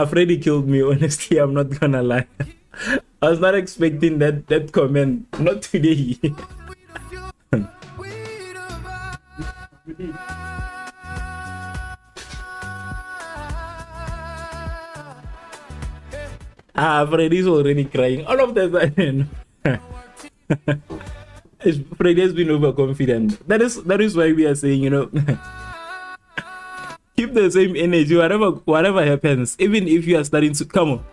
Freddy killed me, honestly. I'm not gonna lie. I was not expecting that comment. Not today. Freddy's already crying. All of that. Freddy has been overconfident. That is why we are saying, keep the same energy. Whatever happens, even if you are starting to come on.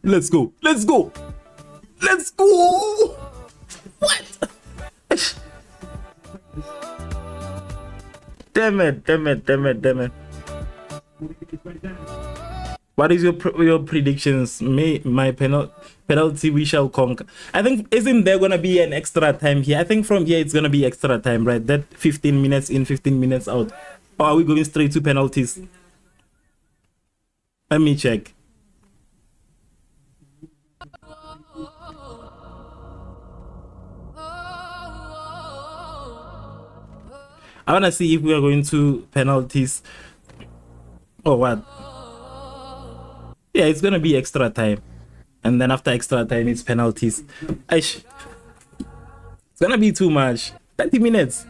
Let's go. What? Damn it. What is your predictions? My penalty, we shall conquer. I think, isn't there gonna be an extra time here? I think from here it's gonna be extra time, right? That 15 minutes in, 15 minutes out. Or are we going straight to penalties? Let me check. I wanna see if we are going to penalties or what. Yeah, it's gonna be extra time, and then after extra time it's penalties. It's gonna be too much. 30 minutes.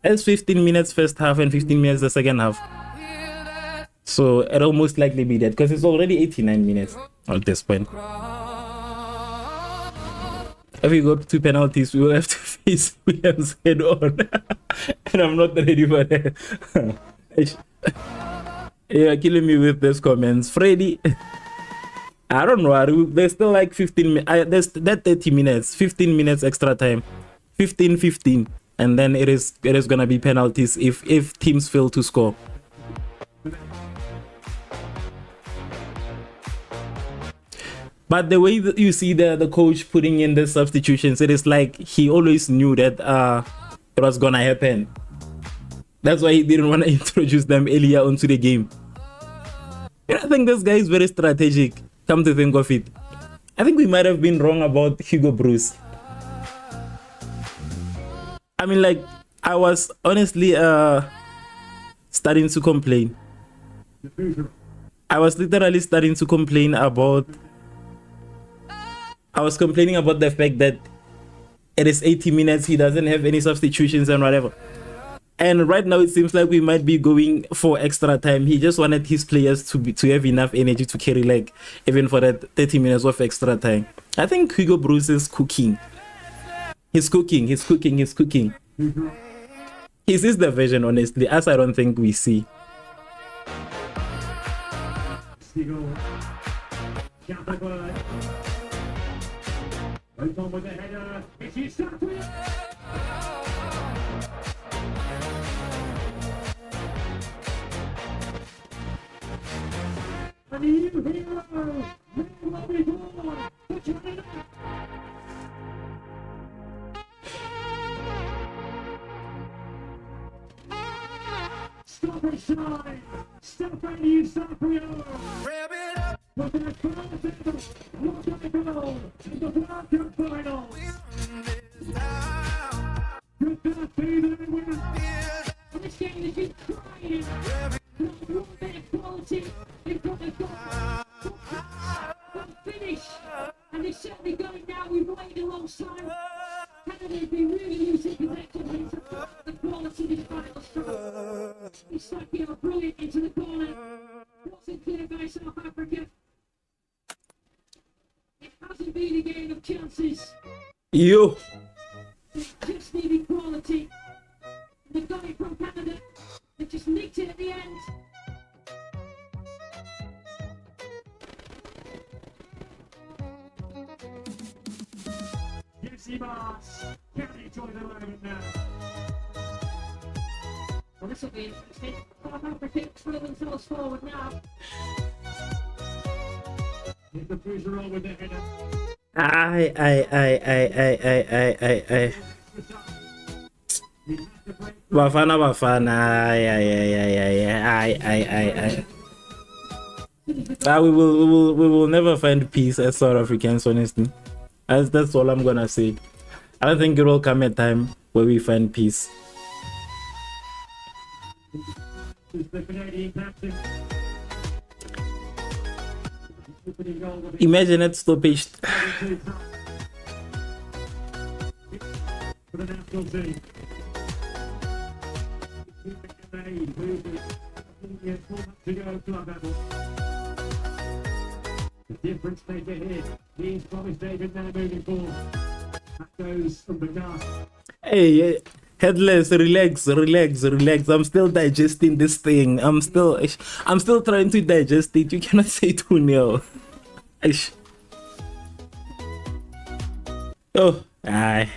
That's 15 minutes first half and 15 minutes the second half. So it'll most likely be that because it's already 89 minutes at this point. If we go to penalties, we will have to face Williams head on. And I'm not ready for that. You're killing me with these comments. Freddy, I don't know. There's still like 15 minutes. There's that 30 minutes, 15 minutes extra time. 15. And then it is gonna be penalties if teams fail to score. But the way that you see the coach putting in the substitutions, it is like he always knew that it was gonna happen. That's why he didn't want to introduce them earlier onto the game. I think this guy is very strategic, come to think of it. I think we might have been wrong about Hugo Bruce. I mean, like, I was honestly starting to complain. I was literally starting to complain about... I was complaining about the fact that it is 80 minutes, he doesn't have any substitutions and whatever. And right now it seems like we might be going for extra time. He just wanted his players to have enough energy to carry like even for that 30 minutes of extra time. I think Hugo Bruce is cooking. He's cooking. He sees the vision, honestly, as I don't think we see.
A new hero will be born. Watchalong. Stop and shine. Step and you Saprio.
Rev it up.
For the first ever World Cup goal in the World Cup final.
This time.
Could that be their winner?
And this game has been crying. Not one bit of quality. They've got the goal. One finish. And they're certainly going now. We've waited a long time. Canada have been really using collectively to put the quality of this final stroke. It's like they are brilliant into the corner. Wasn't clear by South Africa. It hasn't been a game of chances.
Yo.
They just needed quality. They got it from Canada. They just nicked it at the end.
Gives Mars. Can't enjoy the moment now.
Well, this will be interesting. South Africa throw themselves forward now.
Hit the cruiser roll with the header.
I. Bafana Bafana. I. We will never find peace as South Africans, honestly. That's all I'm gonna say. I don't think it will come a time where we find peace.
The Canadian captain.
Imagine it stoppage.
For the national team. To go club level. The difference maker here. He's promised David now moving forward. That goes from the gas.
Hey, headless, relax. I'm still digesting this thing. I'm still trying to digest it. You cannot say 2-0. Oh, aye.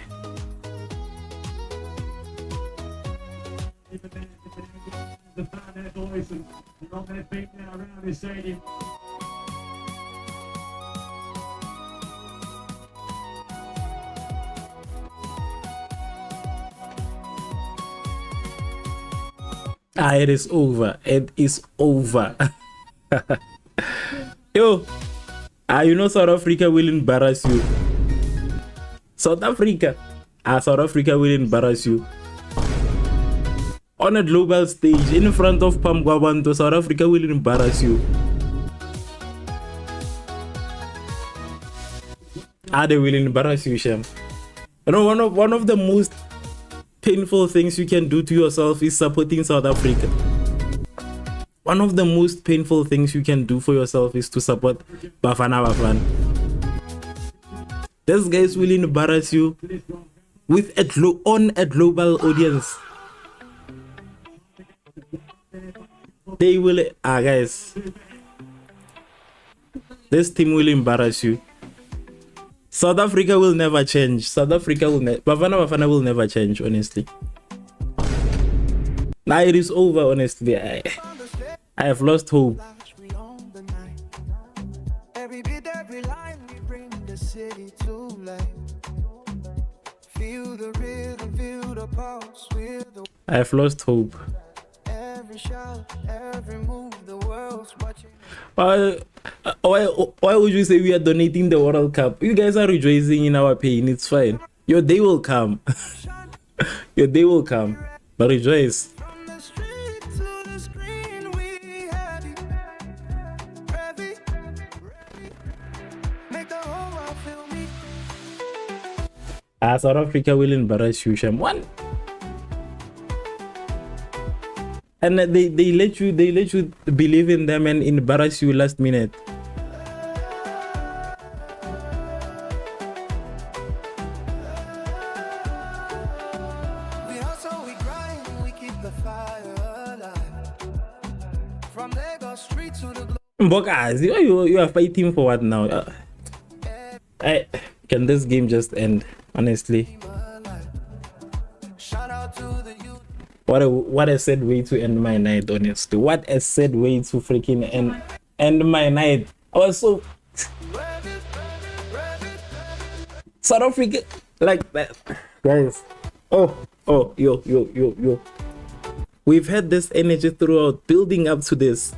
The fan their boys and they're on their feet now around the stadium.
It is over. It is over. Yo, you know South Africa will embarrass you. South Africa will embarrass you. On a global stage, in front of Pam Gwabanto, South Africa will embarrass you. They will embarrass you, Shem. You know, one of the most painful things you can do to yourself is supporting South Africa. One of the most painful things you can do for yourself is to support Bafana Bafana. These guys will embarrass you with on a global audience. They will, guys. This team will embarrass you. South Africa will never change. Bafana Bafana will never change, honestly. Now it is over, honestly. I have lost hope.
Every bit, every line, we bring the city to life. Feel the rhythm, feel the pulse with the
I have lost hope.
every shot, every move, the world's watching.
Why would you say we are donating the World Cup? You guys are rejoicing in our pain. It's fine. Your day will come. Your day will come. But rejoice.
From the street to the screen, we had it. Revv, make the whole world feel me.
South Africa will embarrass you, Shem. One. and they let you believe in them and embarrass you last minute.
We hustle, we grind, we keep the fire alive. From Lagos street to the globe.
Mbokas, you are fighting for what now? Can this game just end? Honestly,
Shout out to the youth.
what a sad way to end my night. Honestly, what a sad way to freaking end my night. I was so South Africa like that, guys. Oh, yo. We've had this energy throughout, building up to this.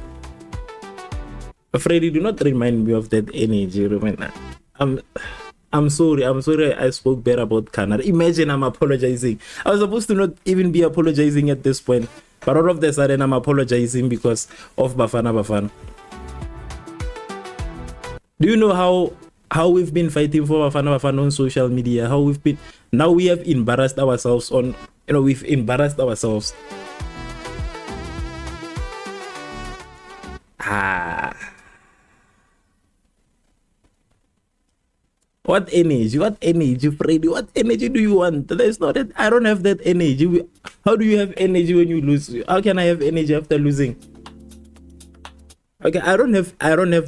Freddy, do not remind me of that energy. Remember, I'm sorry I spoke bad about Canada. Imagine I'm apologizing. I was supposed to not even be apologizing at this point, but all of a sudden I'm apologizing because of Bafana Bafana. Do you know how we've been fighting for Bafana Bafana on social media? How now we have embarrassed ourselves on, we've embarrassed ourselves. What energy, Freddy? What energy do you want? There's not that. I don't have that energy. How do you have energy when you lose? How can I have energy after losing? Okay, I don't have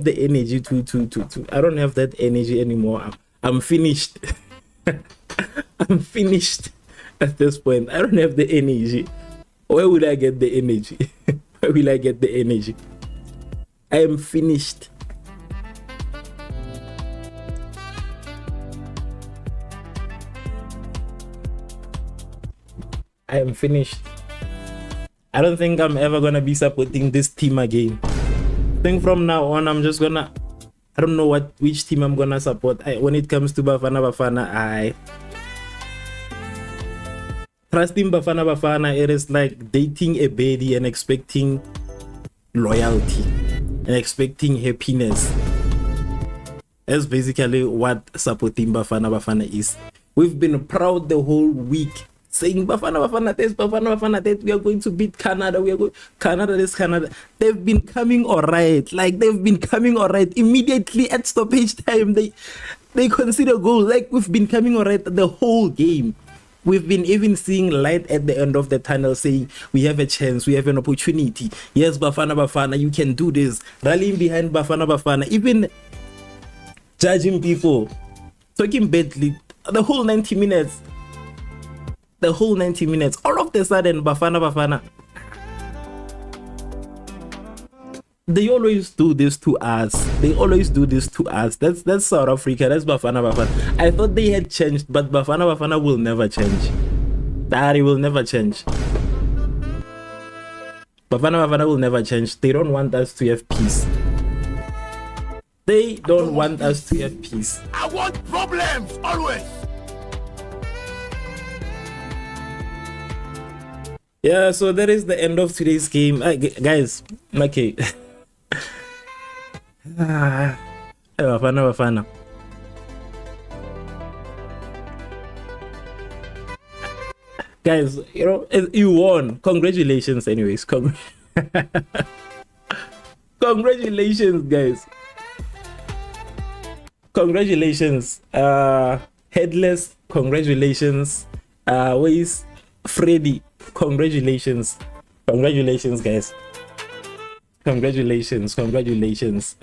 the energy to I don't have that energy anymore. I'm finished. I'm finished at this point. I don't have the energy. Where will I get the energy? Where will I get the energy? I am finished. I am finished. I don't think I'm ever gonna be supporting this team again. I think from now on I'm just gonna, I don't know which team I'm gonna support. When it comes to Bafana Bafana, I trusting Bafana Bafana. It is like dating a baby and expecting loyalty and expecting happiness. That's basically what supporting Bafana Bafana is. We've been proud the whole week, saying Bafana Bafana this, Bafana Bafana that, we are going to beat Canada, we are going Canada this, Canada. They've been coming alright. Like they've been coming alright. Immediately at stoppage time, they consider goal. Like we've been coming alright the whole game. We've been even seeing light at the end of the tunnel, saying we have a chance, we have an opportunity. Yes, Bafana Bafana, you can do this. Rallying behind Bafana Bafana, even judging people, talking badly the whole 90 minutes. The whole 90 minutes. All of a sudden, Bafana Bafana, they always do this to us. They always do this to us. That's South Africa. That's Bafana Bafana. I thought they had changed, but Bafana Bafana will never change. That will never change. Bafana Bafana will never change. They don't want us to have peace. They don't want us to have peace.
I want problems always.
Yeah, so that is the end of today's game. Guys, okay. Bafana Bafana. Guys, you won. Congratulations anyways. Congratulations, guys. Congratulations. Headless, congratulations. Ways Freddy, congratulations. Congratulations, guys. Congratulations. Congratulations.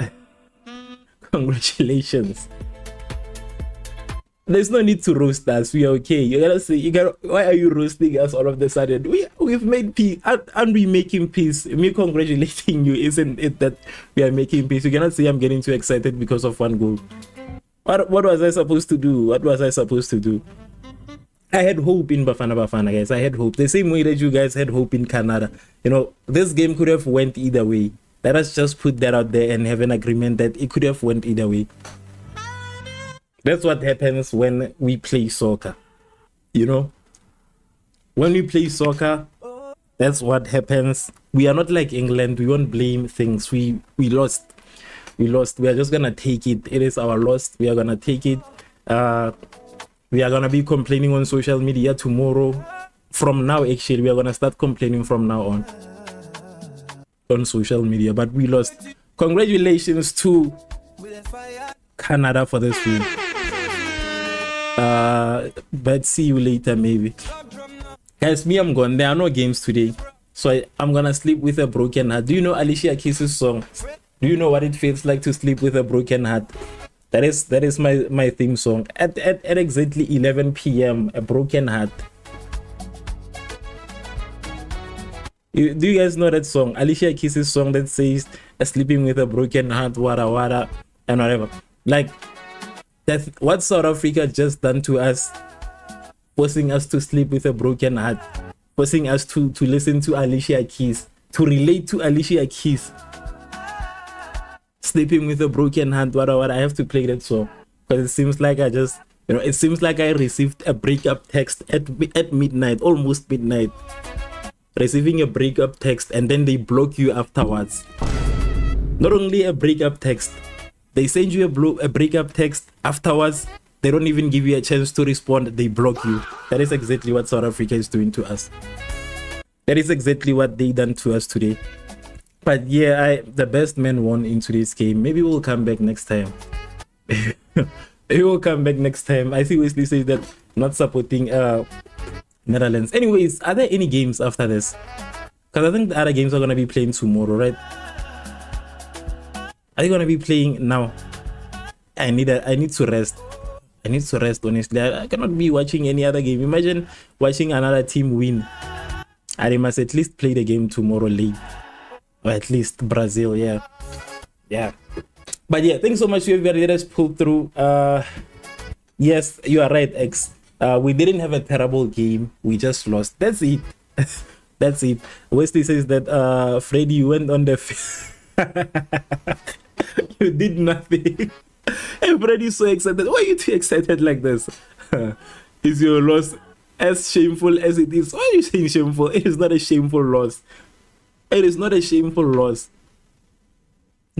There's no need to roast us. We are okay. You gotta say, why are you roasting us all of a sudden? We've made peace. Aren't we making peace? Me congratulating you, isn't it that we are making peace? You cannot say I'm getting too excited because of one goal. What was I supposed to do? I had hope in Bafana Bafana, guys. I had hope. The same way that you guys had hope in Canada. This game could have went either way. Let us just put that out there and have an agreement that it could have went either way. That's what happens when we play soccer. When we play soccer, that's what happens. We are not like England. We won't blame things. We lost. We are just gonna take it. It is our loss. We are gonna take it. We are gonna be complaining on social media tomorrow. From now, actually, we are gonna start complaining from now on. on social media, but we lost. Congratulations to Canada for this win. But see you later, maybe. Guys, me, I'm gone. There are no games today, so I'm gonna sleep with a broken heart. Do you know Alicia Keys' song? Do you know what it feels like to sleep with a broken heart? That is my theme song. At exactly 11 p.m. A broken heart. Do you guys know that song? Alicia Keys' song that says sleeping with a broken heart, wada wada, and whatever. Like, that's what South Africa just done to us, forcing us to sleep with a broken heart, forcing us to listen to Alicia Keys, to relate to Alicia Keys. Sleeping with a broken heart, wada wada. I have to play that song because it seems like I just, it seems like I received a breakup text at midnight, almost midnight. Receiving a breakup text and then they block you afterwards. Not only a breakup text, they send you a breakup text afterwards. They don't even give you a chance to respond. They block you. That is exactly what South Africa is doing to us. That is exactly what they done to us today. But yeah, the best man won in today's game. Maybe we'll come back next time. Maybe we'll come back next time. I see Wesley says that not supporting Netherlands. Anyways, are there any games after this? Because I think the other games are gonna be playing tomorrow, right? Are you gonna be playing now? I need to rest. I need to rest, honestly. I cannot be watching any other game. Imagine watching another team win. I must at least play the game tomorrow late. Or at least Brazil, yeah. But yeah, thanks so much to everybody that has pulled through. Yes, you are right, X. We didn't have a terrible game. We just lost. That's it. That's it. Wesley says that Freddy, you went on the you did nothing. And Freddy's so excited. Why are you too excited like this? Is your loss as shameful as it is? Why are you saying shameful? It is not a shameful loss. It is not a shameful loss.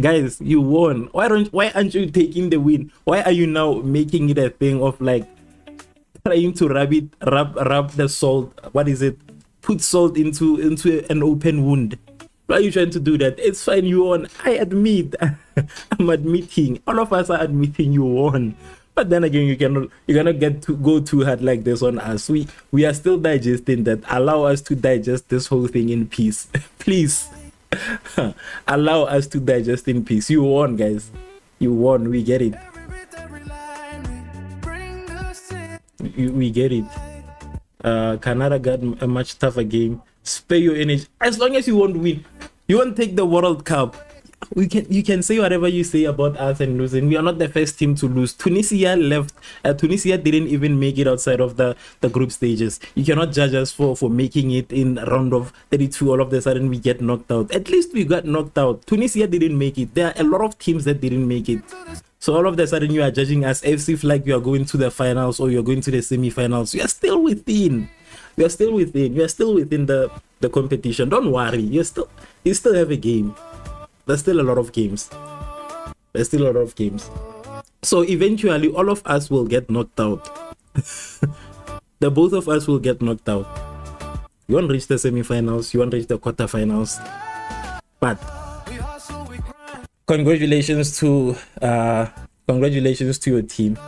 Guys, you won. Why aren't you taking the win? Why are you now making it a thing of like trying to rub the salt? What is it? Put salt into an open wound. Why are you trying to do that? It's fine, you won. I admit. I'm admitting. All of us are admitting you won. But then again, you cannot go too hard like this on us. We are still digesting that. Allow us to digest this whole thing in peace. Please. Allow us to digest in peace. You won, guys. You won. We get it. We get it. Canada got a much tougher game. Spare your energy. As long as you won't win, you won't take the World Cup. You can say whatever you say about us and losing. We are not the first team to lose. Tunisia left. Tunisia didn't even make it outside of the group stages. You cannot judge us for making it in round of 32. All of a sudden we get knocked out. At least we got knocked out. Tunisia didn't make it. There are a lot of teams that didn't make it. So all of a sudden you are judging us as if like you are going to the finals or you're going to the semi-finals. We are still within. We are still within. We are still within the competition. Don't worry. You still have a game. There's still a lot of games. There's still a lot of games. So eventually all of us will get knocked out. The both of us will get knocked out. You won't reach the semi-finals. You won't reach the quarterfinals. But congratulations to your team.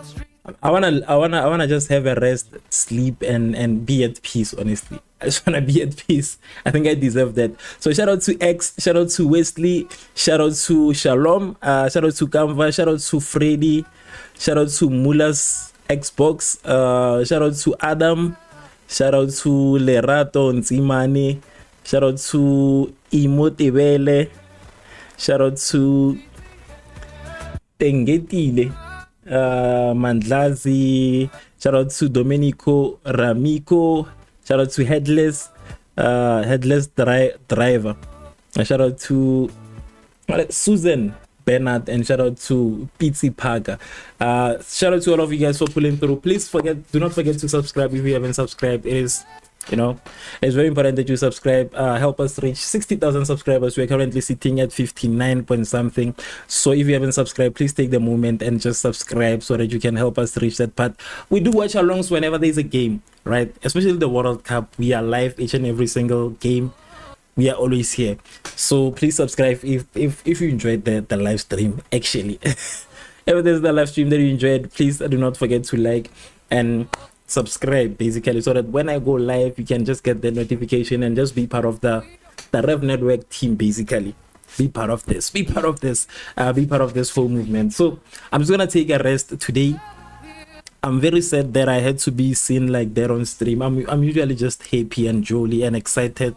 I wanna just have a rest, sleep, and be at peace. Honestly, I just wanna be at peace. I think I deserve that. So shout out to X, shout out to Wesley, shout out to Shalom, shout out to Canva, shout out to Freddy, shout out to Mulas Xbox, shout out to Adam, shout out to Lerato Nzimane, shout out to Imotebele, shout out to Tengetile. Mandlazi, shout out to Domenico Ramico, shout out to Headless Driver, shout out to Susan Bernard, and shout out to Pizzi Parker. Shout out to all of you guys for pulling through. Please do not forget to subscribe if you haven't subscribed. It is, it's very important that you subscribe. Help us reach 60,000 subscribers. We're currently sitting at 59 point something. So if you haven't subscribed, please take the moment and just subscribe so that you can help us reach that part. We do watch alongs whenever there's a game, right? Especially the World Cup. We are live each and every single game. we are always here. So please subscribe if you enjoyed the live stream. Actually, if there's the live stream that you enjoyed, please do not forget to like and subscribe, basically, so that when I go live, you can just get the notification and just be part of the Revv Network team, basically. Be part of this, be part of this whole movement. So I'm just gonna take a rest today. I'm very sad that I had to be seen like that on stream. I'm usually just happy and jolly and excited.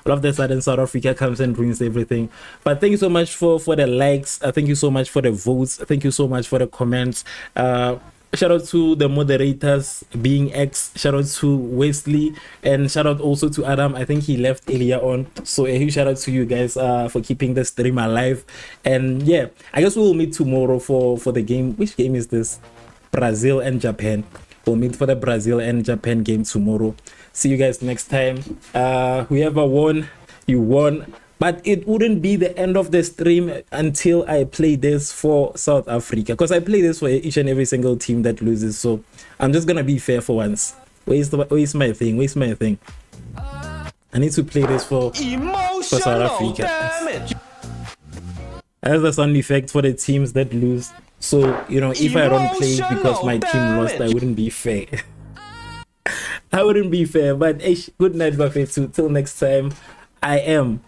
All of a sudden, South Africa comes and ruins everything. But thank you so much for the likes. Thank you so much for the votes. Thank you so much for the comments. Shout out to the moderators, being X. Shout out to Wesley, and shout out also to Adam. I think he left earlier on. So a huge shout out to you guys for keeping the stream alive. And yeah, I guess we'll meet tomorrow for the game. Which game is this? Brazil and Japan. We'll meet for the Brazil and Japan game tomorrow. See you guys next time. Whoever won, you won. But it wouldn't be the end of the stream until I play this for South Africa, because I play this for each and every single team that loses. So I'm just gonna be fair for once. Where's my thing? Where's my thing? I need to play this for South Africa. As the sound effect for the teams that lose. So, you know, if I don't play because my team lost, I wouldn't be fair. I wouldn't be fair. But good night, Buffet. Till next time, I am